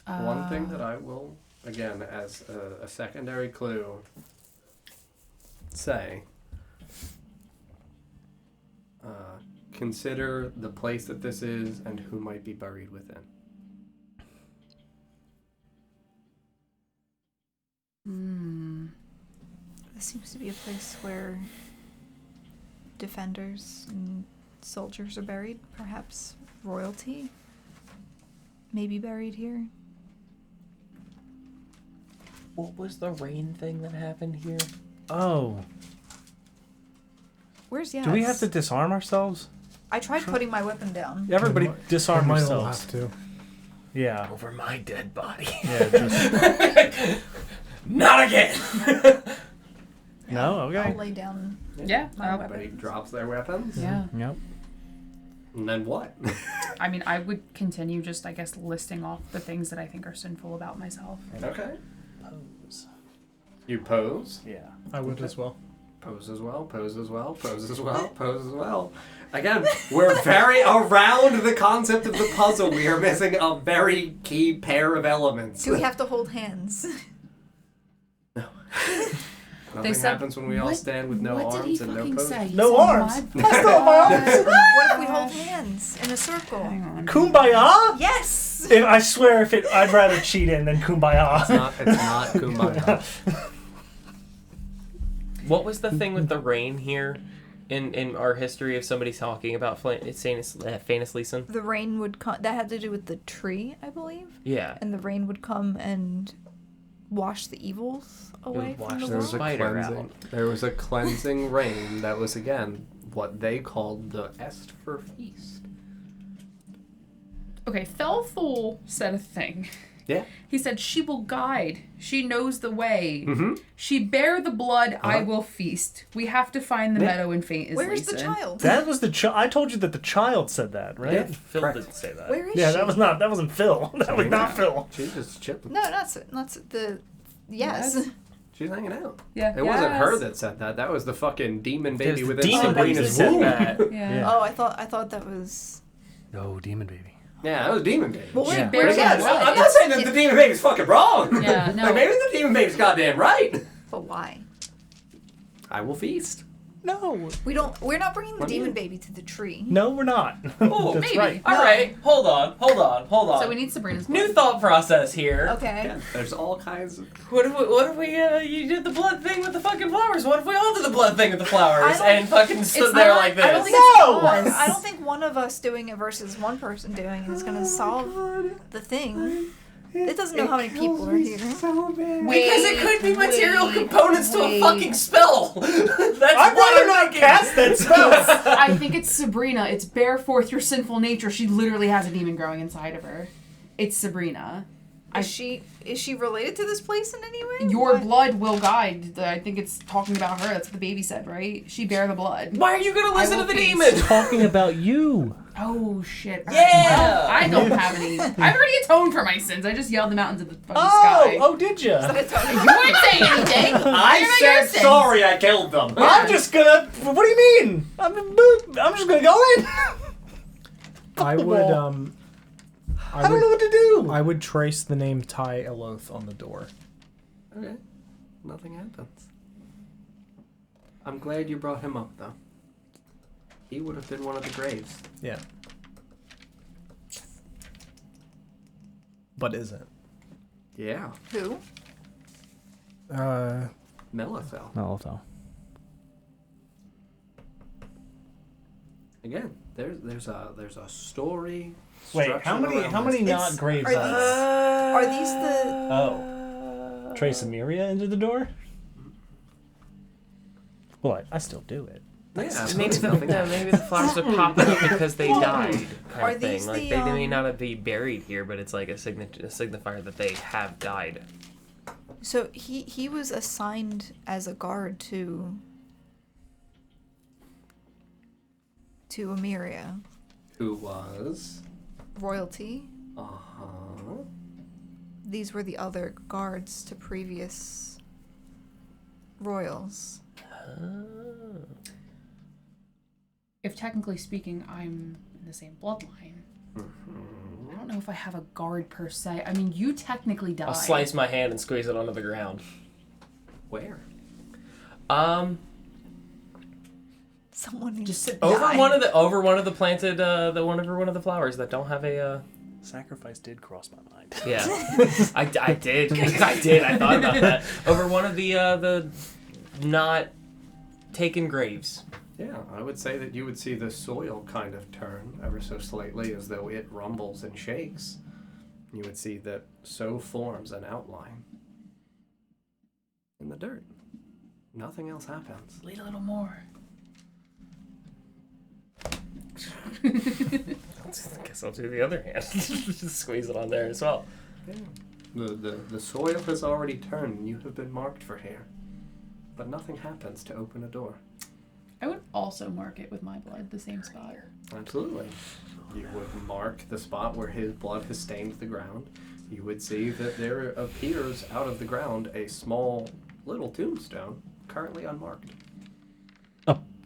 One thing that I will, again, as a secondary clue, say, consider the place that this is and who might be buried within. This seems to be a place where defenders and soldiers are buried. Perhaps royalty may be buried here. What was the rain thing that happened here? Oh. Where's Yas? Do we have to disarm ourselves? I tried putting my weapon down. Everybody disarm might yourselves. have to. Yeah. Over my dead body. Yeah, just... Not again! No? Okay. I'll lay down Yeah. my Everybody weapon. drops their weapons. Yeah. Yep. And then what? I mean, I would continue just, I guess, listing off the things that I think are sinful about myself. Okay. Pose. You pose. Yeah. I would as well. Pose as well, pose as well, pose as well, pose as well. Again, we're very around the concept of the puzzle. We are missing a very key pair of elements. Do we have to hold hands? Nothing said- happens when we all stand with no what arms did he and no fucking pose. say? He No said, arms. "My I still have my arms. What if we hold hands in a circle? Hang on. Kumbaya? Yes! I swear, I'd rather cheat in than kumbaya. It's not Kumbaya. What was the thing with the rain here in our history of somebody talking about Faint Eisliesen? The rain would come. That had to do with the tree, I believe. Yeah. And the rain would come and wash the evils away wash from the the There was world. a spider cleansing. out. There was a cleansing rain that was again what they called the Est for Feast. Okay, Felfool said a thing. Yeah. He said, "She will guide. She knows the way. Mm-hmm. She bear the blood. I Uh-huh. will feast. We have to find the Yeah. meadow in Faint Eisliesen." Where's the child? That was the I told you that the child said that, right? Yeah. Phil Correct. didn't say that. Where is Yeah, she? that wasn't Phil. That was not Phil. She's just chilling. No, not the. Yes. Yes. She's hanging out. Yeah. It wasn't her Yes. that said that. That was the fucking demon There's baby the within demon baby Sabrina's said womb. that. Yeah. Yeah. Oh, I thought that was. No, demon baby. Yeah, that was demon baby. Well, wait, Yeah. where's Again, that? I'm not saying that the demon baby's fucking wrong. Yeah, no. Like, maybe the demon baby's goddamn right. But why? I will feast. No. We're not bringing the What do you- demon baby to the tree. No, we're not. Oh, That's maybe. right. All right, hold on. So we need Sabrina's blood. New thought process here. Okay. Yeah, there's all kinds of. What if we you did the blood thing with the fucking flowers? What if we all did the blood thing with the I flowers don't- and fucking stood It's there not- like this? I don't think No! it's us. I don't think one of us doing it versus one person doing it is going to solve the thing. It doesn't know how many people are here. Because it could be material components to a fucking spell. That's I'd what rather I'm not thinking. cast that spell. I think it's Sabrina. It's bear forth your sinful nature. She literally has a demon growing inside of her. It's Sabrina. Is she related to this place in any way? Your What? blood will guide. I think it's talking about her. That's what the baby said, right? She bear the blood. Why are you gonna listen to will the feast. demon? Talking about you. Oh shit. Yeah! I don't have any. I've already atoned for my sins. I just yelled them out into the fucking sky. Oh, did you? You weren't saying anything. I said sorry. I killed them. I'm just gonna. What do you mean? I'm just gonna go in. I would I don't know what to do. I would trace the name Ty Eloth on the door. Okay. Nothing happens. I'm glad you brought him up, though. He would have been one of the graves. Yeah. But isn't. Yeah. Who? Melithel. No. Again, there's a story. Wait, structured how many around this. not graves Are are these the? Oh. Trace Amiria into the door? Well, I still do it. Yeah, Maybe nothing maybe the flowers are popping up because they died, kind Are of thing. these Like the, they may not be buried here, but it's like a signifier that they have died. So he was assigned as a guard to Amiria. Who was? Royalty. Uh-huh. These were the other guards to previous royals. if technically speaking, I'm in the same bloodline, I don't know if I have a guard per se. I mean, you technically died. I'll slice my hand and squeeze it onto the ground. Where? Someone needs Just to Over die. one of the planted over one of the flowers that don't have a Sacrifice did cross my mind. yeah. I did. I did. I thought about that. Over one of the not taken graves. Yeah, I would say that you would see the soil kind of turn ever so slightly as though it rumbles and shakes. You would see that so forms an outline in the dirt. Nothing else happens. Bleed a little more. I guess I'll do the other hand. Just squeeze it on there as well. Yeah. The soil has already turned and you have been marked for here. But nothing happens to open a door. I would also mark it with my blood, the same spot. Absolutely. You would mark the spot where his blood has stained the ground. You would see that there appears out of the ground a small little tombstone, currently unmarked.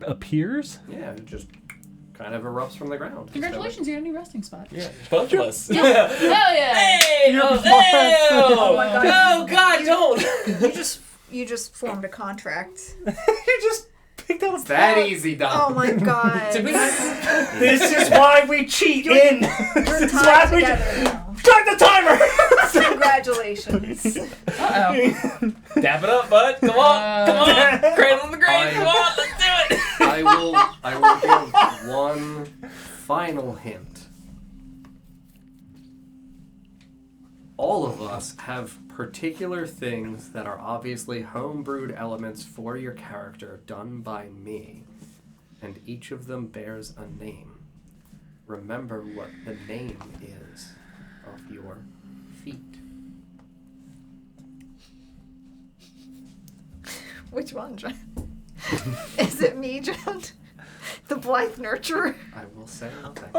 Appears? Yeah, it just kind of erupts from the ground. Congratulations, you got a new resting spot. Yeah, both of us. Hell yeah! Hey! Oh my God. Oh God, don't! You just formed a contract. You just picked out a That easy, Don. Oh my God. Did we- This is why we cheat in. We're This is why tied we together now. start the timer. Congratulations. Uh-oh. Dap it up, bud. Come on. Cradle in the grave. Come on, let's do it. I will give one final hint. All of us have particular things that are obviously homebrewed elements for your character done by me, and each of them bears a name. Remember what the name is of your feet. Which one, John? Is it me, John? The blithe nurturer? I will say nothing.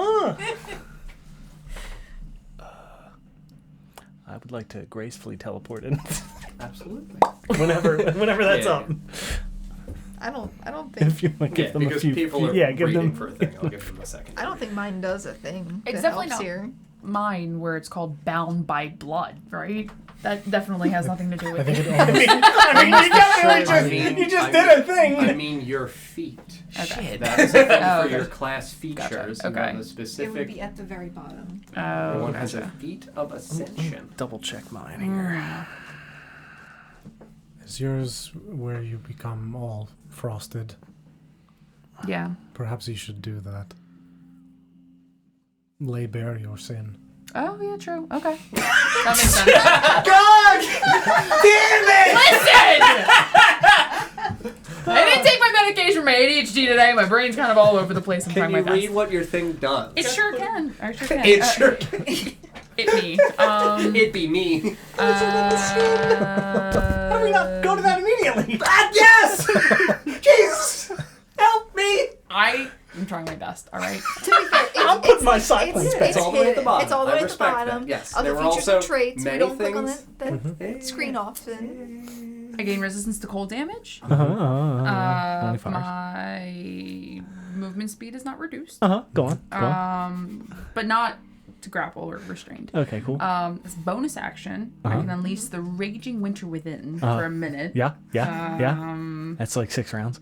I would like to gracefully teleport in. Absolutely. whenever that's Yeah. up. I don't think If you want to give them a because few people are give reading them for a thing. I'll give them a second. I don't think mine does a thing. It's that definitely helps not here. mine where it's called bound by blood, right? That definitely has nothing to do with I think it. it almost, you just did a thing. I mean your feet. Okay. That is a thing Oh, for okay. your class features. Gotcha. You have Okay. a It would specific. be at the very bottom. Everyone Oh, has a gotcha. feat of ascension. Double check mine here. is yours where you become all frosted? Yeah. Perhaps you should do that. Lay bare your sin. Oh, yeah, true. Okay. That makes sense. Listen! I didn't take my medication for my ADHD today. My brain's kind of all over the place. I'm Can trying you my read best. what your thing does? It sure can. I sure can. It sure can. It me. It'd be me. How do we not go to that immediately? Yes! Jesus! Help me! I'm trying my best, alright? To be fair, I'm putting my side it's, It's all the way at the bottom. It's all the I way at the respect bottom. that, yes. Other There were features also and traits. We many don't click on things- that screen often. I gain resistance to cold damage. Modifiers. My movement speed is not reduced. Go on. But not to grapple or restrained. Okay, cool. As a bonus action, I can unleash the raging winter within for a minute. Yeah. Um, That's like 6 rounds.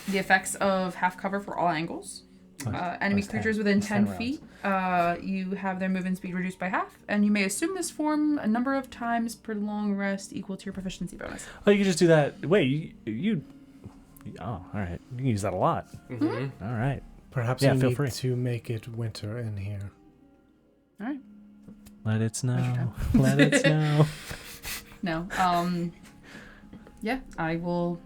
The effects of half cover for all angles. Enemy That's 10. creatures within That's 10 10 feet, you have their movement speed reduced by half, and you may assume this form a number of times per long rest equal to your proficiency bonus. Oh, you can just do that. Wait, you oh, all right. You can use that a lot. Mm-hmm. All right. Perhaps Yeah, you feel need free. to make it winter in here. All right. Let it snow. Let it snow. No. Yeah, I will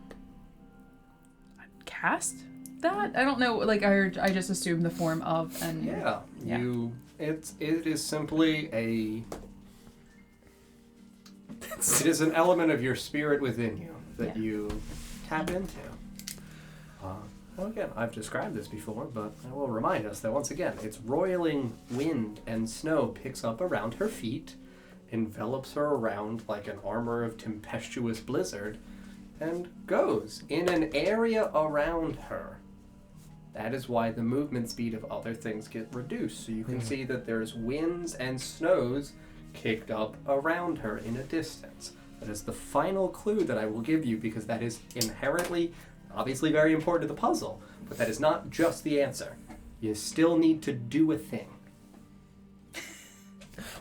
cast that. I don't know. Like I just assumed the form of and Yeah. Yeah. It is simply a. It is an element of your spirit within you that Yeah. you tap into. Well, again, I've described this before, but I will remind us that once again, it's roiling wind and snow picks up around her feet, envelops her around like an armor of tempestuous blizzard, and goes in an area around her That is why the movement speed of other things get reduced. So you can see that there's winds and snows kicked up around her in a distance. That is the final clue that I will give you, because that is inherently, obviously very important to the puzzle, but that is not just the answer. You still need to do a thing.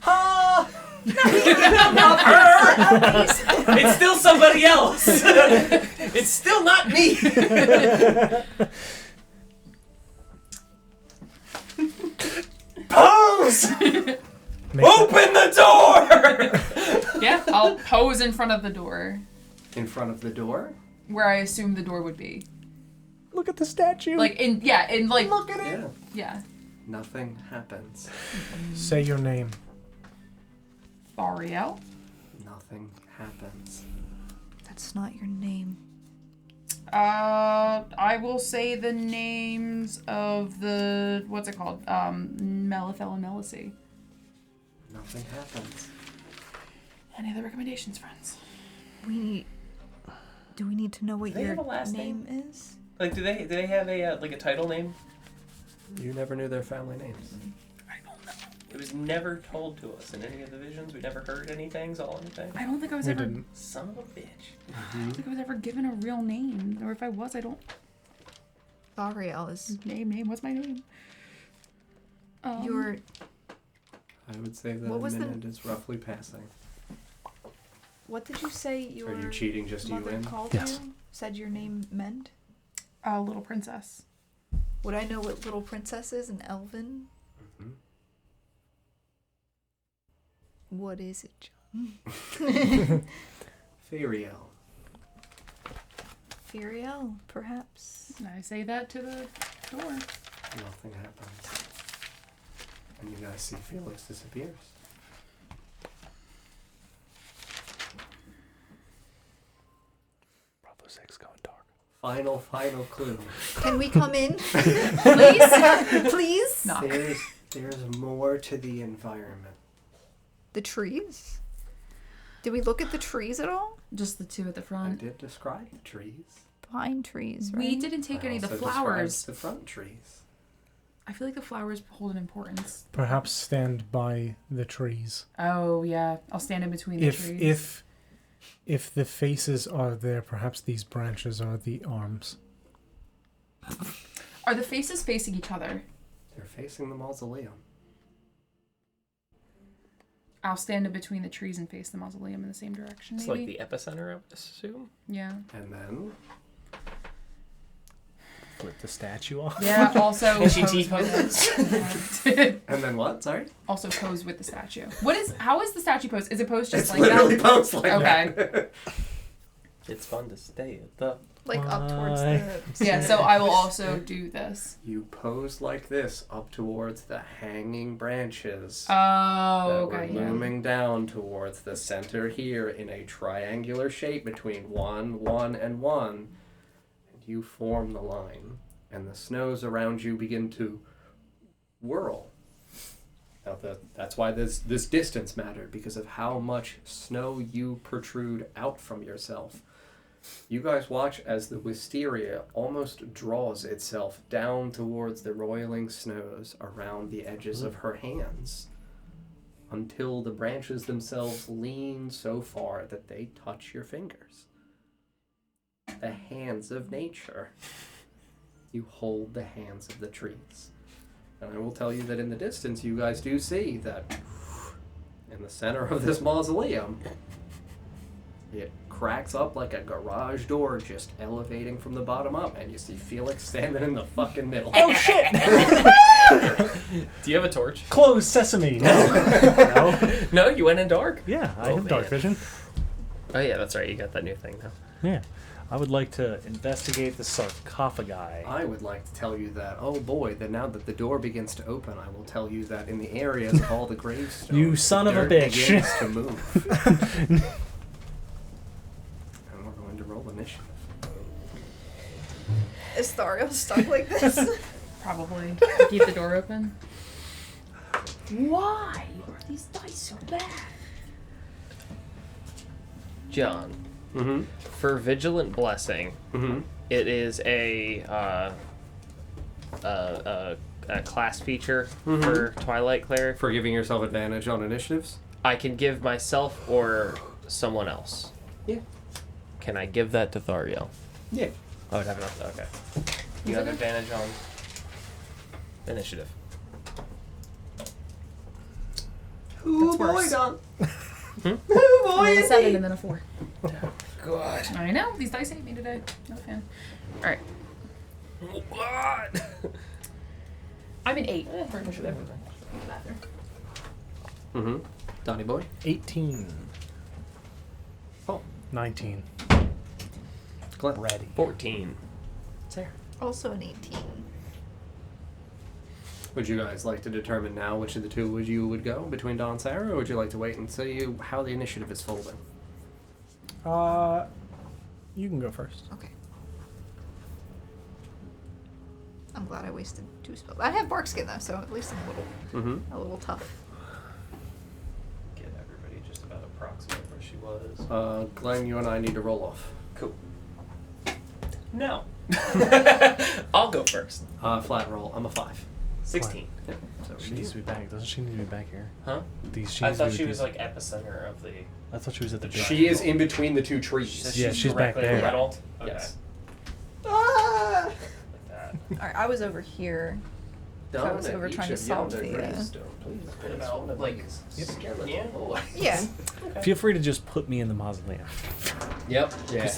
Ah! Not her! It's still somebody else! It's still not me! Pose! Open the door! Yeah, I'll pose in front of the door, In front of the door? where I assume the door would be. Look at the statue. Like, in like... Look at it! Yeah. Nothing happens. Say your name. Ariel? Nothing happens. That's not your name. I will say the names of the... What's it called? Melithel and Melicy. Nothing happens. Any other recommendations, friends? Do we need to know what Do they your have a last name is? Like, do they have a like a title name? You never knew their family names. I don't know. It was never told to us in any of the visions. We never heard anything, saw anything. I don't think I was We ever... didn't. Son of a bitch. I don't think I was ever given a real name. Or if I was, I don't... Ariel is Name, what's my name? your... I would say that What a was the- minute is roughly passing. What did you say your Are you cheating just you mother in? called Yes. you? Said your name meant? Little Princess. Would I know what Little Princess is in Elven? Mhm. What is it, John? Fariel. Furiel, perhaps. And I say that to the door. Nothing happens. And you guys see Felix disappears. Bravo 6 going dark. Final clue. Can we come in? Please? Please? Knock. There's more to the environment. The trees? Did we look at the trees at all? Just the two at the I front. did describe the trees. Pine trees, right? We didn't take I any of the also described flowers. the front trees. I feel like the flowers hold an importance. Perhaps stand by the trees. Oh, yeah. I'll stand in between the trees. If the faces are there, perhaps these branches are the arms. Are the faces facing each other? They're facing the mausoleum. I'll stand in between the trees and face the mausoleum in the same direction, It's maybe? like the epicenter, I would assume. Yeah. And then Flip the statue off. Yeah, also And she pose T-poses. with it. and then what? Sorry? Also pose with the statue. How is the statue posed? Is it posed just It's like literally that? posed like Okay. that. It's fun to stay at the... Like up towards Why? the... Yeah, so I will also do this. You pose like this up towards the hanging branches Oh, that okay, were yeah. looming down towards the center here in a triangular shape between 1, 1, and 1. And you form the line, and the snows around you begin to whirl. Now that's why this distance mattered, because of how much snow you protrude out from yourself. You guys watch as the wisteria almost draws itself down towards the roiling snows around the edges of her hands, until the branches themselves lean so far that they touch your fingers. The hands of nature. You hold the hands of the trees. And I will tell you that in the distance you guys do see that in the center of this mausoleum, it cracks up like a garage door, just elevating from the bottom up, and you see Felix standing in the fucking middle. Oh shit! Do you have a torch? Close sesame. No. No, you went in dark? Yeah, I Oh, have dark man. vision. Oh yeah, that's right. You got that new thing now. Yeah. I would like to investigate the sarcophagi. I would like to tell you that, oh boy, that now that the door begins to open, I will tell you that in the areas of all the gravestones, You son the of a dirt bitch. begins to move. And we're going to roll initiative. Is Thariel stuck like this? Probably. Keep the door open. Why are these dice so bad? John, Mm-hmm. for Vigilant Blessing, Mm-hmm. it is a a class feature for Twilight Cleric. For giving yourself advantage on initiatives? I can give myself or someone else. Yeah. Can I give that to Thariel? Yeah. I would have enough. Okay. You have advantage on initiative. That's worse. Don. Roll a 7 and then a 4. God. I know, these dice hate me today. No fan. Alright. What? I'm an 8 for initiative. Mm-hmm. Donnie boy? 18. Oh. 19. Glenn. Ready. 14. Sarah. Also an 18. Would you guys like to determine now which of the two you would go between Don and Sarah, or would you like to wait and see how the initiative is folding? You can go first. Okay. I'm glad I wasted 2 spells. I have bark skin though, so at least I'm a little tough. Get everybody just about approximate where she was. Glenn, you and I need to roll off. Cool. No. I'll go first. Flat roll. I'm a 5. 16. Yeah. So She needs to be back. Doesn't she need to be back here? Huh? She I needs to thought be she with was these- like epicenter of the. I thought she was at the. She is in between the two trees. Yeah, she's back directly in the there. middle? Okay. Yes. Ah! Like that. Alright, I was over here. So I was over trying to solve the. What about like skeleton boy? Yeah. Feel free to just put me in the mausoleum. Yep. Yeah.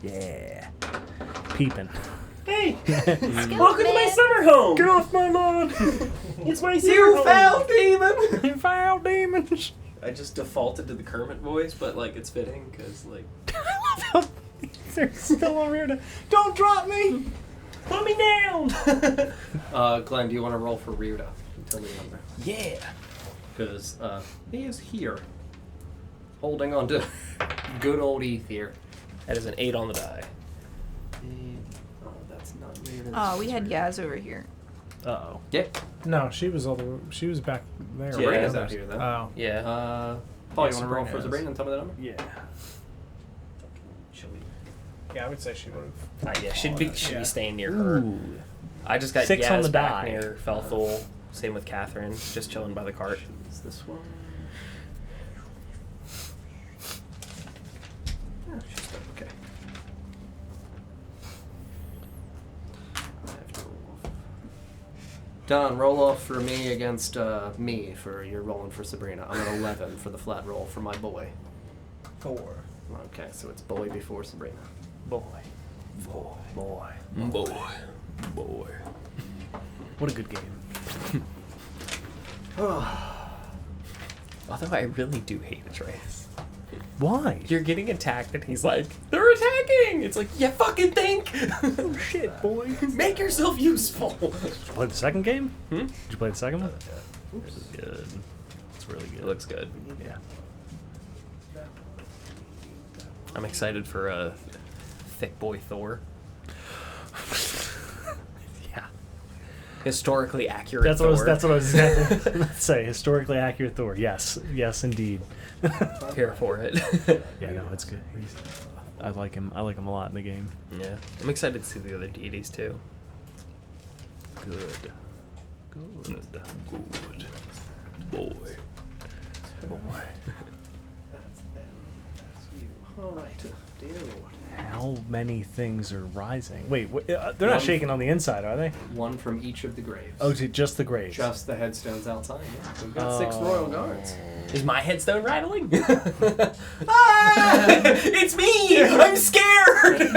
Yeah. Peeping. Hey! Welcome to my summer home! Get off my lawn! It's my summer You home! foul demon! You foul demons! I just defaulted to the Kermit voice, but like it's fitting because like. I love how they're still over here to. Don't drop me! Put me down! Glenn, do you want to roll for Ryuda? Tell me the number. Yeah. Because he is here. Holding on to good old Ether. That is an 8 on the die. Oh, that's not Ryuda. Oh, we had Yaz over here. Uh-oh. Yeah. No, she was she was back there. Sabrina's right? out here, though. Oh. Yeah. Paul, you Yeah, want to roll Sabrina for is. Sabrina and tell me the number? Yeah. Should we? Yeah, I would say she would have. Yeah, should be Yeah. staying near her. I just got 6 Yaz on the back die. near Felthul. Same with Catherine, just chilling by the cart. Is this one? Oh, she's still okay. I have to roll off. Don, roll off for me against me for you're rolling for Sabrina. I'm an 11 for the flat roll for my boy. 4. Okay, so it's boy before Sabrina. Boy. Boy. Boy. Boy. What a good game. Although I really do hate Atreus. Why? You're getting attacked and he's like, they're attacking! It's like, you fucking think! Oh shit, boy. Make yourself useful! Did you play the second game? Hmm? Did you play the second one? This is good. It's really good. It looks good. Yeah. I'm excited for thick boy Thor. Yeah. Historically accurate That's Thor. what I was exactly going to say. Historically accurate Thor. Yes. Yes, indeed. Here for it. Yeah, no, it's good. I like him. I like him a lot in the game. Yeah. I'm excited to see the other deities too. Good. Good. Good. Boy. Boy. Alright, dear Lord. How many things are rising? Wait, they're not One. shaking on the inside, are they? One from each of the graves. Oh, just the graves. Just the headstones outside, yeah. We've got 6 royal guards. Is my headstone rattling? Ah! It's me! I'm scared!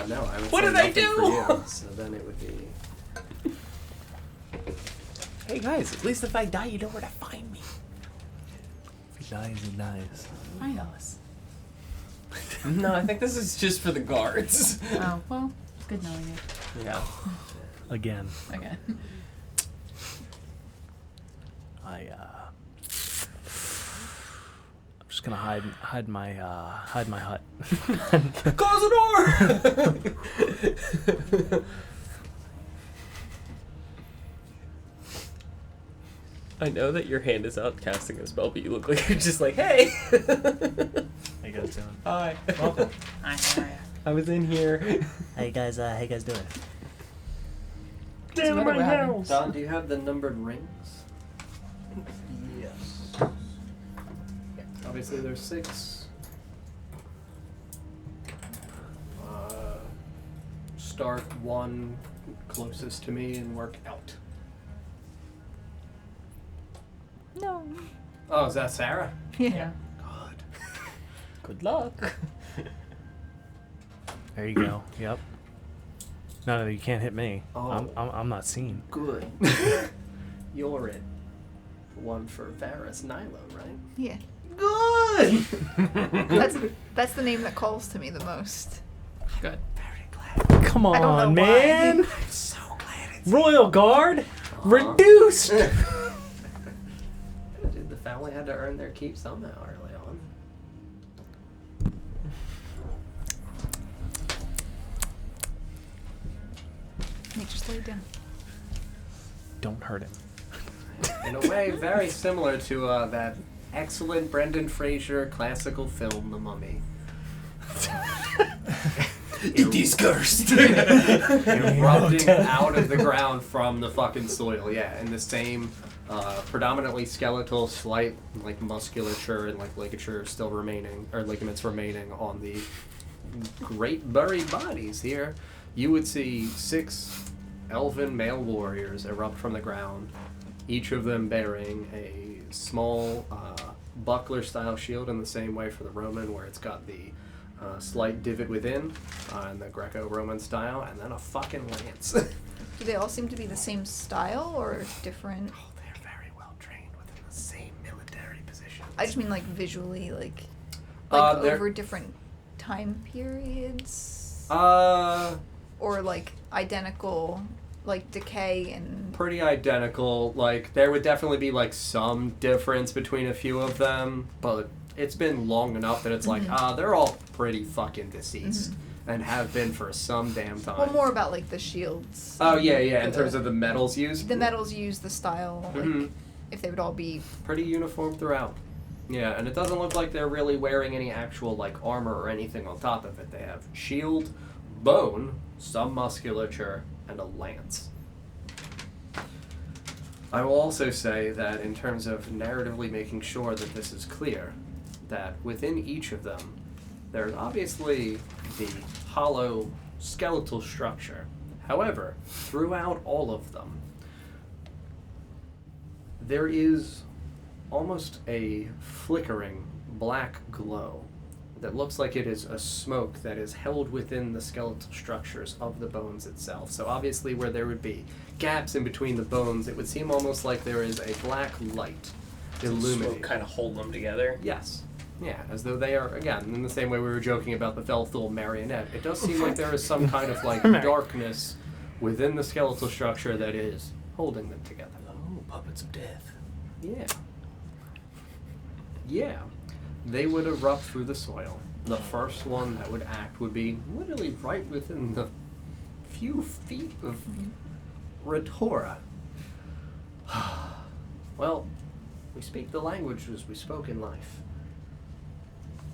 No, I would What say did I nothing do? for you, so then it would be... Hey guys, at least if I die, you know where to find me. If he dies, he dies. Find us. No, I think this is just for the guards. Oh, well, good knowing you. Yeah. Again. Okay. I'm just gonna hide my hut. Close the door! I know that your hand is out casting a spell, but you look like you're just like, hey! How you guys doing? Hi. Welcome. Hi, how are ya? I was in here. How you guys doing? Damn what right we're having. house. Don, do you have the numbered rings? Yes. Yeah. Obviously, there's 6. Start one closest to me and work out. No. Oh, is that Sarah? Yeah. Good. Good luck. There you go. Yep. No, you can't hit me. Oh. I'm not seen. Good. You're it. One for Varus Nilo, right? Yeah. Good! That's the name that calls to me the most. Good. Come I don't know on, why. man. I'm so glad it's Royal Guard, reduced. Dude, the family had to earn their keep somehow early on. He just laid down. Don't hurt him. In a way, very similar to that excellent Brendan Fraser classical film, The Mummy. It is cursed. Erupting out of the ground from the fucking soil, yeah, in the same predominantly skeletal, slight like musculature and like ligature still remaining, or ligaments remaining on the great buried bodies here. You would see 6 elven male warriors erupt from the ground, each of them bearing a small buckler-style shield in the same way for the Roman, where it's got the slight divot within in the Greco-Roman style, and then a fucking lance. Do they all seem to be the same style or different? Oh, they're very well trained within the same military position. I just mean like visually, like they're- over different time periods, Uh, or like identical, like decay and. pretty identical. Like, there would definitely be like some difference between a few of them, but it's been long enough that it's like, they're all pretty fucking deceased and have been for some damn time. Well, more about like the shields. Oh yeah, yeah. In terms of the metals used, the metals used, the style, like Mhm. if they would all be. pretty uniform throughout. Yeah, and it doesn't look like they're really wearing any actual like armor or anything on top of it. They have shield, bone, some musculature, and a lance. I will also say that in terms of narratively making sure that this is clear, that within each of them, there's obviously the hollow skeletal structure. However, throughout all of them, there is almost a flickering black glow that looks like it is a smoke that is held within the skeletal structures of the bones itself. So obviously where there would be gaps in between the bones, it would seem almost like there is a black light illuminating. Kind of hold them together. Yes. Yeah, as though they are, again, in the same way we were joking about the Felthul marionette, it does seem like there is some kind of like darkness within the skeletal structure that is holding them together. Oh, puppets of death. Yeah. Yeah. They would erupt through the soil. The first one that would act would be literally right within the few feet of Retora. Well, we speak the languages we spoke in life.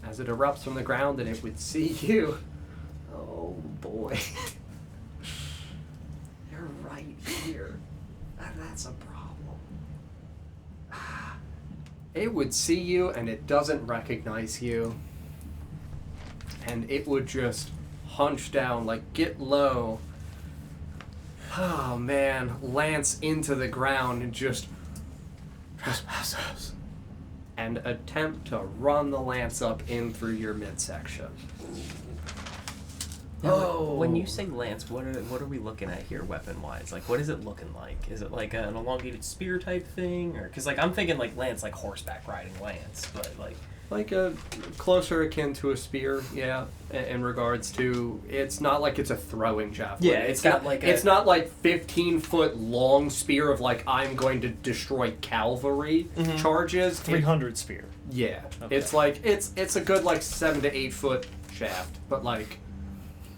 As it erupts from the ground and it would see you. Oh boy. You're right here. That's a problem. It would see you and it doesn't recognize you. And it would just hunch down, like get low. Oh man, lance into the ground and just trespassers. And attempt to run the lance up in through your midsection. Now, when you say lance, what are we looking at here, weapon-wise? Like, what is it looking like? Is it like an elongated spear type thing, or because like I'm thinking like lance, like horseback riding lance, but like a closer akin to a spear, yeah. In regards to, it's not like it's a throwing javelin. Yeah, it's got like it's not like 15-foot long spear of like I'm going to destroy cavalry charges. 300 spear. Yeah, Okay. it's like it's a good like 7 to 8 foot shaft, but like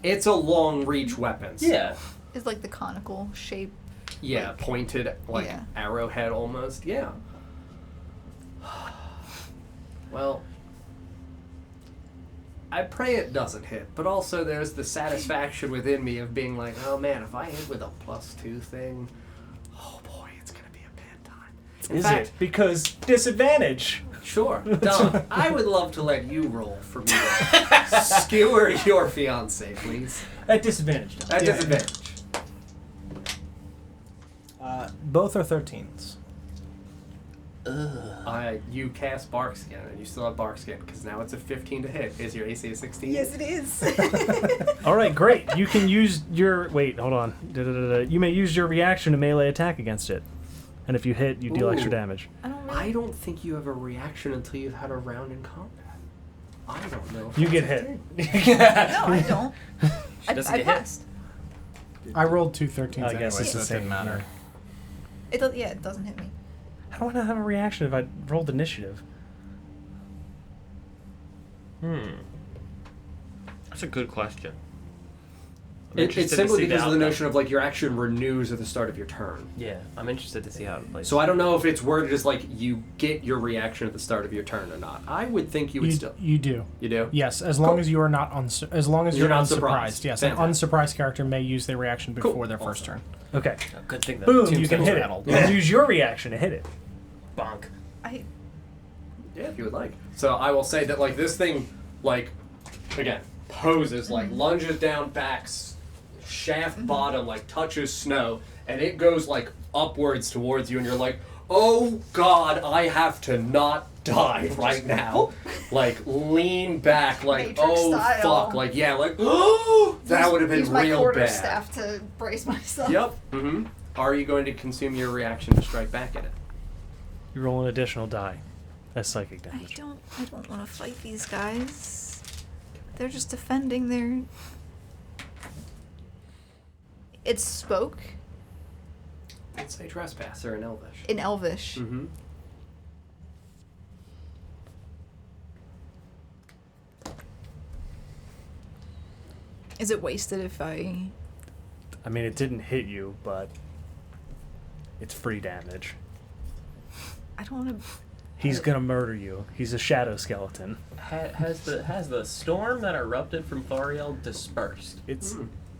it's a long reach weapon. So, yeah. Is like the conical shape. yeah, like- pointed like yeah. arrowhead almost. Yeah. Well, I pray it doesn't hit, but also there's the satisfaction within me of being like, oh man, if I hit with a +2 thing, oh boy, it's gonna be a bad time. In fact, it? Because disadvantage. Sure, Don, I would love to let you roll for me to skewer your fiance, please. At disadvantage. Don. At disadvantage. Both are 13s. You cast Bark Skin, and you still have Bark Skin, because now it's a 15 to hit. Is your AC a 16? Yes, it is. All right, great. You can use your... Wait, hold on. You may use your reaction to melee attack against it. And if you hit, you deal extra Ooh. damage. I don't think you have a reaction until you've had a round in combat. I don't know. If You that's get a hit. thing. No, I don't. doesn't I get hit. passed. I rolled 2 13s I guess anyway, it's so the it same didn't matter. It doesn't hit me. How do I not have a reaction if I rolled initiative? That's a good question. It's simply because of the notion of like your action renews at the start of your turn. Yeah, I'm interested to see how it plays. So I don't know if it's worded as like you get your reaction at the start of your turn or not. I would think you would still. You do. You do? Yes, as long as you are not as long as you're not unsurprised. surprised. Yes, Fantastic. an unsurprised character may use their reaction before Cool. their first Awesome. turn. Okay. Good thing that Boom, you can tombstone's hit rattled. it. And use your reaction to hit it. Bonk. Yeah, if you would like. So I will say that like this thing, like, again, poses, like lunges down backs, shaft bottom, like touches snow, and it goes like upwards towards you, and you're like, oh god, I have to not die right now. Like lean back, like Matrix oh style. fuck, like yeah, like oh that would have been Use my real quarter bad. staff to brace myself. Yep. Mm-hmm. Are you going to consume your reaction to strike back at it? You roll an additional die. That's psychic I damage. don't want to fight these guys. They're just defending their. It spoke It's a trespasser in Elvish. in Elvish. Mm-hmm. Is it wasted if I? I mean, it didn't hit you, but it's free damage. I don't want to. He's gonna murder you. He's a shadow skeleton. Has the storm that erupted from Thoriel dispersed? It's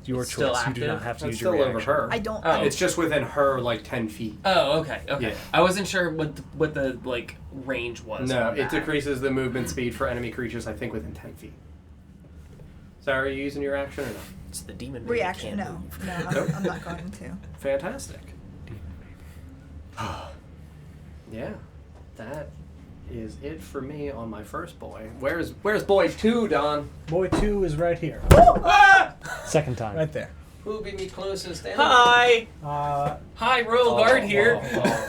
your It's still choice. You do not active? have to That's use your still over reaction. her. I don't. Oh. It's just within her, like 10 feet. Oh, okay. Yeah. I wasn't sure what the like range was. No, on it that. decreases the movement speed for enemy creatures, I think, within 10 feet. So are you using your action or no? It's the demon. Reaction? Can't No, move. no, I'm not going to. Fantastic. Yeah, that is it for me on my first boy. Where's boy 2, Don? Boy 2 is right here. Second time. Right there. Who be me closest? Hi, Uh, hi, Royal Guard here.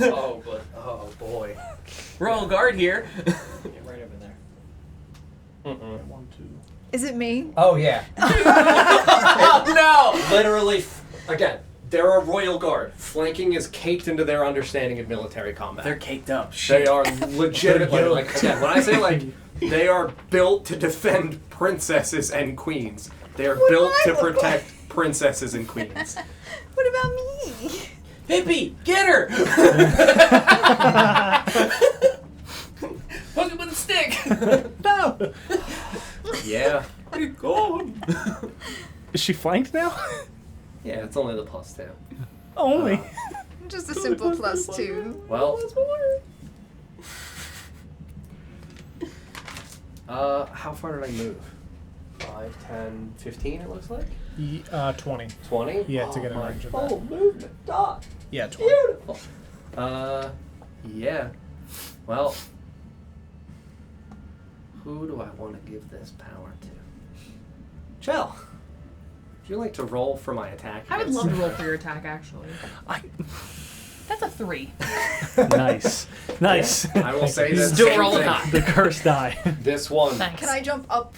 Oh boy. Royal Guard here. Get right over there. 1, 2. Is it me? Oh yeah. Oh no! Literally, again, they're a royal guard. Flanking is caked into their understanding of military combat. They're caked up. They Shit. are legitimately, like, again, when I say, like, they are built to defend princesses and queens. They are What do built I to look protect princesses and queens. What about me? Hippie, get her! Hook him with a stick. No. Yeah. Is she flanked now? Yeah, it's only the +2. Only. Just a simple +2. Well. How far did I move? 5, 10, 15, it looks like? 20. 20? Yeah, to get a my range of that. full movement. Dot. Yeah, 20. Beautiful. Yeah. Well, who do I want to give this power to? Chell, would you like to roll for my attack? I would against love to roll her? for your attack, actually. I, That's a 3. nice. Nice. I will say that Still same rolling thing. high. The cursed die. This one. Thanks. Can I jump up?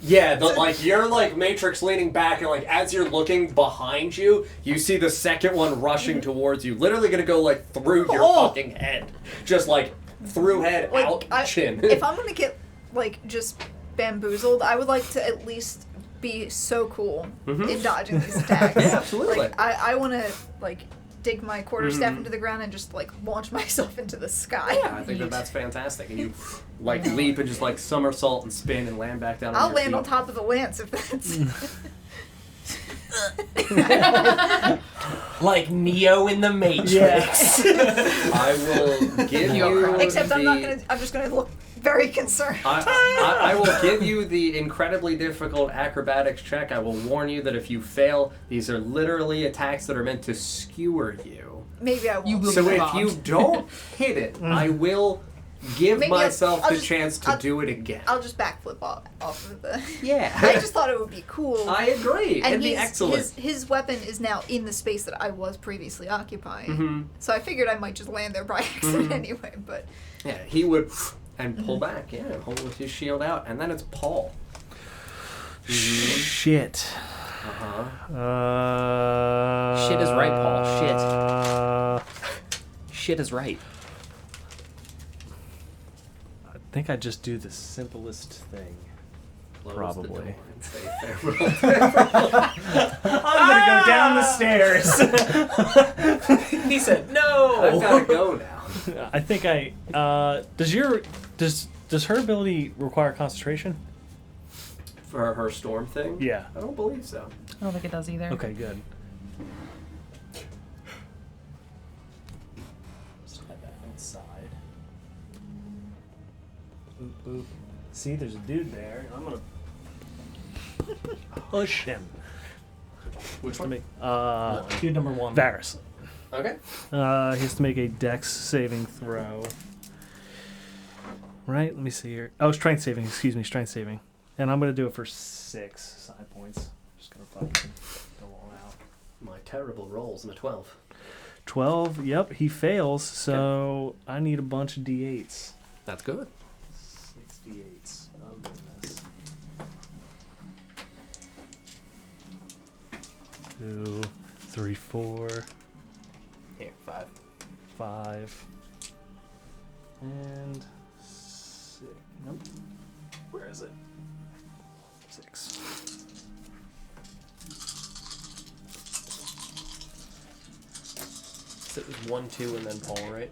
Yeah, like you're like Matrix leaning back, and like as you're looking behind you, you see the second one rushing towards you. Literally gonna go like through your fucking head, just like through head, Like, out chin. If I'm gonna get like just bamboozled, I would like to at least be so cool in dodging these attacks. Yeah, absolutely. Like, I want to like dig my quarterstaff into the ground and just like launch myself into the sky. Yeah, I think that's fantastic. And you like leap and just like somersault and spin and land back down. I'll on your land feet. on top of the lance if that's. Like Neo in the Matrix. Yes. I will give you. Except I'm just gonna look very concerned. I will give you the incredibly difficult acrobatics check. I will warn you that if you fail, these are literally attacks that are meant to skewer you. Maybe I won't. You will So be if robbed. you don't hit it, I will give Maybe myself I'll the just- chance to do it again. I'll just backflip off of the. Yeah. I just thought it would be cool. I agree. and It'd be excellent. his weapon is now in the space that I was previously occupying. Mhm. So I figured I might just land there by accident anyway. But Yeah, he would and pull back, and hold his shield out, and then it's Paul. Shit. Uh-huh. Shit is right, Paul. Shit is right. I think I just do the simplest thing. Close Probably. the door and say farewell. I'm gonna go down the stairs. He said no. I've got to go now. I think I. Does her ability require concentration? For her storm thing? Yeah. I don't believe so. I don't think it does either. Okay, good. Slide that inside. Boop boop. See, there's a dude there. I'm gonna push him. Which To one? make, Dude number 1. Varys. Okay. He has to make a dex saving throw. Right? Let me see here. Oh, strength saving. Excuse me, strength saving. And I'm going to do it for 6 side points. Just going to fucking go all out. My terrible rolls in a 12. 12. Yep, he fails. So I need a bunch of d8s. That's good. 6 d8s. Oh, goodness. 2, 3, 4, Here, 5. 5, and 6. Nope. Where is it? 6. So it was 1, 2, and then Paul, right?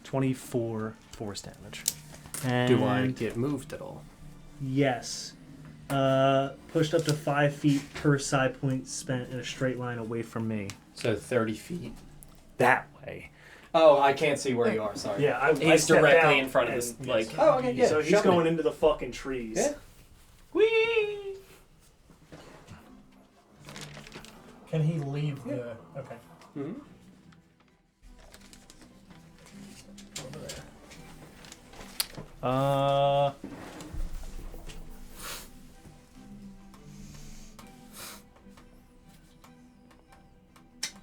24 force damage. And Do I get moved at all? Yes. Pushed up to 5 feet per side point spent in a straight line away from me. So 30 feet. That way. Oh, I can't see where you are. Sorry. Yeah, I He's stepped directly out in front of and- us, like- Oh, okay. Yeah. So he's shove me. going into the fucking trees. Yeah. Whee! Can he leave the... Okay. Mhm.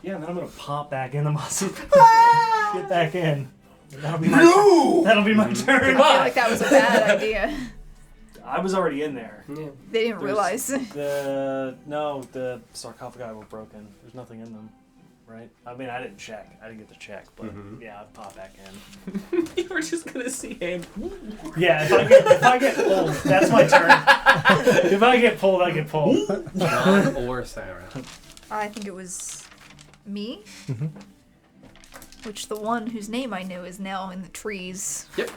Yeah, and then I'm gonna pop back in the muscle. Get back in. That'll be my That'll be my turn. I feel like that was a bad idea. I was already in there. Yeah. They didn't There's- realize. The sarcophagi were broken. There's nothing in them, right? I mean, I didn't check. I didn't get to check, but yeah, I'd pop back in. You were just gonna see him. Yeah, if I get pulled, that's my turn. If I get pulled, I get pulled. John or Sarah? I think it was me. Which the one whose name I knew is now in the trees. Yep.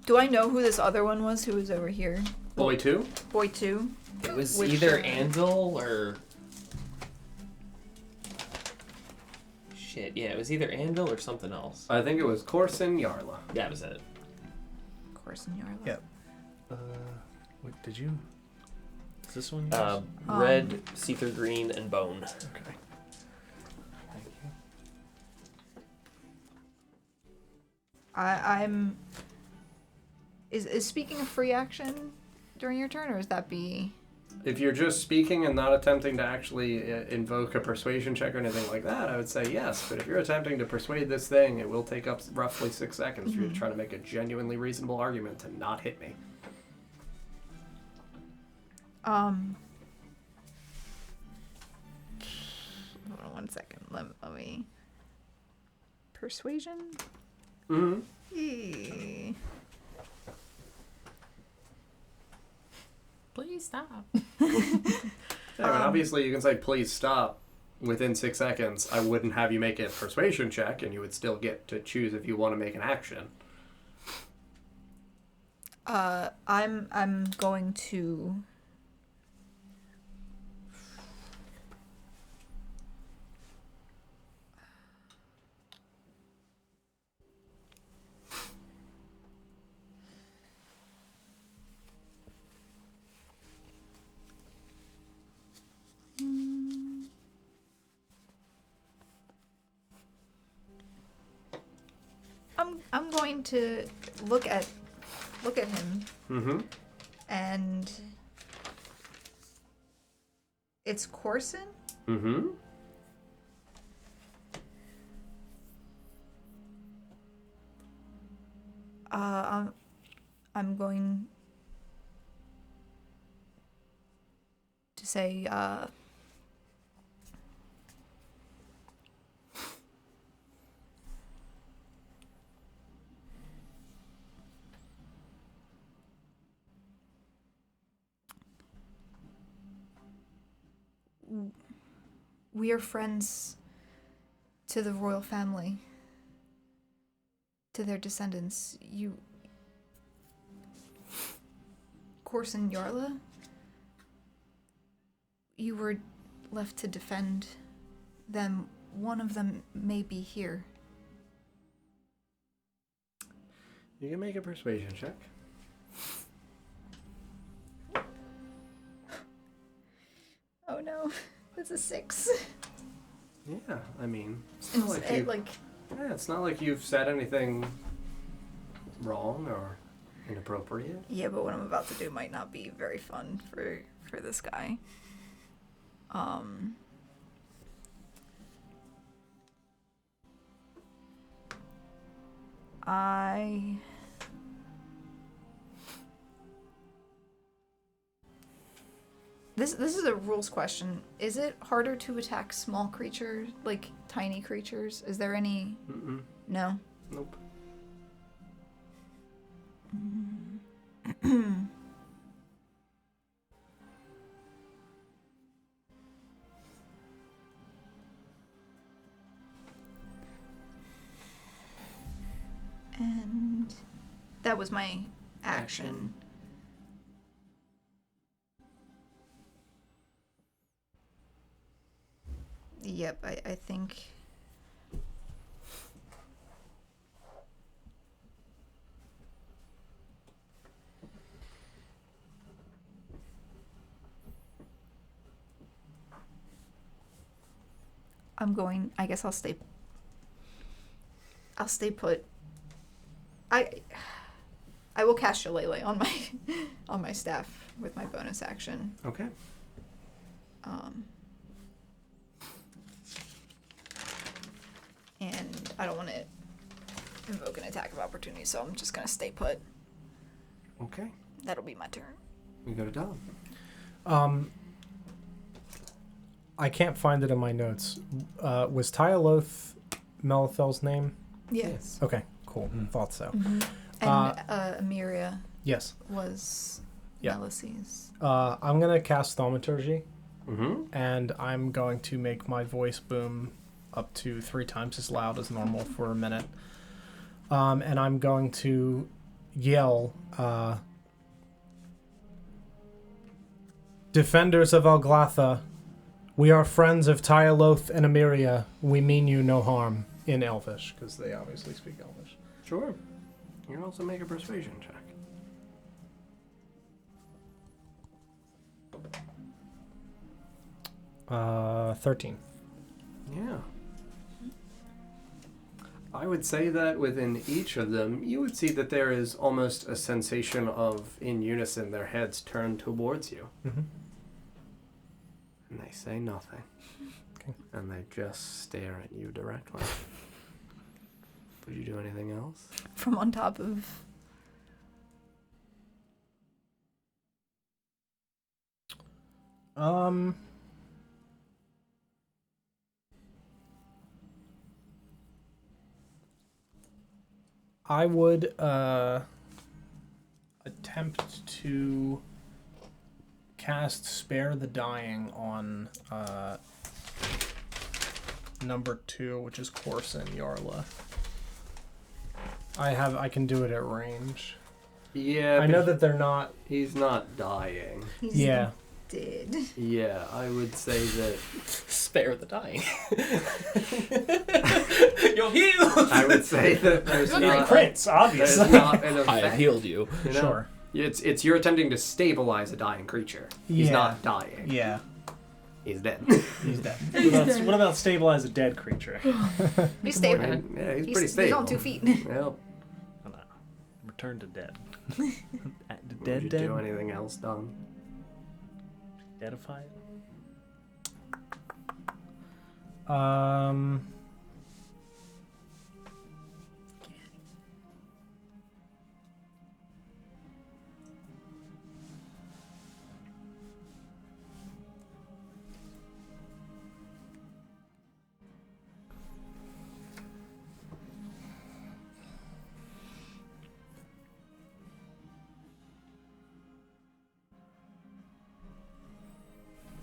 Do I know who this other one was who was over here? Boy 2? Boy 2? It was Which, either uh, Andal or... Shit, yeah, it was either Andal or something else. I think it was Corson Yarla. That was it. Corson Yarla. Yep. Wait, did you? Is this one? Red, see-through green, and bone. Okay. Thank you. I'm. Is speaking a free action during your turn, or is that be? If you're just speaking and not attempting to actually invoke a persuasion check or anything like that, I would say yes. But if you're attempting to persuade this thing, it will take up roughly 6 seconds for you to try to make a genuinely reasonable argument to not hit me. Hold on 1 second. Let me. Persuasion. Mm-hmm. Please stop. Yeah, I mean, obviously you can say, please stop within 6 seconds. I wouldn't have you make a persuasion check, and you would still get to choose if you want to make an action. I'm going to... I'm going to look at him. Mm-hmm. And it's Corson? Mm-hmm. I'm going to say, we are friends to the royal family, to their descendants. Corson Yarla, you were left to defend them. One of them may be here. You can make a persuasion check. Oh no, that's a 6. Yeah, I mean, it's not it's not like you've said anything wrong or inappropriate. Yeah, but what I'm about to do might not be very fun for this guy. This is a rules question. Is it harder to attack small creatures, like tiny creatures? Is there any? Mm-mm. No. Nope. And that was my action. Yep, I think... I guess I'll stay put. I will cast Shillelagh on my staff with my bonus action. Okay. And I don't want to invoke an attack of opportunity, so I'm just gonna stay put. Okay. That'll be my turn. We go to Dom. I can't find it in my notes. Was Tyaloth Melithel's name? Yes. Okay, cool. Thought so. Mm-hmm. And Emiria Yes. was Yeah. Melissa's. I'm going to cast Thaumaturgy, Mm-hmm. and I'm going to make my voice boom up to 3 times as loud as normal for a minute. And I'm going to yell, Defenders of Alglatha, we are friends of Tyaloth and Emiria. We mean you no harm. In Elvish, because they obviously speak Elvish. Sure. You can also make a persuasion check. 13. Yeah. I would say that within each of them, you would see that there is almost a sensation of, in unison, their heads turned towards you. Mm-hmm. And they say nothing. Okay. And they just stare at you directly. Would you do anything else? From on top of... I would attempt to cast Spare the Dying on number 2, which is Corson Yarla. I can do it at range. Yeah, I know that they're not. He's not dying. He's Yeah. dead. Yeah, I would say that. Spare the dying. You'll heal. I would say that there's not. Crits, obviously. There's not an effect. I have healed you. You know? Sure. It's you're attempting to stabilize a dying creature. He's Yeah. not dying. Yeah. He's dead. He's dead. What about stabilize a dead creature? He's stable. Yeah, he's pretty He's stable. on 2 feet. Well, Oh, no. Return to dead. would you do anything else, Don? Deadify it?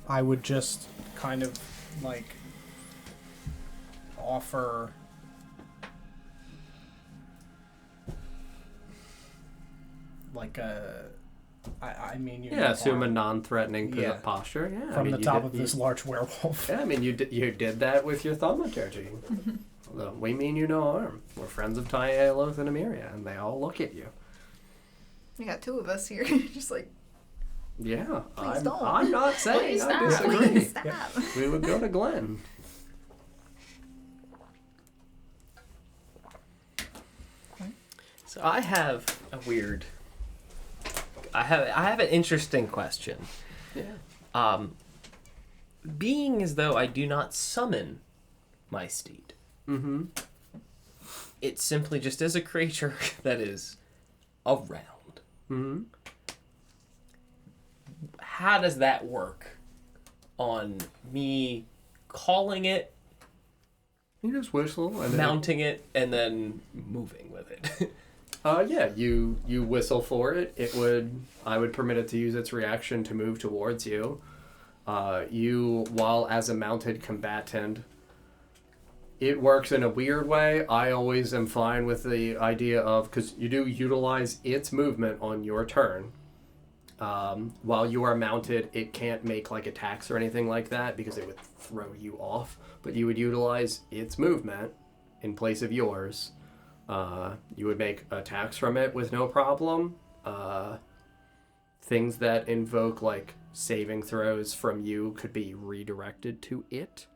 I would just kind of like offer like I mean you Yeah, know, assume a arm non-threatening Yeah. posture. Yeah, from I mean, the you top did- of this large werewolf. Yeah, I mean you did that with your thaumaturgy. We mean you no harm. We're friends of Ty Aloth and Emiria, and they all look at you. We got 2 of us here. Just like, Yeah, Please don't. I'm not saying please I stop. disagree. Please stop. We would go to Glenn. So I have a weird. I have an interesting question. Yeah. Being as though I do not summon my steed, Mm-hmm. it simply just is a creature that is around. Mm-hmm. How does that work on me calling it, You just whistle and mounting it, and then moving with it? yeah, you whistle for it. I would permit it to use its reaction to move towards you. While as a mounted combatant, it works in a weird way. I always am fine with the idea of, because you do utilize its movement on your turn. While you are mounted, it can't make like attacks or anything like that because it would throw you off. But you would utilize its movement in place of yours. You would make attacks from it with no problem. Things that invoke like saving throws from you could be redirected to it.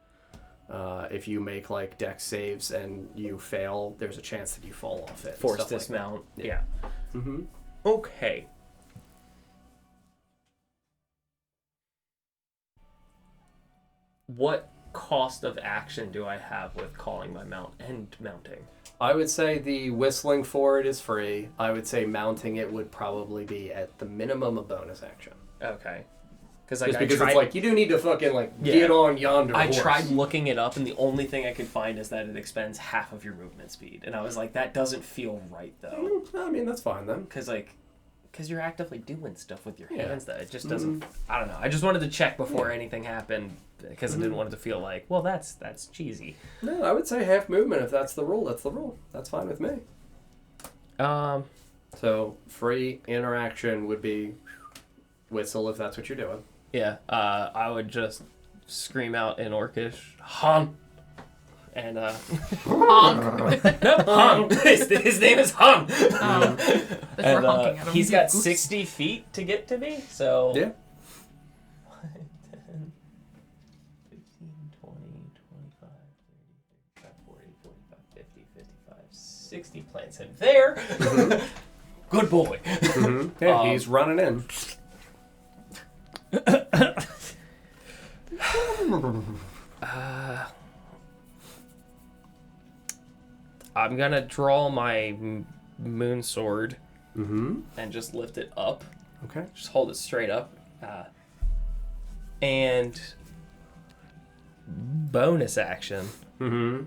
If you make like dex saves and you fail, there's a chance that you fall off it. Force stuff like dismount. that. Yeah. Mm-hmm. Okay. What cost of action do I have with calling my mount and mounting? I would say the whistling for it is free. I would say mounting it would probably be at the minimum a bonus action. Okay. Just because it's like, you do need to fucking like Yeah. get on yonder I horse. tried looking it up, and the only thing I could find is that it expends half of your movement speed. And I was like, that doesn't feel right, though. I mean, that's fine then. Because you're actively doing stuff with your Yeah. hands that it just doesn't... I don't know. I just wanted to check before anything happened, because I didn't want it to feel like, well, that's cheesy. No, I would say half movement. If that's the rule, that's the rule. That's fine with me. So free interaction would be whistle if that's what you're doing. Yeah, I would just scream out in Orcish, Hun! And, Honk. no, Hun! His name is Hun! But we're And honking at him. he's got 60 feet to get to me, so... Yeah. 10, 15, 20, 25, 30, 35, 40, 45, 50, 55, 60 plants him there. Good boy. Mm-hmm. Yeah, he's running in. I'm gonna draw my moon sword Mm-hmm. and just lift it up. Okay. Just hold it straight up. And bonus action, Mm-hmm.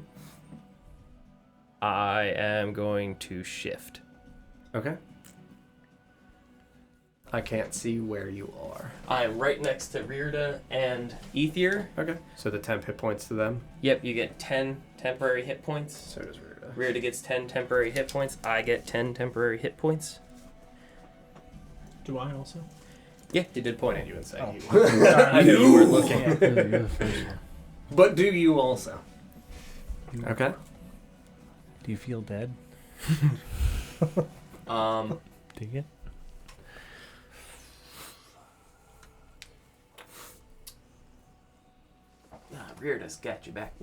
I am going to shift. Okay. I can't see where you are. I'm right next to Rirda and Ether. Okay. So the 10 hit points to them. Yep, you get 10 temporary hit points. So does Rirda. Rirda gets 10 temporary hit points. I get 10 temporary hit points. Do I also? Yeah, he did point at you and say Oh. you. I knew you weren't looking. You're the first one. But do you also? Okay. Do you feel dead? Do you? Rirda's got you back.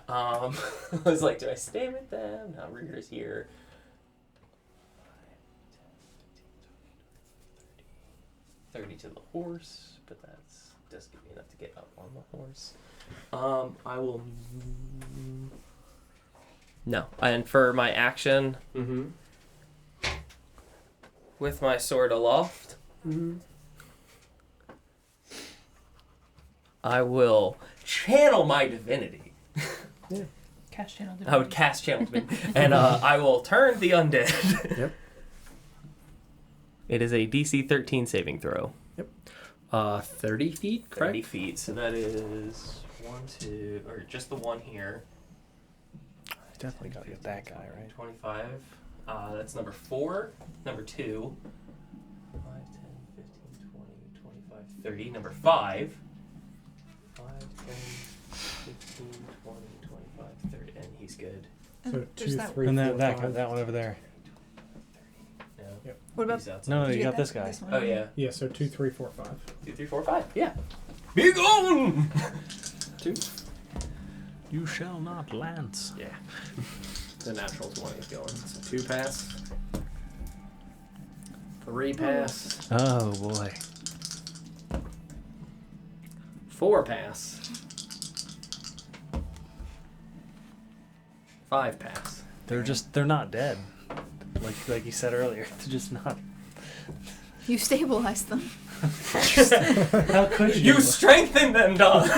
I was like, do I stay with them? Now Rirda's here. 30 to the horse, but that's just give me enough to get up on the horse. I will. No, and for my action, with my sword aloft, I will channel my divinity. Cast channel. I would cast channel divinity, and I will turn the undead. Yep. It is a DC 13 saving throw. 30 feet, correct? 30 feet, so that is 1, 2, or just the one here. Definitely gotta get that guy, right? 25. That's number 4. Number 2. 5, 10, 15, 20, 25, 30. Number 5. 5, 10, 15, 20, 25, 30. And he's good. So There's 2, that- 3, And 4, that 5. that one over there. No. Yep. What about? He's outside. No, Did you get got this guy. one? Oh, yeah. Yeah, so 2, 3, 4, 5. 2, 3, 4, 5. Yeah. Be gone! 2. You shall not lance. Yeah. The natural 20 is going. So 2 pass. 3 pass. Oh boy. 4 pass. 5 pass. They're not dead. Like you said earlier. They're just not. You stabilized them. How could you? You strengthen them, Don!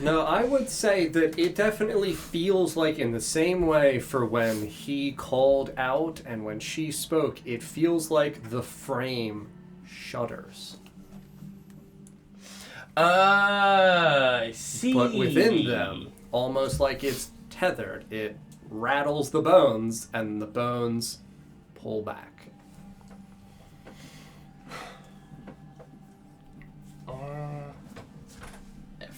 No, I would say that it definitely feels like in the same way for when he called out and when she spoke, it feels like the frame shudders. I see. But within them, almost like it's tethered, it rattles the bones and the bones pull back.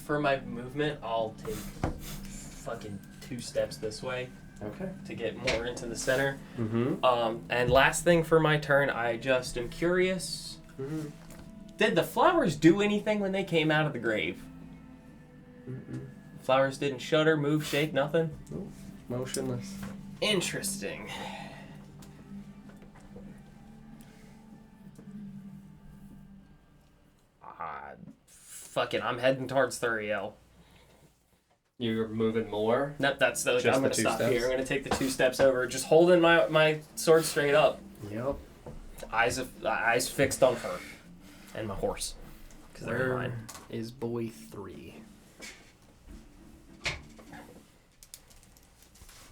For my movement, I'll take fucking 2 steps this way Okay. to get more into the center. Mm-hmm. And last thing for my turn, I just am curious. Did the flowers do anything when they came out of the grave? Flowers didn't shudder, move, shake, nothing? Motionless. Interesting. Fuck it, I'm heading towards Thuriel. You're moving more. Nope, that's the. Just I'm the gonna 2 stop steps? here. I'm gonna take the 2 steps over, just holding my sword straight up, Yep. eyes fixed on her and my horse, because they're Where mine. is boy 3?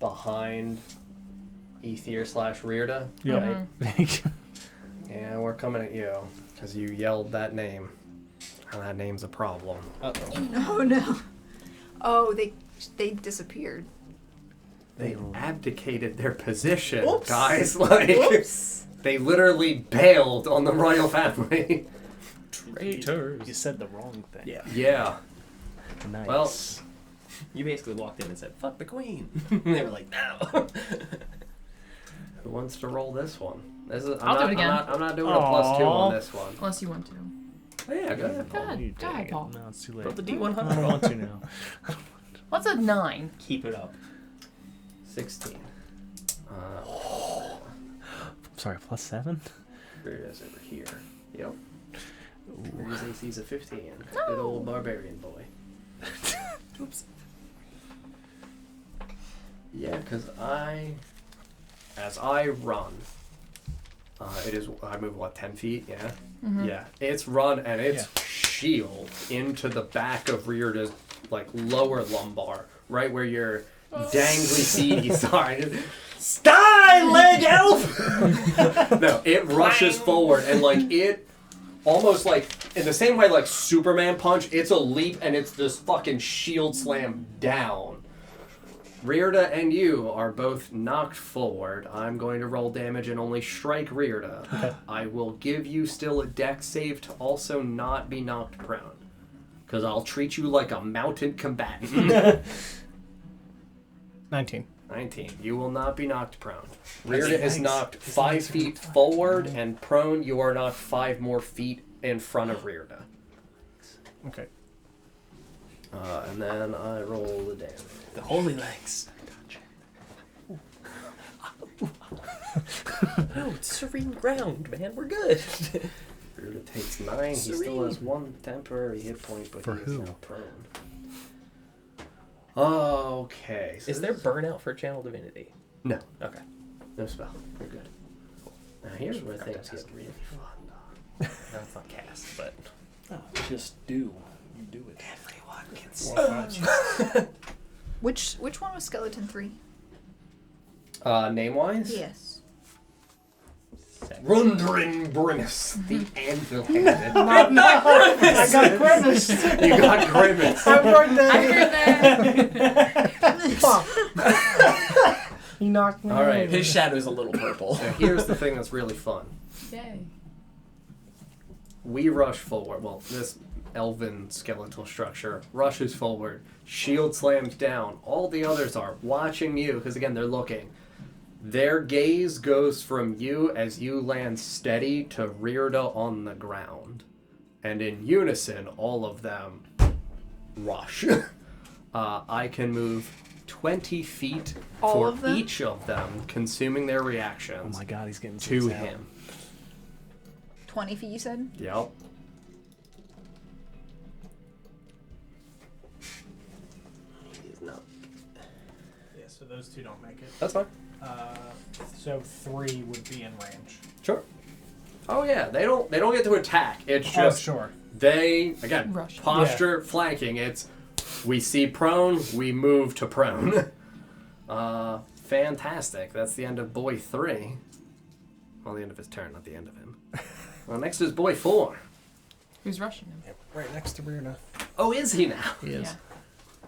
Behind Ether/Rirda. Yeah. Right? Yeah, we're coming at you because you yelled that name, and that name's a problem. Oh no. Oh, they disappeared. They abdicated their position, Oops. guys. Like Oops. they literally bailed on the royal family. You said the wrong thing. Yeah. Yeah. Nice. Well, You basically walked in and said, "Fuck the queen." And they were like, "No." who wants to roll this one? This is, I'll do it again. I'm not doing a +2 on Aw. this one. Unless you want to. Oh, yeah, go ahead. Go ahead. You Go ahead, dang it. Paul. No, it's too late. Roll the I don't D100. want to now. What's a 9? Keep it up. 16. Sorry, +7? Where is over here? Yep. Where's AC's a 15? Good old barbarian boy. Oops. Yeah, because as I run, I move, 10 feet? Yeah? Yeah. It's run and it's shield into the back of Rirda's, lower lumbar, right where your dangly seeds are. Stop! my leg, elf! No, it rushes forward and like it almost like in the same way like Superman punch, it's a leap and it's this fucking shield slam down. Rirda and you are both knocked forward. I'm going to roll damage and only strike Rirda. Okay. I will give you still a dex save to also not be knocked prone. Because I'll treat you like a mounted combatant. 19. 19. You will not be knocked prone. Rirda is knocked 5 feet forward, and prone, you are knocked 5 more feet in front of Rirda. Okay. And then I roll the damage. The holy legs. No, it's serene ground, man. We're good. Rirda takes 9. He still has 1 temporary hit point, but For he is who? now prone. Okay. So Is there burnout for Channel Divinity? No. Okay. No spell. You're good. Now here's where things get really fun. No, it's not cast, but Just do. You do it. everyone can see. Which one was Skeleton 3? Name-wise? Yes. Rundrin Grimace, the anvil-handed. I got grimaced. You got Grimace. Happy birthday. Fuck. He knocked me All right. over. His shadow's a little purple. So here's the thing that's really fun. Yay. We rush forward. Well, this elven skeletal structure rushes forward. Shield slams down. All the others are watching you, because again, they're looking. Their gaze goes from you as you land steady to Rirda on the ground. And in unison, all of them rush. I can move 20 feet All for of them? each of them, consuming their Oh reactions my god, he's getting to six out. him. 20 feet, you said? Yep. He's not. Yeah, so those two don't make it. That's fine. So 3 would be in range. Sure. Oh yeah, they don't get to attack. It's just sure. they again Rush. posture flanking. It's we see prone, we move to prone. Fantastic. That's the end of boy 3. Well, the end of his turn, not the end of him. Well, next is boy 4. Who's rushing him? Right next to Rirda. Oh, is he now? He is. Yeah.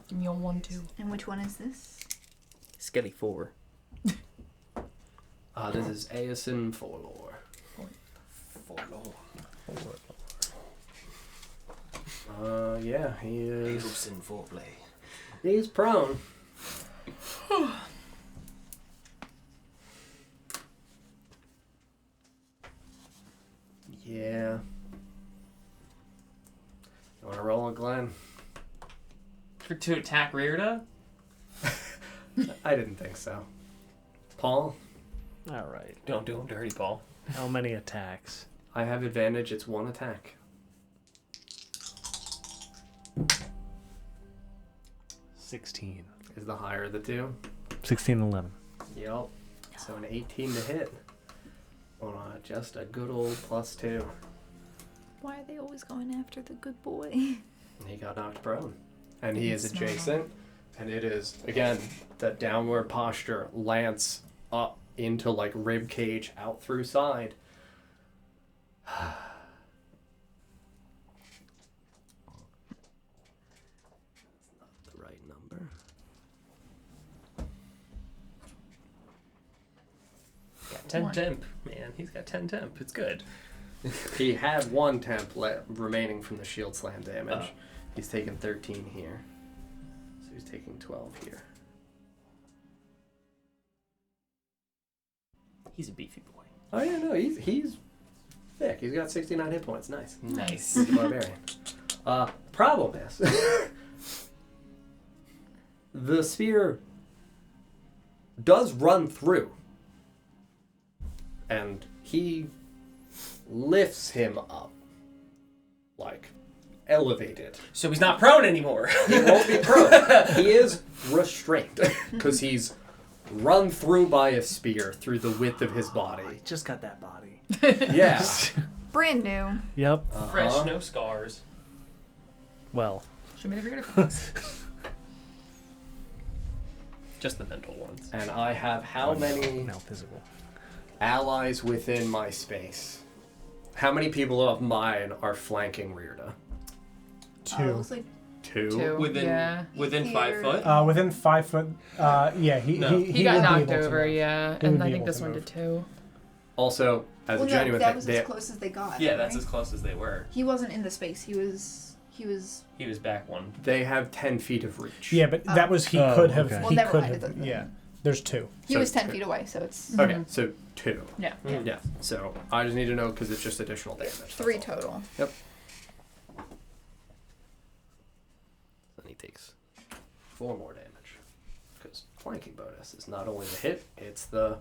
Give me a 1-2. And which one is this? Skelly 4. This is Aeson Forlor. Yeah, he is. Aeson foreplay. He's prone. Yeah. You want to roll it, Glenn? To attack Rirda? I didn't think so. Paul, Alright. Don't do him dirty, Paul. How many attacks? I have advantage. It's 1 attack. 16. Is the higher of the 2? 16 and 11. Yep. So an 18 to hit. Just a good old +2. Why are they always going after the good boy? He got knocked prone. And he is It's not. adjacent. And it is, again, that downward posture, lance up into like rib cage, out through side. That's not the right number. Got 10 temp, man. He's got 10 temp. It's good. He had 1 temp remaining from the shield slam damage. Oh. He's taken 13 here. So he's taking 12 here. He's a beefy boy. Oh yeah, no, he's thick. He's got 69 hit points. Nice. Nice. He's a barbarian. Problem is, the spear does run through, and he lifts him up, like elevated. So he's not prone anymore. He won't be prone. He is restrained because he's run through by a spear through the width of his body. Just got that body. Yeah. Brand new. Yep. Fresh, no scars. Well, Show me the greater class. Just the mental ones. And I have how many Now physical. allies within my space? How many people of mine are flanking Rearda? It 2. was like Two. Within 5 foot. Within 5 foot. Yeah, he No. he, He would got be knocked able to over, move. yeah. He would And I be think able this to one move. did too. Also, as well, a no, genuine that thing, was as close as they got. Yeah, that's right? as close as they were. He wasn't in the space. He was. He was back one. they have 10 feet of reach. Yeah, but that was he Oh, could have. okay. Well, He never could mind, it have. doesn't Yeah, matter. there's 2. He So was 10 two. feet away, so it's Okay, so 2. Yeah. Yeah, so I just need to know because it's just additional damage. 3 that's all. total. Yep. Then he takes 4 more damage. Because flanking bonus is not only the hit, it's the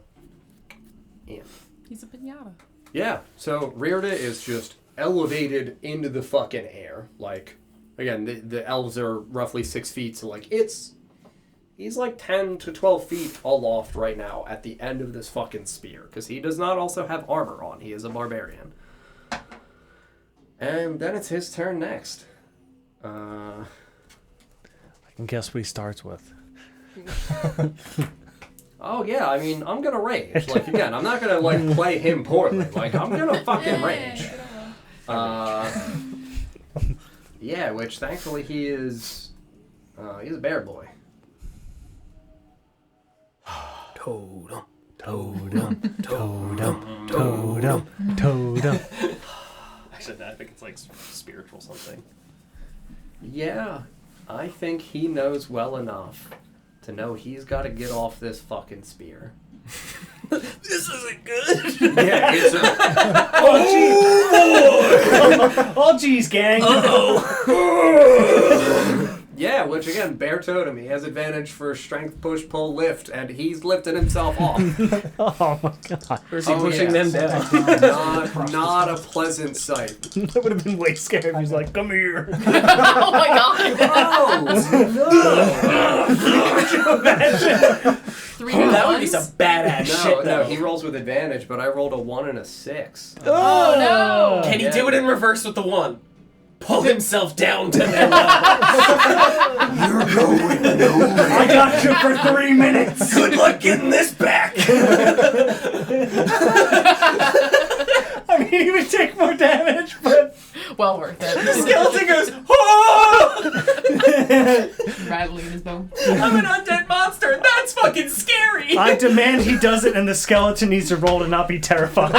imp. He's a pinata. Yeah, so Rearda is just elevated into the fucking air. Like, again, the elves are roughly 6 feet, so like he's like 10 to 12 feet aloft right now at the end of this fucking spear. Because he does not also have armor on. He is a barbarian. And then it's his turn next. I can guess what he starts with. Oh yeah, I mean, I'm gonna rage. Like again, I'm not gonna like play him poorly. Like I'm gonna fucking rage. Yeah, which thankfully he's a bear boy. Totem, totem, totem, totem, totem. Actually, no, I think it's like spiritual something. Yeah, I think he knows well enough to know he's got to get off this fucking spear. This isn't good. Yeah, it's a, Oh, geez, gang. yeah, which again, bear totem. He has advantage for strength, push, pull, lift, and he's lifting himself off. Oh my god. Or is he Oh, pushing yeah. them down? Not a pleasant sight. That would have been way scary. He's like, come here. Oh my god! No! 3 That would be ones? some badass shit. No, though. he rolls with advantage, but I rolled a 1 and a 6. Oh no! Can he Yeah. do it in reverse with the 1? Pull himself down to their level. I got you for 3 minutes. Good luck getting this back. I mean, he would take more damage, but Well worth The it. skeleton goes, oh! Rattling his bone. I'm an undead monster, and that's fucking scary. I demand he does it, and the skeleton needs to roll to not be terrified.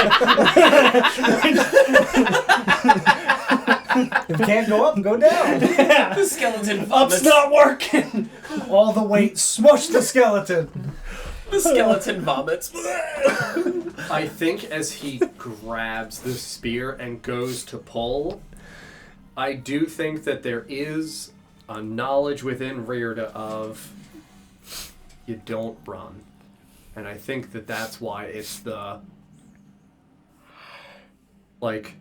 If you can't go up, go down. The skeleton Up's vomits. not working. All the weight, smush the skeleton. The skeleton vomits. I think as he grabs the spear and goes to pull, I do think that there is a knowledge within Rearda of you don't run. And I think that that's why it's the like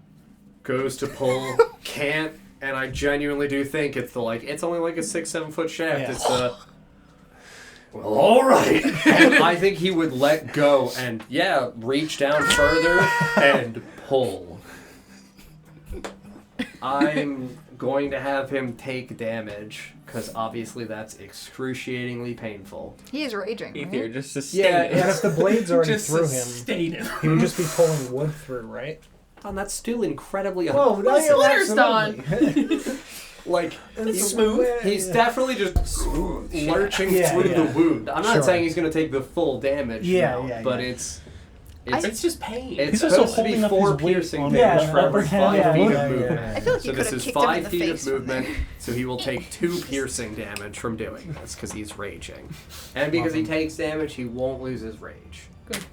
goes to pull, can't, and I genuinely do think it's the like it's only like a 6-7 foot shaft. Yeah. It's the well, all right. And I think he would let go and reach down further and pull. I'm going to have him take damage because obviously that's excruciatingly painful. He is raging. Ether, Right? just sustain Yeah, it. And if the blade's already Just through him, sustain it. he would just be pulling wood through, right? And that's still incredibly Whoa, The splinter's done. like It's smooth. he's definitely just lurching Yeah, through yeah. the wound. I'm not Sure. saying he's going to take the full damage. Yeah, no, yeah, but yeah. it's It's just pain. it's He's also supposed to be holding up 4 his weight piercing on damage the for every upper hand. 5 feet Yeah, of movement. yeah. I feel like So you could this have is kicked him in 5 the feet face of from movement, there. so he will take 2 piercing damage from doing this because he's raging. And because he takes damage, he won't lose his rage. Good.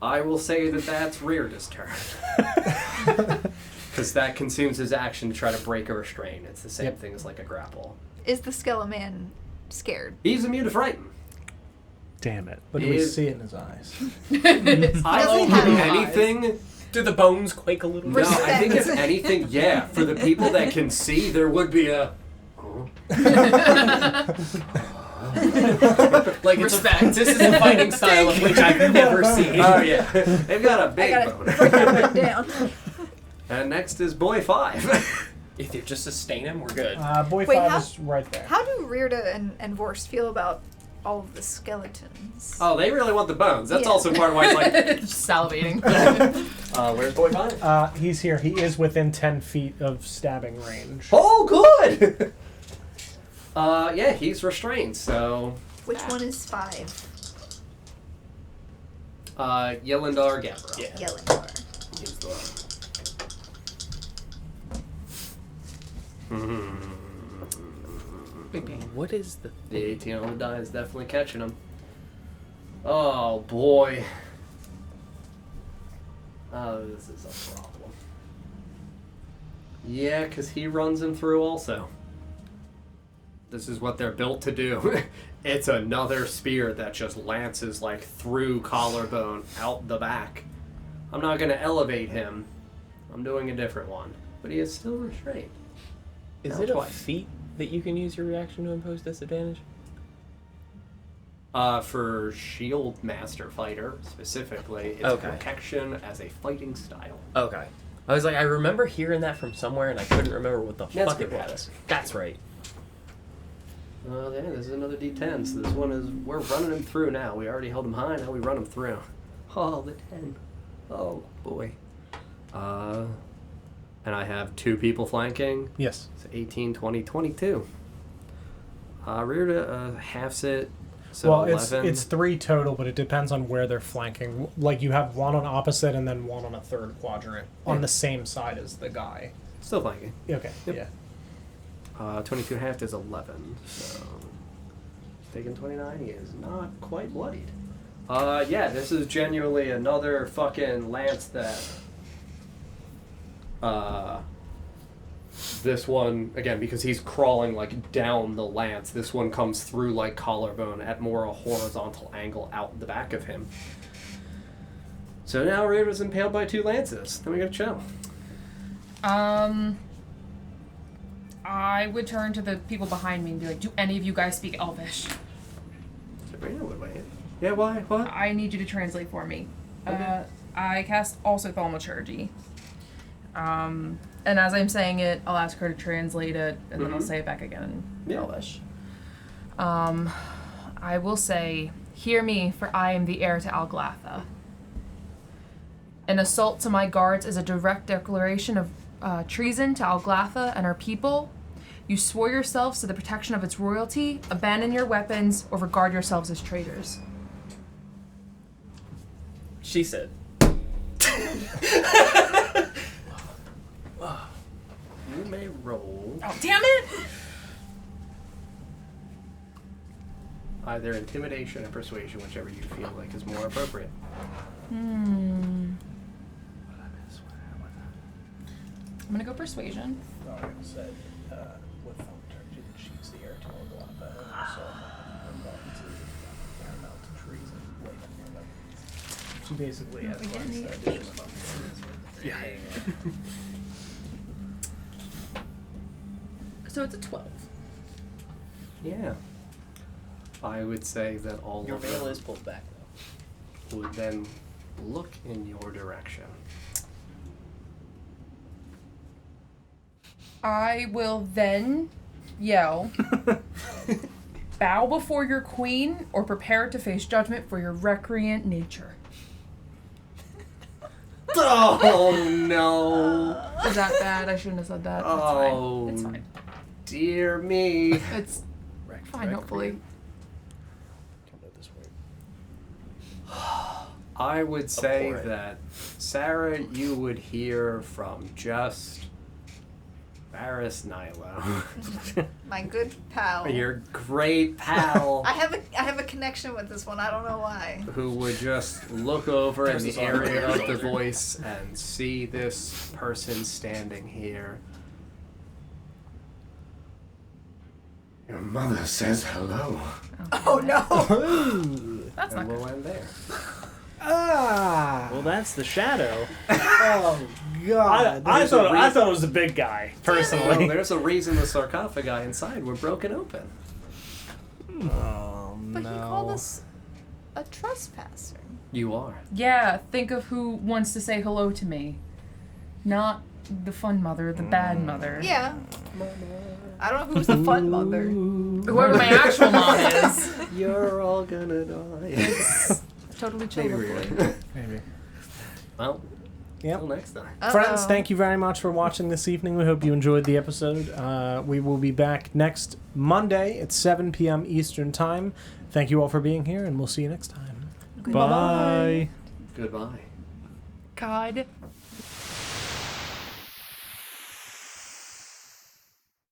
I will say that that's Rearda's turn. Because that consumes his action to try to break a restraint. It's the same thing as like a grapple. Is the Skeleman scared? He's immune to frighten. Damn it. But do we Is- see it in his eyes? I doesn't don't have do eyes. anything. Do the bones quake a little No, bit? I think if anything, yeah. For the people that can see, there would be a. Like, respect. This is a fighting style of which I've never seen. Oh yeah, they've got a I big gotta bone. bring that down. And next is Boy 5. If you just sustain him, we're good. Boy Wait, 5 how- is right there. How do Rearda and Vorst feel about all of the skeletons. Oh, they really want the bones. That's Yeah. also part of why he's like, Just salivating. where's Boy Five? He's here. He is within 10 feet of stabbing range. Oh, good! Yeah, he's restrained, so... Which one is 5? Yelendar Gabra. Yeah. Yelendar. He's the one. Big pain. What is the The 18 on the die is definitely catching him. Oh, boy. Oh, this is a problem. Yeah, because he runs him through also. This is what they're built to do. It's another spear that just lances like through collarbone, out the back. I'm not going to elevate him. I'm doing a different one. But he is still restrained. Is Now it a twice. feat that you can use your reaction to impose disadvantage? For Shield Master Fighter, specifically, it's Okay. protection as a fighting style. Okay. I was like, I remember hearing that from somewhere, and I couldn't remember what the That's fuck it good. was. That's right. Yeah, this is another D10, so this one is, we're running him through now. We already held him high, now we run him through. Oh, the 10. Oh, boy. And I have 2 people flanking. Yes. So 18, 20, 22. Rear halves it, so well, 11. it's 3 total, but it depends on where they're flanking. Like, you have one on opposite and then one on a third quadrant on the same side as the guy. Still flanking. Okay, Yep. yeah. 22 and a half is 11, so taking 29, he is not quite bloodied. Yeah, this is genuinely another fucking lance that, this one, again, because he's crawling, like, down the lance, this one comes through, like, collarbone at more a horizontal angle out the back of him. So now Raid was impaled by 2 lances. Then we got Cho. I would turn to the people behind me and be like, do any of you guys speak Elvish? Sabrina would wait. Yeah, why? What? I need you to translate for me. Okay. I cast also thaumaturgy. And as I'm saying it, I'll ask her to translate it, and then I'll say it back again in Yeah. Elvish. I will say, hear me, for I am the heir to Alglatha. An assault to my guards is a direct declaration of treason to Alglatha and her people. You swore yourselves to the protection of its royalty, abandon your weapons, or regard yourselves as traitors. She said. You may roll Oh, damn it! either intimidation or persuasion, whichever you feel like is more appropriate. I'm gonna go persuasion. said with thaumaturgy that she's the heir to Alglatha, and so paramount to treason. She basically has Yeah. So it's a 12. Yeah. I would say that all Your of veil them is pulled back, though. would then look in your direction. I will then yell, bow before your queen, or prepare to face judgment for your recreant nature. Oh no! Is that bad? I shouldn't have said that. Oh, It's fine. dear me. It's fine, hopefully. I would say Abhorrent. that, Sarah, you would hear from just Varys Nilo. My good pal. Your great pal. I have a connection with this one. I don't know why. Who would just look over in There's the this arm area over of your the shoulder. voice and see this person standing here. Your mother says hello. Oh no! That's not And good. we'll end there. Ah! Well, that's the shadow. Oh God! I There's a thought it was the big guy, Well, personally. there's a reason the sarcophagi inside were broken open. Oh But he called us a trespasser. You are. Yeah, think of who wants to say hello to me. Not the fun mother, the bad mother. Yeah. I don't know who's the fun mother. Whoever my actual mom is. You're all gonna die. Totally chill Maybe we're before. gonna- Maybe. Well, Yep. till next time. Friends, thank you very much for watching this evening. We hope you enjoyed the episode. We will be back next Monday at 7 p.m. Eastern Time. Thank you all for being here, and we'll see you next time. Goodbye. Bye. Goodbye. God.